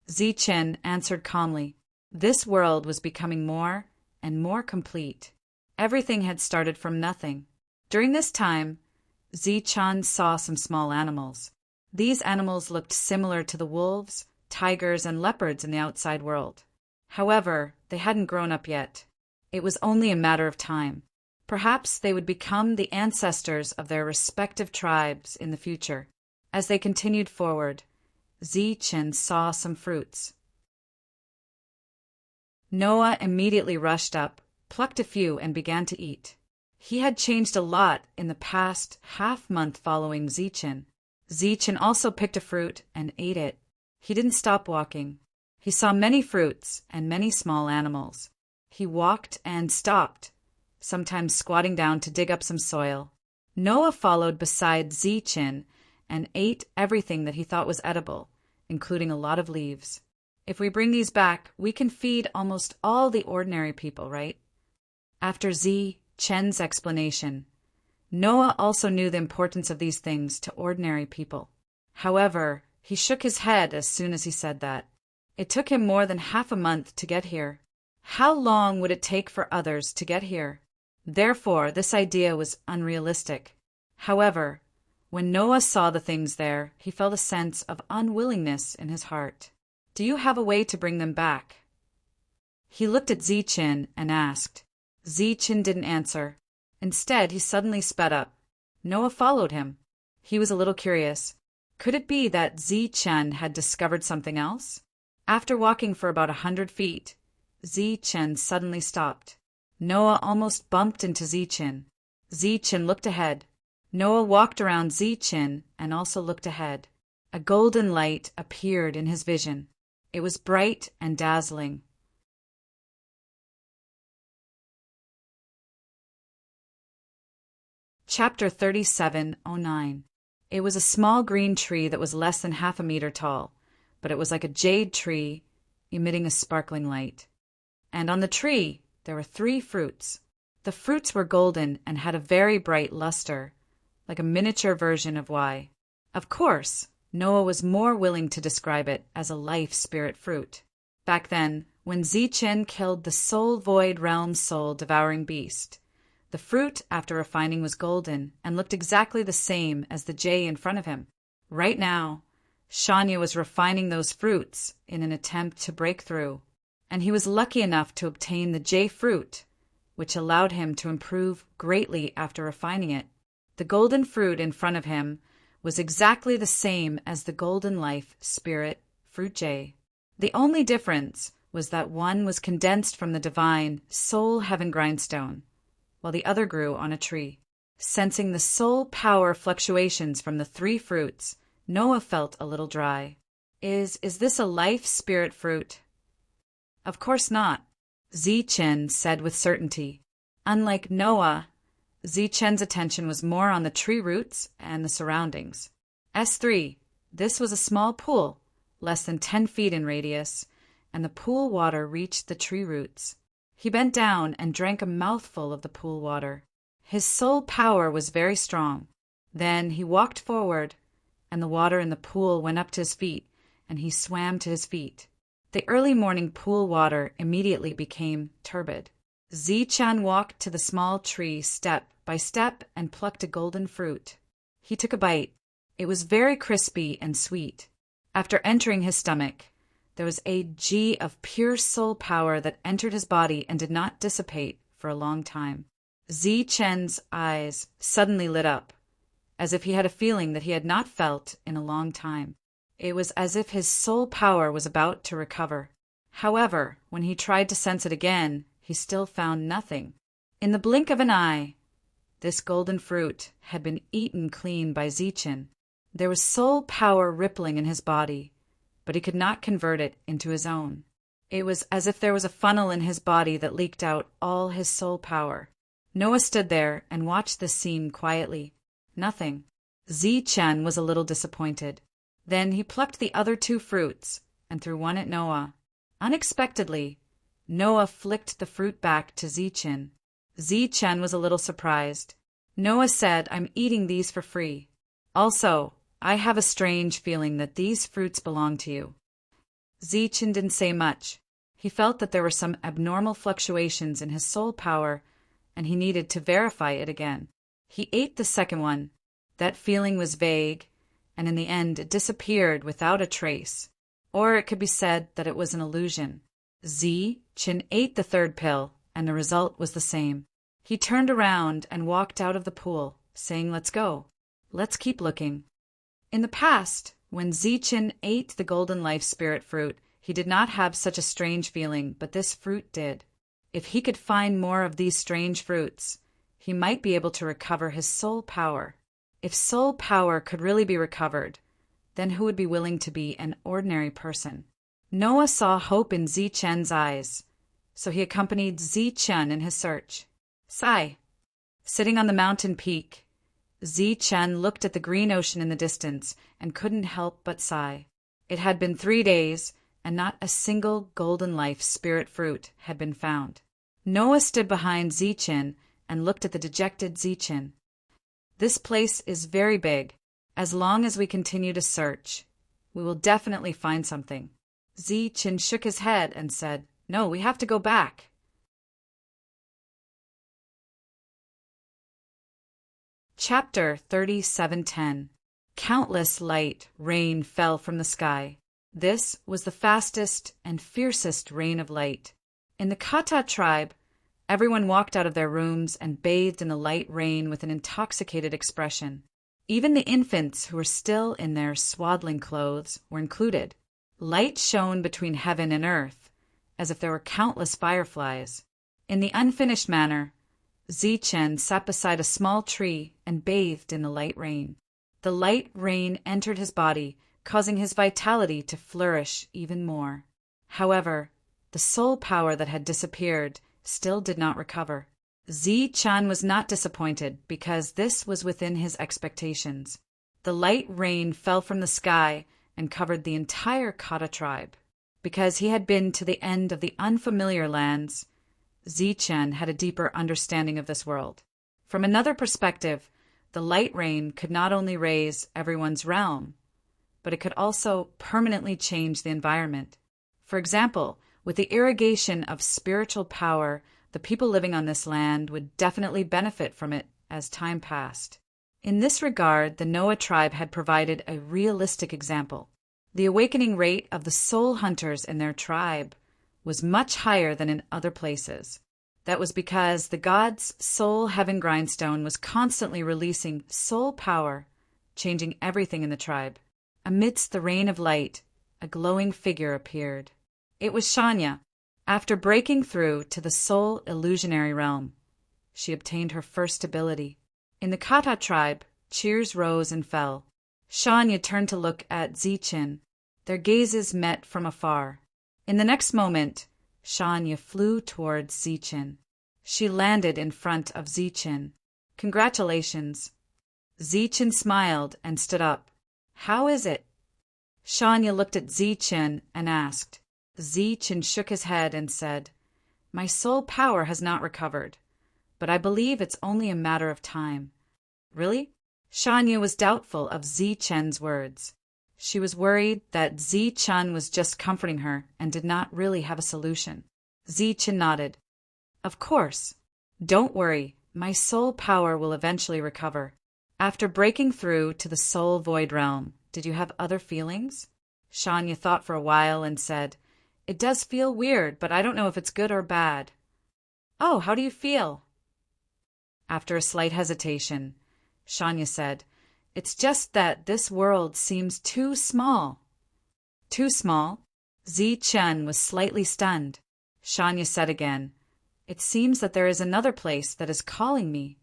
Zichin answered calmly. This world was becoming more and more complete. Everything had started from nothing. During this time, Zichan saw some small animals. These animals looked similar to the wolves, tigers, and leopards in the outside world. However, they hadn't grown up yet. It was only a matter of time. Perhaps they would become the ancestors of their respective tribes in the future. As they continued forward, Zichin saw some fruits. Noah immediately rushed up, plucked a few, and began to eat. He had changed a lot in the past half-month following Zichin. Zichin also picked a fruit and ate it. He didn't stop walking. He saw many fruits and many small animals. He walked and stopped, sometimes squatting down to dig up some soil. Noah followed beside Zichin and ate everything that he thought was edible, including a lot of leaves. If we bring these back, we can feed almost all the ordinary people, right? After Zichen's explanation, Noah also knew the importance of these things to ordinary people. However, he shook his head as soon as he said that. It took him more than half a month to get here. How long would it take for others to get here? Therefore, this idea was unrealistic. However, when Noah saw the things there, he felt a sense of unwillingness in his heart. Do you have a way to bring them back? He looked at Zichin and asked. Zichin didn't answer. Instead, he suddenly sped up. Noah followed him. He was a little curious. Could it be that Zichin had discovered something else? After walking for about 100 feet, Zichin suddenly stopped. Noah almost bumped into Zichin. Zichin looked ahead. Noah walked around Zichin and also looked ahead. A golden light appeared in his vision. It was bright and dazzling. Chapter 37:09. It was a small green tree that was less than half a meter tall, but it was like a jade tree emitting a sparkling light. And on the tree there were 3 fruits. The fruits were golden and had a very bright luster, like a miniature version of Y. Of course, Noah was more willing to describe it as a life spirit fruit. Back then, when Zichin killed the soul void realm soul devouring beast, the fruit after refining was golden and looked exactly the same as the J in front of him. Right now, Shanya was refining those fruits in an attempt to break through, and he was lucky enough to obtain the J fruit, which allowed him to improve greatly after refining it. The golden fruit in front of him was exactly the same as the golden life spirit fruit J. The only difference was that one was condensed from the divine soul heaven grindstone, while the other grew on a tree. Sensing the soul power fluctuations from the 3 fruits, Noah felt a little dry. Is this a life spirit fruit? Of course not, Zichin said with certainty. Unlike Noah, Zichen's attention was more on the tree roots and the surroundings. S3. This was a small pool, less than 10 feet in radius, and the pool water reached the tree roots. He bent down and drank a mouthful of the pool water. His soul power was very strong. Then he walked forward, and the water in the pool went up to his feet, and he swam to his feet. The early morning pool water immediately became turbid. Zichan walked to the small tree step by step and plucked a golden fruit. He took a bite. It was very crispy and sweet. After entering his stomach, there was a G of pure soul power that entered his body and did not dissipate for a long time. Zichen's eyes suddenly lit up, as if he had a feeling that he had not felt in a long time. It was as if his soul power was about to recover. However, when he tried to sense it again, he still found nothing. In the blink of an eye, this golden fruit had been eaten clean by Zichin. There was soul power rippling in his body, but he could not convert it into his own. It was as if there was a funnel in his body that leaked out all his soul power. Noah stood there and watched this scene quietly. Nothing. Zi-Chen was a little disappointed. Then he plucked the other 2 fruits and threw one at Noah. Unexpectedly, Noah flicked the fruit back to Zi-Chen. Zi-Chen was a little surprised. Noah said, "I'm eating these for free. Also, I have a strange feeling that these fruits belong to you." Zi-Chen didn't say much. He felt that there were some abnormal fluctuations in his soul power, and he needed to verify it again. He ate the second one. That feeling was vague, and in the end it disappeared without a trace. Or it could be said that it was an illusion. Zi-Chen ate the 3rd pill, and the result was the same. He turned around and walked out of the pool, saying, "Let's go. Let's keep looking." In the past, when Zi-Chen ate the golden life spirit fruit, he did not have such a strange feeling, but this fruit did. If he could find more of these strange fruits, he might be able to recover his soul power. If soul power could really be recovered, then who would be willing to be an ordinary person? Noah saw hope in Zi-Chen's eyes, so he accompanied Zi-Chen in his search. Sigh. Sitting on the mountain peak, Zi-Chen looked at the green ocean in the distance and couldn't help but sigh. It had been 3 days, and not a single golden life spirit fruit had been found. Noah stood behind Zi-Chen and looked at the dejected Zi-Chen. "This place is very big. As long as we continue to search, we will definitely find something." Zi-Chen shook his head and said, "No, we have to go back." Chapter 37:10. Countless light rain fell from the sky. This was the fastest and fiercest rain of light. In the Kata tribe, everyone walked out of their rooms and bathed in the light rain with an intoxicated expression. Even the infants, who were still in their swaddling clothes, were included. Light shone between heaven and earth, as if there were countless fireflies. In the unfinished manner, Zi-Chen sat beside a small tree and bathed in the light rain. The light rain entered his body, causing his vitality to flourish even more. However, the soul power that had disappeared still did not recover. Zi-Chen was not disappointed because this was within his expectations. The light rain fell from the sky and covered the entire Kata tribe. Because he had been to the end of the unfamiliar lands, Zi-Chen had a deeper understanding of this world. From another perspective, the light rain could not only raise everyone's realm, but it could also permanently change the environment. For example, with the irrigation of spiritual power, the people living on this land would definitely benefit from it as time passed. In this regard, the Noah tribe had provided a realistic example. The awakening rate of the soul hunters in their tribe was much higher than in other places. That was because the god's soul heaven grindstone was constantly releasing soul power, changing everything in the tribe. Amidst the rain of light, a glowing figure appeared. It was Shanya. After breaking through to the soul illusionary realm, she obtained her first ability. In the Kata tribe, cheers rose and fell. Shanya turned to look at Zi-Chen. Their gazes met from afar. In the next moment, Shanya flew towards Zi-Chen. She landed in front of Zi-Chen. "Congratulations." Zi-Chen smiled and stood up. "How is it?" Shanya looked at Zi-Chen and asked. Zi-Chen shook his head and said, "My soul power has not recovered, but I believe it's only a matter of time." "Really?" Shanya was doubtful of Zi-Chen's words. She was worried that Zi-Chen was just comforting her and did not really have a solution. Zi-Chen nodded. "Of course. Don't worry, my soul power will eventually recover." After breaking through to the soul void realm, did you have other feelings? Shanya thought for a while and said, "It does feel weird, but I don't know if it's good or bad." "Oh, how do you feel?" After a slight hesitation, Shanya said, "It's just that this world seems too small." "Too small?" Zi-Chen was slightly stunned. Shanya said again, "It seems that there is another place that is calling me."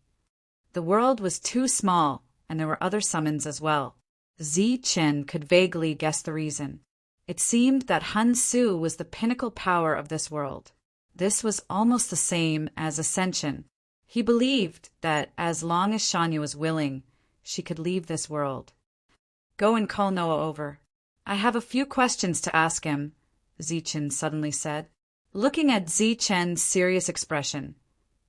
The world was too small, and there were other summons as well. Zi-Chen could vaguely guess the reason. It seemed that Hun Su was the pinnacle power of this world. This was almost the same as ascension. He believed that as long as Shanya was willing, she could leave this world. Go and call Noah over. I have a few questions to ask him, Zichen suddenly said. Looking at Zichen's serious expression,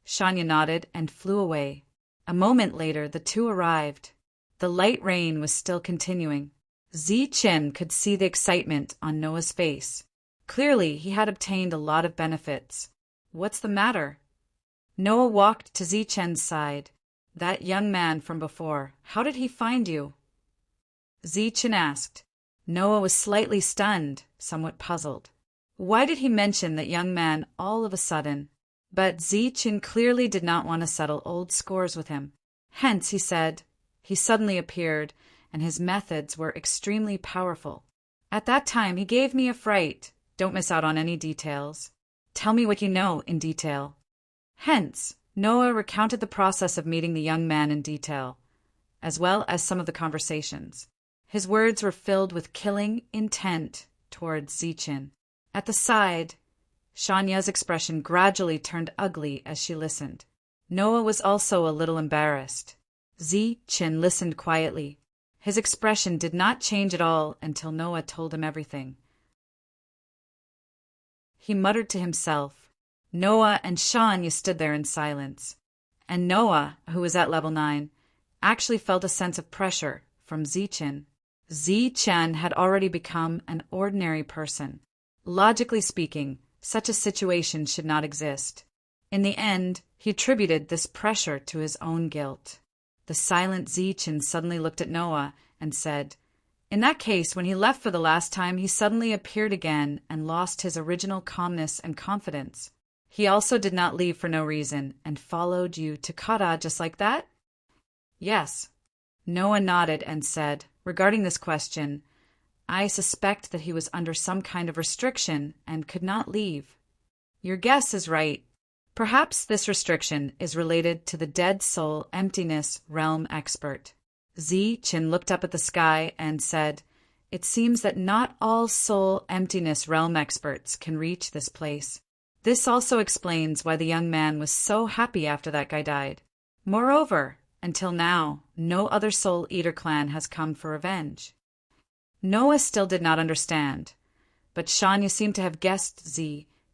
Shanya nodded and flew away. A moment later, the two arrived. The light rain was still continuing. Zichen could see the excitement on Noah's face. Clearly, he had obtained a lot of benefits. What's the matter? Noah walked to Zichen's side. That young man from before, how did he find you? Zichen asked. Noah was slightly stunned, somewhat puzzled. Why did he mention that young man all of a sudden? But Zichen clearly did not want to settle old scores with him. Hence, he said, he suddenly appeared, and his methods were extremely powerful. At that time, he gave me a fright. Don't miss out on any details. Tell me what you know in detail. Hence, Noah recounted the process of meeting the young man in detail, as well as some of the conversations. His words were filled with killing intent towards Zichen. At the side, Shanya's expression gradually turned ugly as she listened. Noah was also a little embarrassed. Zichen listened quietly. His expression did not change at all until Noah told him everything. He muttered to himself. Noah and Shanya stood there in silence. And Noah, who was at level 9, actually felt a sense of pressure from Zichen. Zichen had already become an ordinary person. Logically speaking, such a situation should not exist. In the end, he attributed this pressure to his own guilt. The silent Zichen suddenly looked at Noah and said, in that case, when he left for the last time, he suddenly appeared again and lost his original calmness and confidence. He also did not leave for no reason and followed you to Kata just like that? Yes. Noah nodded and said, regarding this question, I suspect that he was under some kind of restriction and could not leave. Your guess is right. Perhaps this restriction is related to the dead soul emptiness realm expert. Zichen looked up at the sky and said, it seems that not all soul emptiness realm experts can reach this place. This also explains why the young man was so happy after that guy died. Moreover, until now, no other Soul Eater clan has come for revenge. Noah still did not understand, but Shanya seemed to have guessed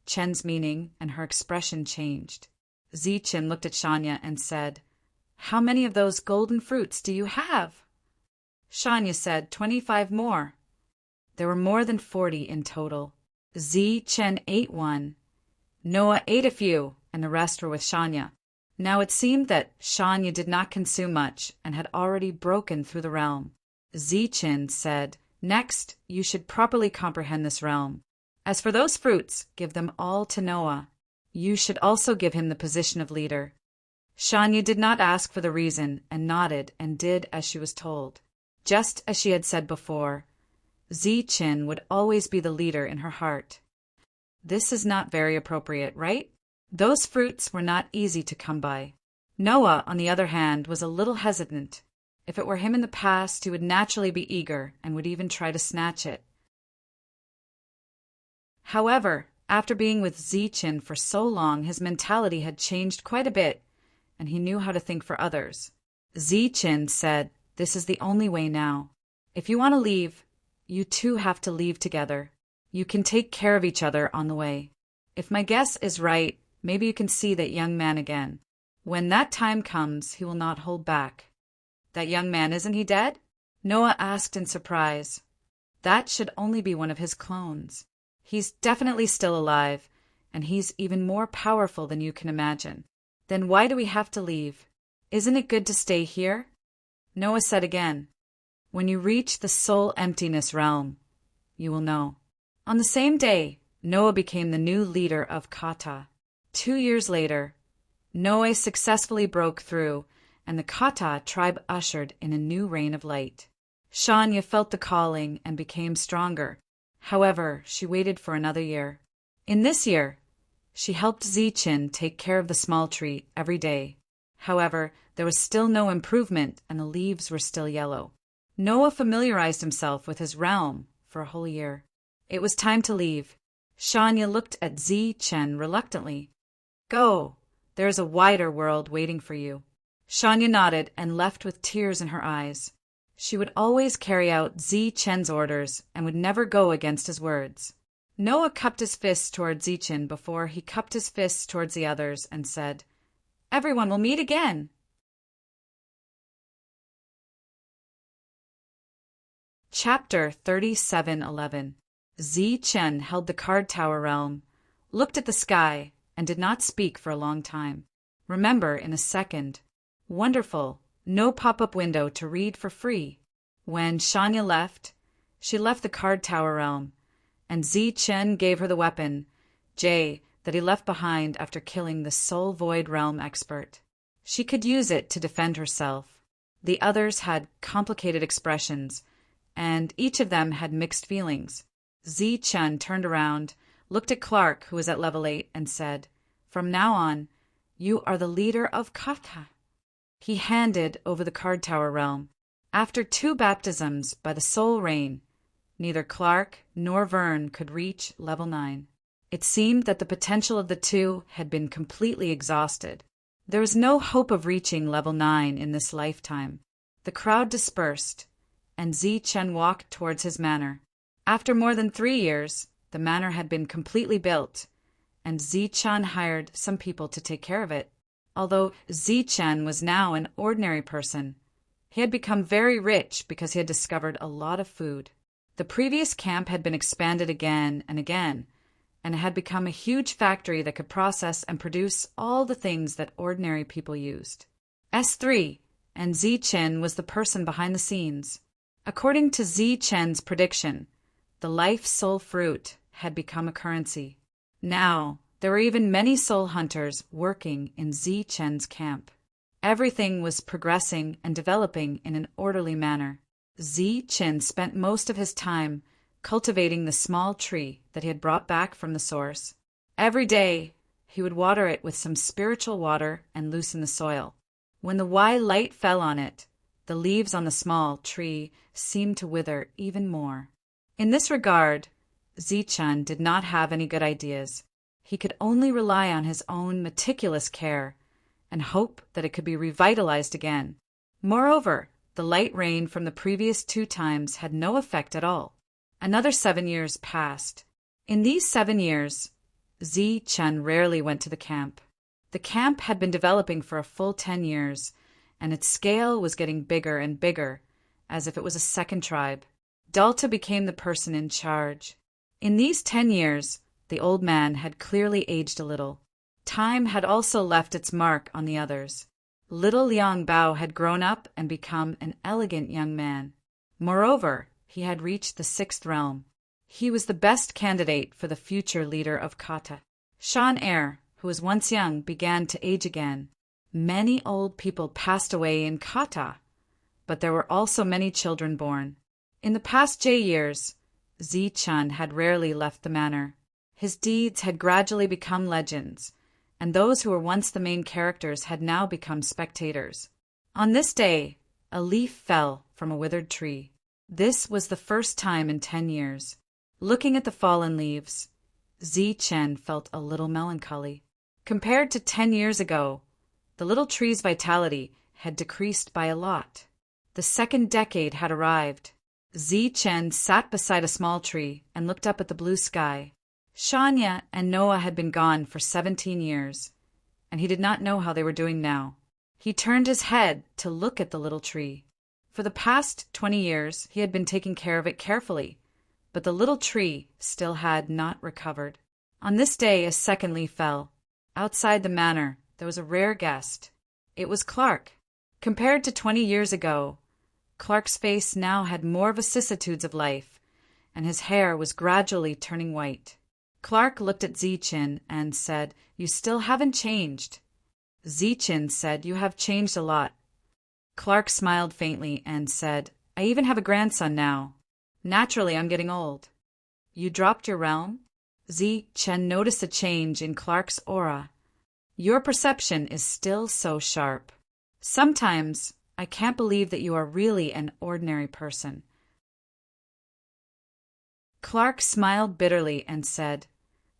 Chen's meaning, and her expression changed. Zichen looked at Shanya and said, how many of those golden fruits do you have? Shanya said 25 more. There were more than 40 in total. Chen ate one. Noah ate a few, and the rest were with Shanya. Now it seemed that Shanya did not consume much and had already broken through the realm. Zichen said, next, you should properly comprehend this realm. As for those fruits, give them all to Noah. You should also give him the position of leader. Shanya did not ask for the reason and nodded and did as she was told. Just as she had said before, Zichen would always be the leader in her heart. This is not very appropriate, right? Those fruits were not easy to come by. Noah, on the other hand, was a little hesitant. If it were him in the past, he would naturally be eager and would even try to snatch it. However, after being with Zichen for so long, his mentality had changed quite a bit, and he knew how to think for others. Zichen said, this is the only way now. If you want to leave, you two have to leave together. You can take care of each other on the way. If my guess is right, maybe you can see that young man again. When that time comes, he will not hold back. That young man, isn't he dead? Noah asked in surprise. That should only be one of his clones. He's definitely still alive, and he's even more powerful than you can imagine. Then why do we have to leave? Isn't it good to stay here? Noah said again, when you reach the soul emptiness realm, you will know. On the same day, Noah became the new leader of Kata. 2 years later, Noah successfully broke through, and the Kata tribe ushered in a new reign of light. Shanya felt the calling and became stronger. However, she waited for another year. In this year, she helped Zichen take care of the small tree every day. However, there was still no improvement and the leaves were still yellow. Noah familiarized himself with his realm for a whole year. It was time to leave. Shania looked at Zi Chen reluctantly. Go. There is a wider world waiting for you. Shania nodded and left with tears in her eyes. She would always carry out Zi Chen's orders and would never go against his words. Noah cupped his fists toward Zi Chen before he cupped his fists towards the others and said, Everyone will meet again. Chapter 37:11. Zi Chen held the card tower realm, looked at the sky, and did not speak for a long time. Remember in a second. Wonderful, no pop-up window to read for free. When Shania left, she left the card tower realm, and Zi Chen gave her the weapon, J, that he left behind after killing the Soul Void Realm expert. She could use it to defend herself. The others had complicated expressions, and each of them had mixed feelings. Zi Chen turned around, looked at Clark, who was at level 8, and said, From now on, you are the leader of Kata. He handed over the card tower realm. After 2 baptisms by the Soul Rain, neither Clark nor Vern could reach level 9. It seemed that the potential of the two had been completely exhausted. There was no hope of reaching level 9 in this lifetime. The crowd dispersed, and Zi Chen walked towards his manor. After more than 3 years, the manor had been completely built, and Zi Chen hired some people to take care of it. Although Zi Chen was now an ordinary person, he had become very rich because he had discovered a lot of food. The previous camp had been expanded again and again, and it had become a huge factory that could process and produce all the things that ordinary people used. S3, and Zi Chen was the person behind the scenes. According to Zi Chen's prediction, the life soul fruit had become a currency. Now, there were even many soul hunters working in Zi Chen's camp. Everything was progressing and developing in an orderly manner. Zi Chen spent most of his time cultivating the small tree that he had brought back from the source. Every day, he would water it with some spiritual water and loosen the soil. When the Y light fell on it, the leaves on the small tree seemed to wither even more. In this regard, Zi Chen did not have any good ideas. He could only rely on his own meticulous care and hope that it could be revitalized again. Moreover, the light rain from the previous 2 times had no effect at all. Another 7 years passed. In these 7 years, Zi Chen rarely went to the camp. The camp had been developing for a full 10 years, and its scale was getting bigger and bigger, as if it was a second tribe. Dalta became the person in charge. In these 10 years, the old man had clearly aged a little. Time had also left its mark on the others. Little Liang Bao had grown up and become an elegant young man. Moreover, he had reached the 6th realm. He was the best candidate for the future leader of Kata. Shan Er, who was once young, began to age again. Many old people passed away in Kata, but there were also many children born. In the past J years, Zi Chen had rarely left the manor. His deeds had gradually become legends, and those who were once the main characters had now become spectators. On this day, a leaf fell from a withered tree. This was the first time in 10 years. Looking at the fallen leaves, Zi Chen felt a little melancholy. Compared to 10 years ago, the little tree's vitality had decreased by a lot. The 2nd decade had arrived. Zi Chen sat beside a small tree and looked up at the blue sky. Shania and Noah had been gone for 17 years, and he did not know how they were doing now. He turned his head to look at the little tree. For the past 20 years, he had been taking care of it carefully, but the little tree still had not recovered. On this day, a 2nd leaf fell. Outside the manor, there was a rare guest. It was Clark. Compared to 20 years ago, Clark's face now had more vicissitudes of life, and his hair was gradually turning white. Clark looked at Zi Chen and said, "You still haven't changed." Zi Chen said, "You have changed a lot." Clark smiled faintly and said, "I even have a grandson now. Naturally, I'm getting old." "You dropped your realm?" Zi Chen noticed a change in Clark's aura. "Your perception is still so sharp. Sometimes I can't believe that you are really an ordinary person." Clark smiled bitterly and said,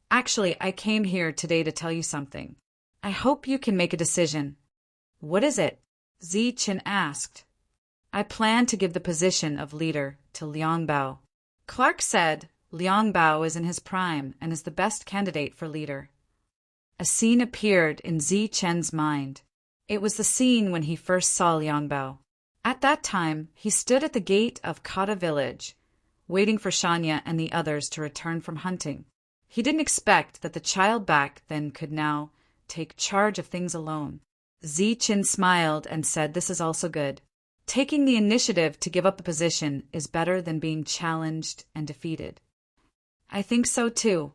"Actually, I came here today to tell you something. I hope you can make a decision." "What is it?" Zichen asked. "I plan to give the position of leader to Liang Bao." Clark said, "Liang Bao is in his prime and is the best candidate for leader." A scene appeared in Zichen's mind. It was the scene when he first saw Liang Bao. At that time, he stood at the gate of Kata village, waiting for Shanya and the others to return from hunting. He didn't expect that the child back then could now take charge of things alone. Zichen smiled and said, "This is also good. Taking the initiative to give up the position is better than being challenged and defeated." "I think so too."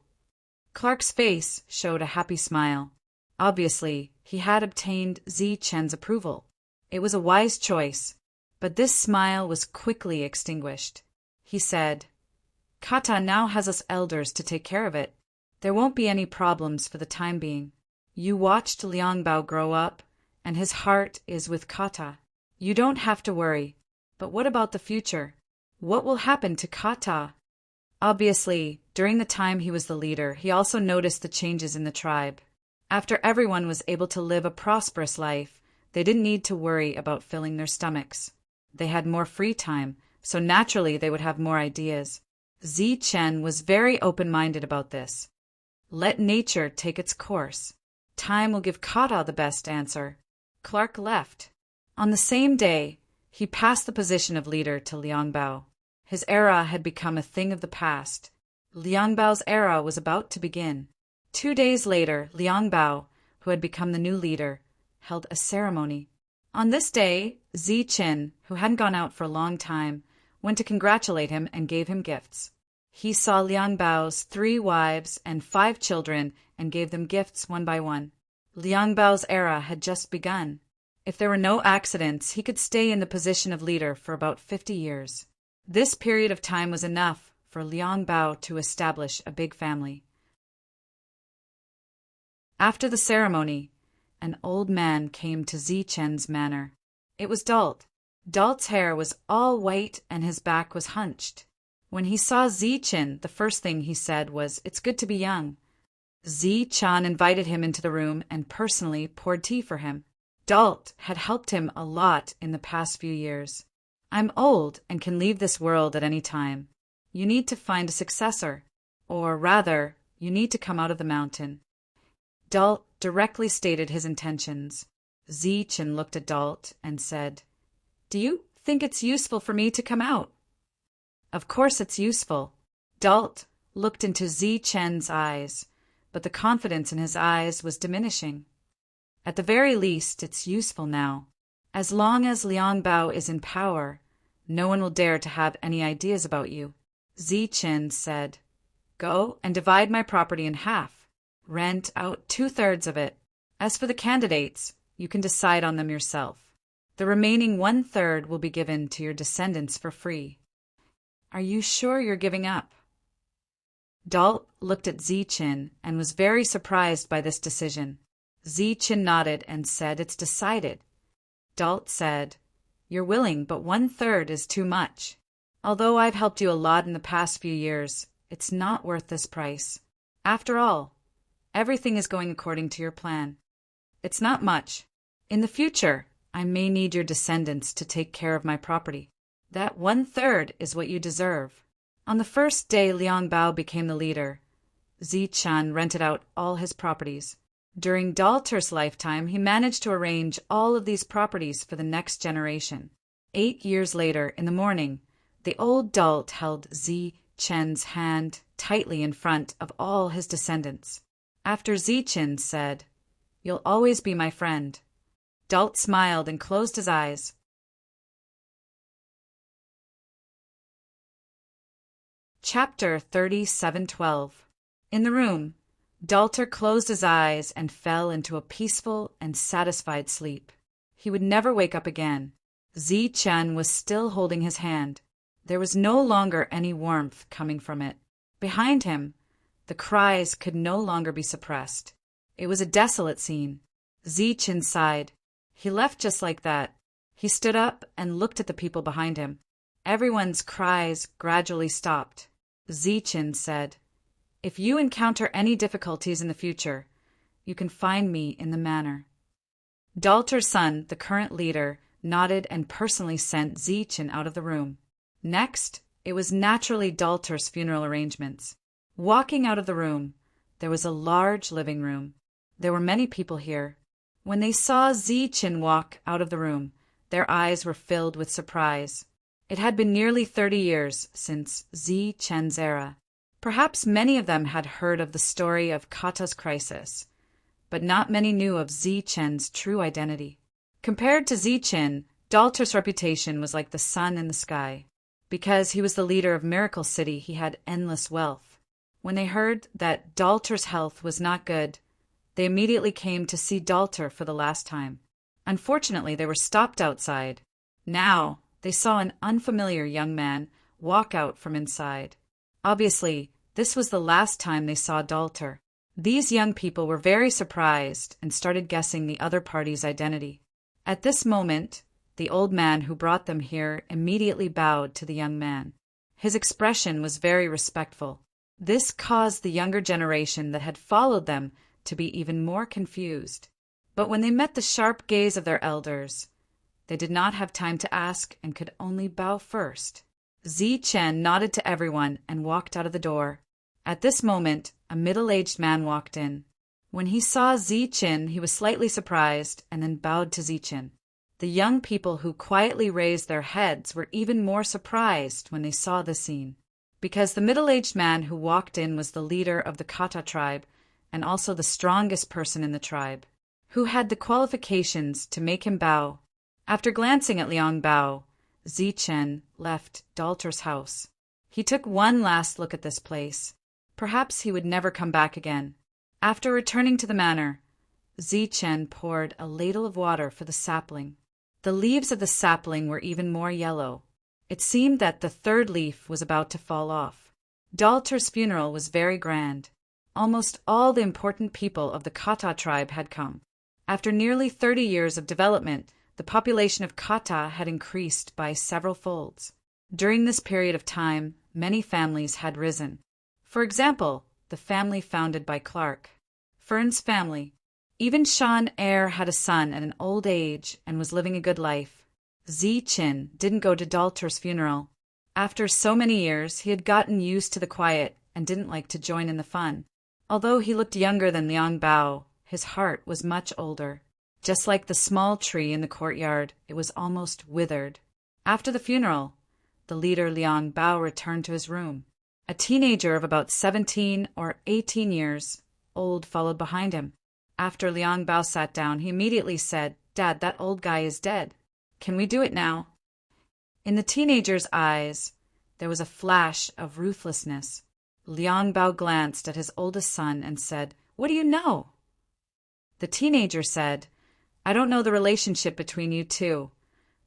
Clark's face showed a happy smile. Obviously, he had obtained Zichen's approval. It was a wise choice, but this smile was quickly extinguished. He said, "Kata now has us elders to take care of it. There won't be any problems for the time being. You watched Liang Bao grow up, and his heart is with Kata. You don't have to worry. But what about the future? What will happen to Kata?" Obviously, during the time he was the leader, he also noticed the changes in the tribe. After everyone was able to live a prosperous life, they didn't need to worry about filling their stomachs. They had more free time, so naturally they would have more ideas. Zichen was very open-minded about this. Let nature take its course. Time will give Kata the best answer. Clark left. On the same day, he passed the position of leader to Liang Bao. His era had become a thing of the past. Liang Bao's era was about to begin. 2 days later, Liang Bao, who had become the new leader, held a ceremony. On this day, Zichen, who hadn't gone out for a long time, went to congratulate him and gave him gifts. He saw Liang Bao's 3 wives and 5 children and gave them gifts one by one. Liang Bao's era had just begun. If there were no accidents, he could stay in the position of leader for about 50 years. This period of time was enough for Liang Bao to establish a big family. After the ceremony, an old man came to Zichen's manor. It was Dalt. Dalt's hair was all white and his back was hunched. When he saw Zichen, the first thing he said was, "It's good to be young." Zichen invited him into the room and personally poured tea for him. Dalt had helped him a lot in the past few years. "I'm old and can leave this world at any time. You need to find a successor. Or rather, you need to come out of the mountain." Dalt directly stated his intentions. Zichen looked at Dalt and said, "Do you think it's useful for me to come out?" "Of course it's useful." Dalt looked into Zichen's eyes, but the confidence in his eyes was diminishing. "At the very least, it's useful now. As long as Liang Bao is in power, no one will dare to have any ideas about you." Zichen said, "Go and divide my property in half. Rent out 2/3 of it. As for the candidates, you can decide on them yourself. The remaining 1/3 will be given to your descendants for free." "Are you sure you're giving up?" Dalt looked at Zichen and was very surprised by this decision. Zichen nodded and said, "It's decided." Dalt said, "You're willing, but 1/3 is too much. Although I've helped you a lot in the past few years, it's not worth this price. After all, everything is going according to your plan. It's not much. In the future, I may need your descendants to take care of my property. That 1/3 is what you deserve." On the first day Liang Bao became the leader, Zichen rented out all his properties. During Dalter's lifetime, he managed to arrange all of these properties for the next generation. 8 years later, in the morning, the old Dalt held Zichen's hand tightly in front of all his descendants. After Zichen said, "You'll always be my friend," Dalt smiled and closed his eyes. Chapter 37:12. In the room, Dalter closed his eyes and fell into a peaceful and satisfied sleep. He would never wake up again. Zichen was still holding his hand. There was no longer any warmth coming from it. Behind him, the cries could no longer be suppressed. It was a desolate scene. Zichen sighed. He left just like that. He stood up and looked at the people behind him. Everyone's cries gradually stopped. Zichin said, "If you encounter any difficulties in the future, you can find me in the manor." Dalter's son, the current leader, nodded and personally sent Zichin out of the room. Next, it was naturally Dalter's funeral arrangements. Walking out of the room, there was a large living room. There were many people here. When they saw Zichin walk out of the room, their eyes were filled with surprise. It had been nearly 30 years since Zichen's era. Perhaps many of them had heard of the story of Kata's crisis, but not many knew of Zichen's true identity. Compared to Zichen, Dalter's reputation was like the sun in the sky. Because he was the leader of Miracle City, he had endless wealth. When they heard that Dalter's health was not good, they immediately came to see Dalter for the last time. Unfortunately, they were stopped outside. Now, they saw an unfamiliar young man walk out from inside. Obviously, this was the last time they saw Dalter. These young people were very surprised and started guessing the other party's identity. At this moment, the old man who brought them here immediately bowed to the young man. His expression was very respectful. This caused the younger generation that had followed them to be even more confused. But when they met the sharp gaze of their elders, they did not have time to ask and could only bow first. Zichen nodded to everyone and walked out of the door. At this moment, a middle-aged man walked in. When he saw Zichen, he was slightly surprised and then bowed to Zichen. The young people who quietly raised their heads were even more surprised when they saw the scene, because the middle-aged man who walked in was the leader of the Kata tribe and also the strongest person in the tribe, who had the qualifications to make him bow. After glancing at Liang Bao, Zichen left Dalter's house. He took one last look at this place. Perhaps he would never come back again. After returning to the manor, Zichen poured a ladle of water for the sapling. The leaves of the sapling were even more yellow. It seemed that the third leaf was about to fall off. Dalter's funeral was very grand. Almost all the important people of the Kata tribe had come. After nearly 30 years of development, the population of Kata had increased by several folds. During this period of time, many families had risen. For example, the family founded by Clark, Fern's family. Even Sean Eyre had a son at an old age and was living a good life. Zichin didn't go to Dalter's funeral. After so many years, he had gotten used to the quiet and didn't like to join in the fun. Although he looked younger than Liang Bao, his heart was much older. Just like the small tree in the courtyard, it was almost withered. After the funeral, the leader Liang Bao returned to his room. A teenager of about 17 or 18 years old followed behind him. After Liang Bao sat down, he immediately said, "Dad, that old guy is dead. Can we do it now?" In the teenager's eyes, there was a flash of ruthlessness. Liang Bao glanced at his oldest son and said, "What do you know?" The teenager said, "I don't know the relationship between you two,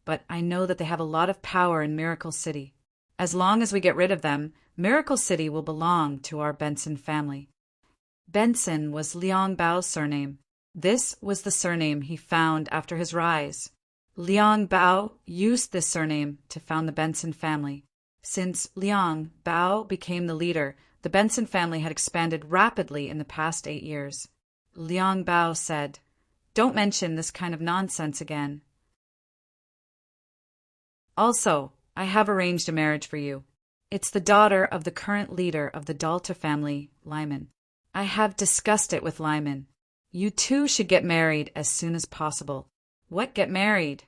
but I know that they have a lot of power in Miracle City. As long as we get rid of them, Miracle City will belong to our Benson family." Benson was Liang Bao's surname. This was the surname he found after his rise. Liang Bao used this surname to found the Benson family. Since Liang Bao became the leader, the Benson family had expanded rapidly in the past 8 years. Liang Bao said, "Don't mention this kind of nonsense again. Also, I have arranged a marriage for you. It's the daughter of the current leader of the Dalter family, Lyman. I have discussed it with Lyman. You two should get married as soon as possible." "What, get married?"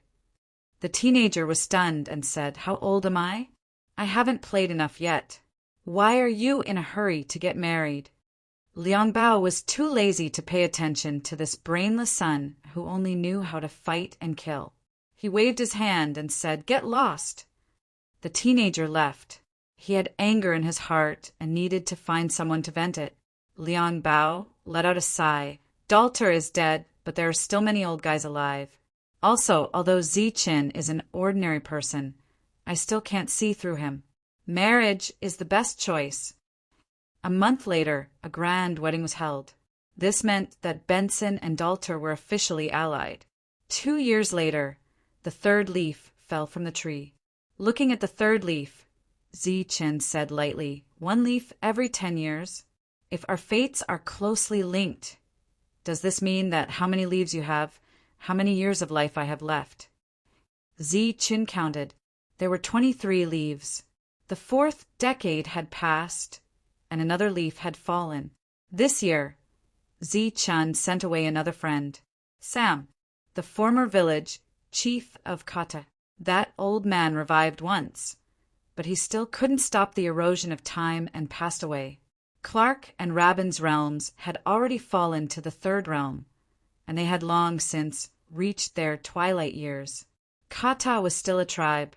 The teenager was stunned and said, "How old am I? I haven't played enough yet. Why are you in a hurry to get married?" Liang Bao was too lazy to pay attention to this brainless son who only knew how to fight and kill. He waved his hand and said, "Get lost." The teenager left. He had anger in his heart and needed to find someone to vent it. Liang Bao let out a sigh. Dalter is dead, but there are still many old guys alive. Also, although Zichin is an ordinary person, I still can't see through him. Marriage is the best choice. A month later, a grand wedding was held. This meant that Benson and Dalter were officially allied. 2 years later, the third leaf fell from the tree. Looking at the third leaf, Chen said lightly. 1 leaf every 10 years. If our fates are closely linked, does this mean that how many leaves you have, how many years of life I have left? Chen counted. There were 23 leaves. The 4th decade had passed, and another leaf had fallen. This year, Chen sent away another friend, Sam, the former village chief of Kata. That old man revived once, but he still couldn't stop the erosion of time and passed away. Clark and Rabin's realms had already fallen to the 3rd realm, and they had long since reached their twilight years. Kata was still a tribe,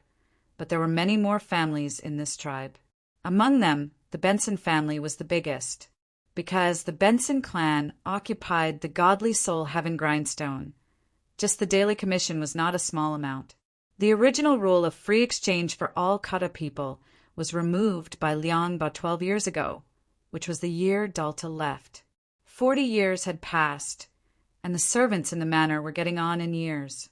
but there were many more families in this tribe. Among them, the Benson family was the biggest, because the Benson clan occupied the godly soul heaven grindstone. Just the daily commission was not a small amount. The original rule of free exchange for all Kata people was removed by Liang about 12 years ago, which was the year Dalta left. 40 years had passed, and the servants in the manor were getting on in years.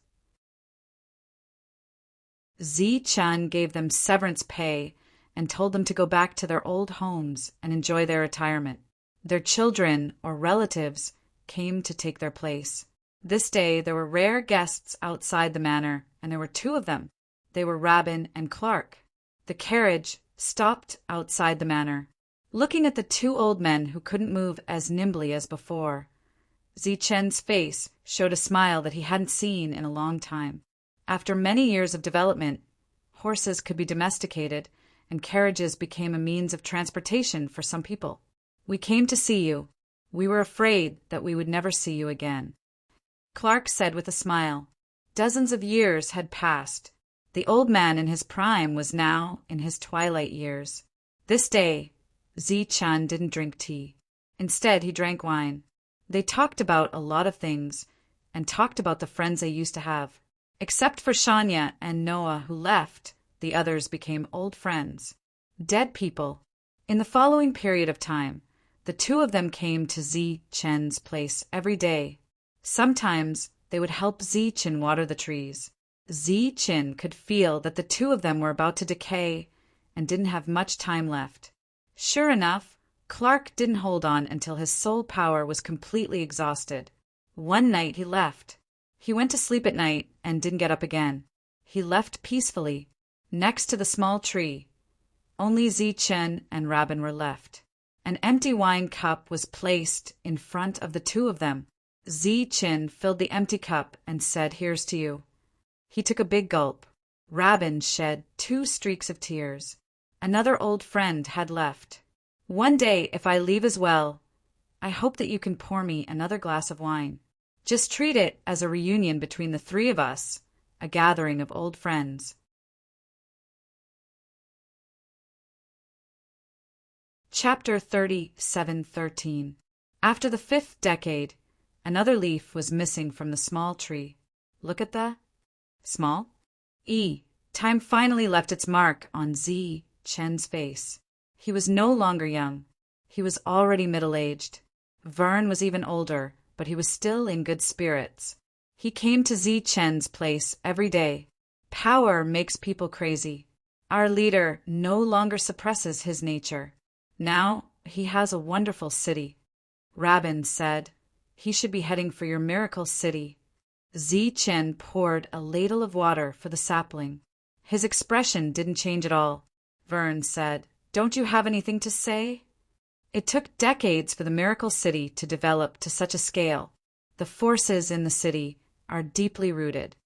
Chen gave them severance pay and told them to go back to their old homes and enjoy their retirement. Their children or relatives came to take their place. This day there were rare guests outside the manor, and there were 2 of them. They were Rabin and Clark. The carriage stopped outside the manor. Looking at the 2 old men who couldn't move as nimbly as before, Chen's face showed a smile that he hadn't seen in a long time. After many years of development, horses could be domesticated, and carriages became a means of transportation for some people. We came to see you. We were afraid that we would never see you again, Clark said with a smile. Dozens of years had passed. The old man in his prime was now in his twilight years. This day, Chen didn't drink tea. Instead, he drank wine. They talked about a lot of things, and talked about the friends they used to have. Except for Shania and Noah, who left, the others became old friends. Dead people. In the following period of time, the 2 of them came to Chen's place every day. Sometimes they would help Chen water the trees. Chen could feel that the 2 of them were about to decay and didn't have much time left. Sure enough, Clark didn't hold on until his soul power was completely exhausted. One night he left. He went to sleep at night and didn't get up again. He left peacefully, next to the small tree. Only Chen and Rabin were left. An empty wine cup was placed in front of the 2 of them. Chen filled the empty cup and said, "Here's to you." He took a big gulp. Rabin shed 2 streaks of tears. Another old friend had left. "One day, if I leave as well, I hope that you can pour me another glass of wine. Just treat it as a reunion between the 3 of us, a gathering of old friends." Chapter 37:13. After the 5th decade, another leaf was missing from the small tree. Look at that. Small. Time finally left its mark on Chen's face. He was no longer young. He was already middle-aged. Vern was even older, but he was still in good spirits. He came to Chen's place every day. Power makes people crazy. Our leader no longer suppresses his nature. Now he has a wonderful city. Rabin said, "He should be heading for your miracle city." Chen poured a ladle of water for the sapling. His expression didn't change at all. Vern said, "Don't you have anything to say?" It took decades for the miracle city to develop to such a scale. The forces in the city are deeply rooted.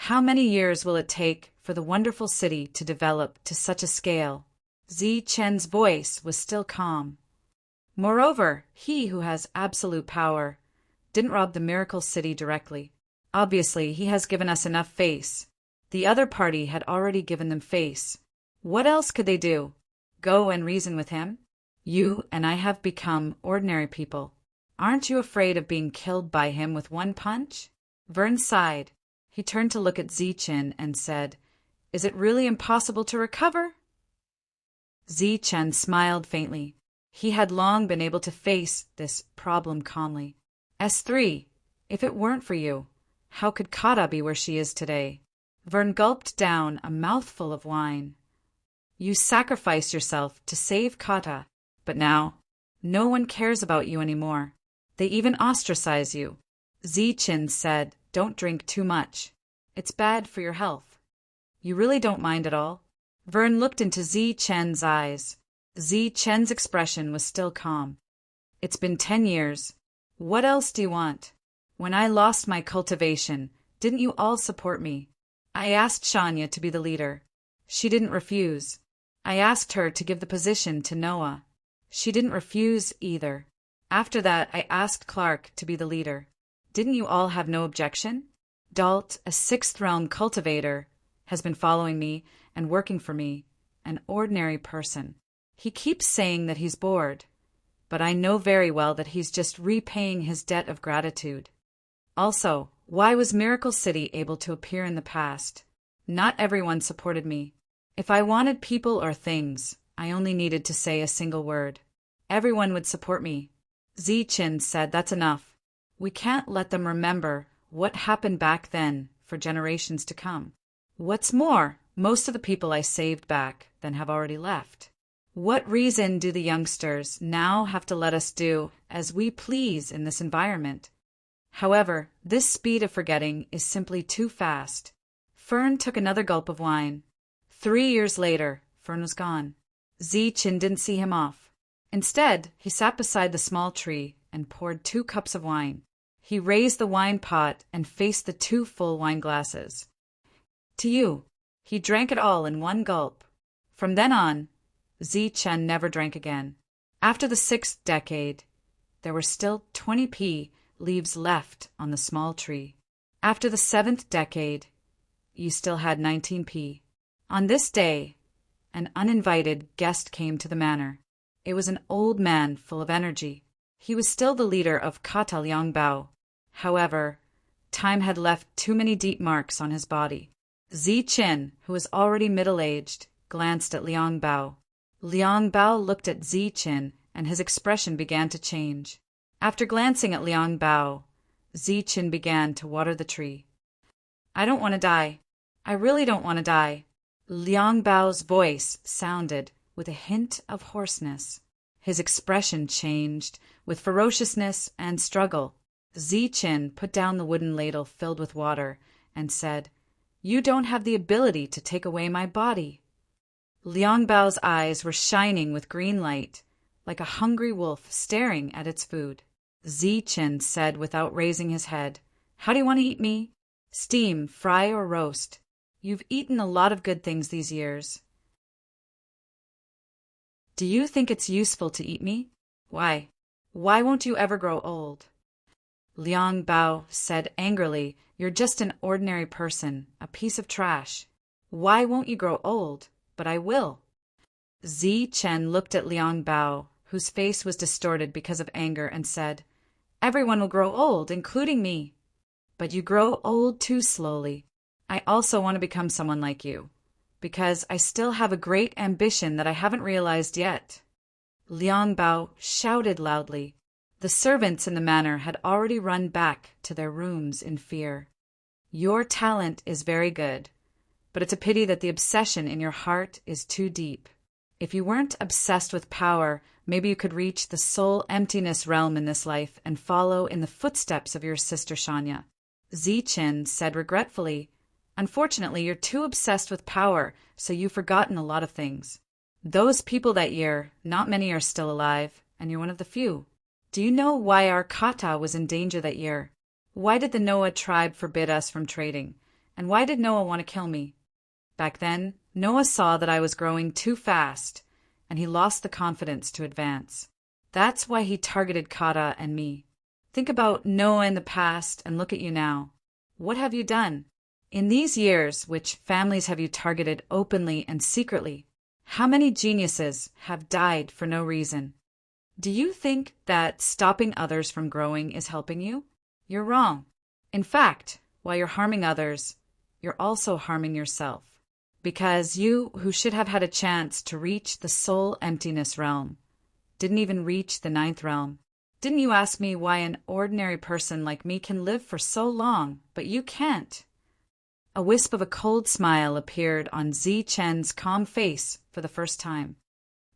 How many years will it take for the wonderful city to develop to such a scale? Chen's voice was still calm. Moreover, he who has absolute power didn't rob the miracle city directly. Obviously, he has given us enough face. The other party had already given them face. What else could they do? Go and reason with him? You and I have become ordinary people. Aren't you afraid of being killed by him with one punch? Vern sighed. He turned to look at Chen and said, "Is it really impossible to recover?" Chen smiled faintly. He had long been able to face this problem calmly. S3, if it weren't for you, how could Kata be where she is today? Vern gulped down a mouthful of wine. You sacrificed yourself to save Kata, but now, no one cares about you anymore. They even ostracize you. Zichin said, "Don't drink too much. It's bad for your health." "You really don't mind at all?" Vern looked into Zichen's eyes. Zichen's expression was still calm. "It's been 10 years. What else do you want? When I lost my cultivation, didn't you all support me? I asked Shania to be the leader. She didn't refuse. I asked her to give the position to Noah. She didn't refuse either. After that, I asked Clark to be the leader. Didn't you all have no objection? Dalt, a 6th realm cultivator, has been following me and working for me, an ordinary person. He keeps saying that he's bored, but I know very well that he's just repaying his debt of gratitude. Also, why was Miracle City able to appear in the past? Not everyone supported me. If I wanted people or things, I only needed to say a single word. Everyone would support me." Zichin said, "That's enough. We can't let them remember what happened back then for generations to come. What's more, most of the people I saved back then have already left. What reason do the youngsters now have to let us do as we please in this environment? However, this speed of forgetting is simply too fast." Fern took another gulp of wine. 3 years later, Fern was gone. Zichin didn't see him off. Instead, he sat beside the small tree and poured 2 cups of wine. He raised the wine pot and faced the 2 full wine glasses. "To you." He drank it all in one gulp. From then on, Zichin never drank again. After the 6th decade, there were still 20p leaves left on the small tree. After the 7th decade, you still had 19p. On this day, an uninvited guest came to the manor. It was an old man full of energy. He was still the leader of Kata Liangbao. However, time had left too many deep marks on his body. Zichin, who was already middle-aged, glanced at Liangbao. Liangbao looked at Zichin, and his expression began to change. After glancing at Liangbao, Zichin began to water the tree. "I don't want to die. I really don't want to die." Liangbao's voice sounded with a hint of hoarseness. His expression changed with ferociousness and struggle. Zichin put down the wooden ladle filled with water and said, "You don't have the ability to take away my body." Liangbao's eyes were shining with green light, like a hungry wolf staring at its food. Zichin said without raising his head, "How do you want to eat me? Steam, fry, or roast? You've eaten a lot of good things these years. Do you think it's useful to eat me? Why? Why won't you ever grow old?" Liangbao said angrily, "You're just an ordinary person, a piece of trash. Why won't you grow old? But I will." Zichin looked at Liangbao, whose face was distorted because of anger, and said, "Everyone will grow old, including me. But you grow old too slowly. I also want to become someone like you, because I still have a great ambition that I haven't realized yet." Liangbao shouted loudly. The servants in the manor had already run back to their rooms in fear. "Your talent is very good, but it's a pity that the obsession in your heart is too deep. If you weren't obsessed with power, maybe you could reach the soul emptiness realm in this life and follow in the footsteps of your sister Shania." Zichin said regretfully, "Unfortunately, you're too obsessed with power, so you've forgotten a lot of things. Those people that year, not many are still alive, and you're one of the few. Do you know why our kata was in danger that year? Why did the Noah tribe forbid us from trading? And why did Noah want to kill me? Back then, Noah saw that I was growing too fast, and he lost the confidence to advance. That's why he targeted Kata and me. Think about Noah in the past and look at you now. What have you done? In these years, which families have you targeted openly and secretly? How many geniuses have died for no reason? Do you think that stopping others from growing is helping you? You're wrong. In fact, while you're harming others, you're also harming yourself. Because you, who should have had a chance to reach the soul emptiness realm, didn't even reach the 9th realm. Didn't you ask me why an ordinary person like me can live for so long, but you can't? A wisp of a cold smile appeared on Zi Chen's calm face for the first time.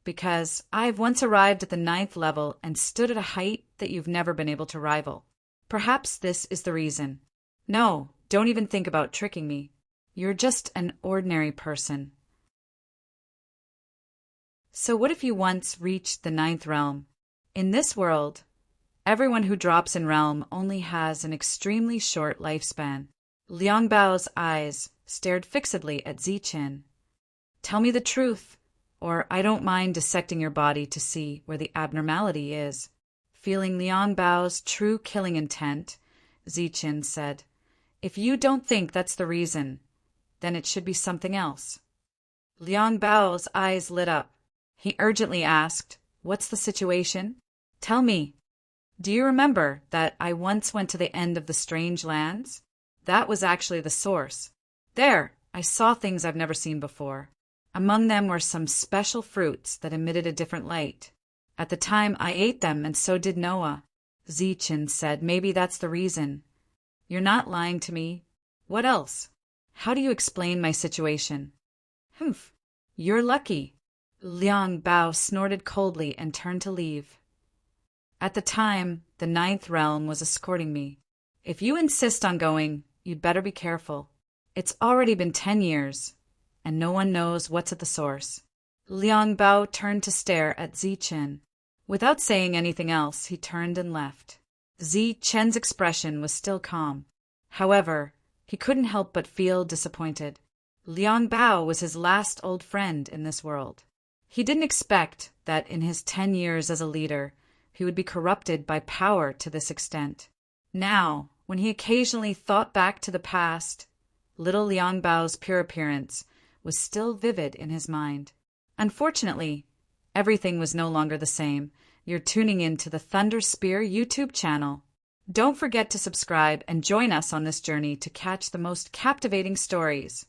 Because I've once arrived at the 9th level and stood at a height that you've never been able to rival. Perhaps this is the reason. No, don't even think about tricking me. You're just an ordinary person. So what if you once reached the 9th realm? In this world, everyone who drops in realm only has an extremely short lifespan. Liang Bao's eyes stared fixedly at Zi Chen. Tell me the truth, or I don't mind dissecting your body to see where the abnormality is. Feeling Liang Bao's true killing intent, Zi Chen said, If you don't think that's the reason, then it should be something else. Liang Bao's eyes lit up. He urgently asked, What's the situation? Tell me. Do you remember that I once went to the end of the strange lands? That was actually the source. There, I saw things I've never seen before. Among them were some special fruits that emitted a different light. At the time, I ate them, and so did Noah. Zi Chen said, Maybe that's the reason. You're not lying to me. What else? How do you explain my situation? Humph, you're lucky. Liang Bao snorted coldly and turned to leave. At the time, the 9th realm was escorting me. If you insist on going, you'd better be careful. It's already been 10 years, and no one knows what's at the source. Liang Bao turned to stare at Zi Chen. Without saying anything else, he turned and left. Zi Chen's expression was still calm. However, he couldn't help but feel disappointed. Liang Bao was his last old friend in this world. He didn't expect that in his 10 years as a leader, he would be corrupted by power to this extent. Now, when he occasionally thought back to the past, little Liang Bao's pure appearance was still vivid in his mind. Unfortunately, everything was no longer the same. You're tuning in to the Thunder Spear YouTube channel. Don't forget to subscribe and join us on this journey to catch the most captivating stories.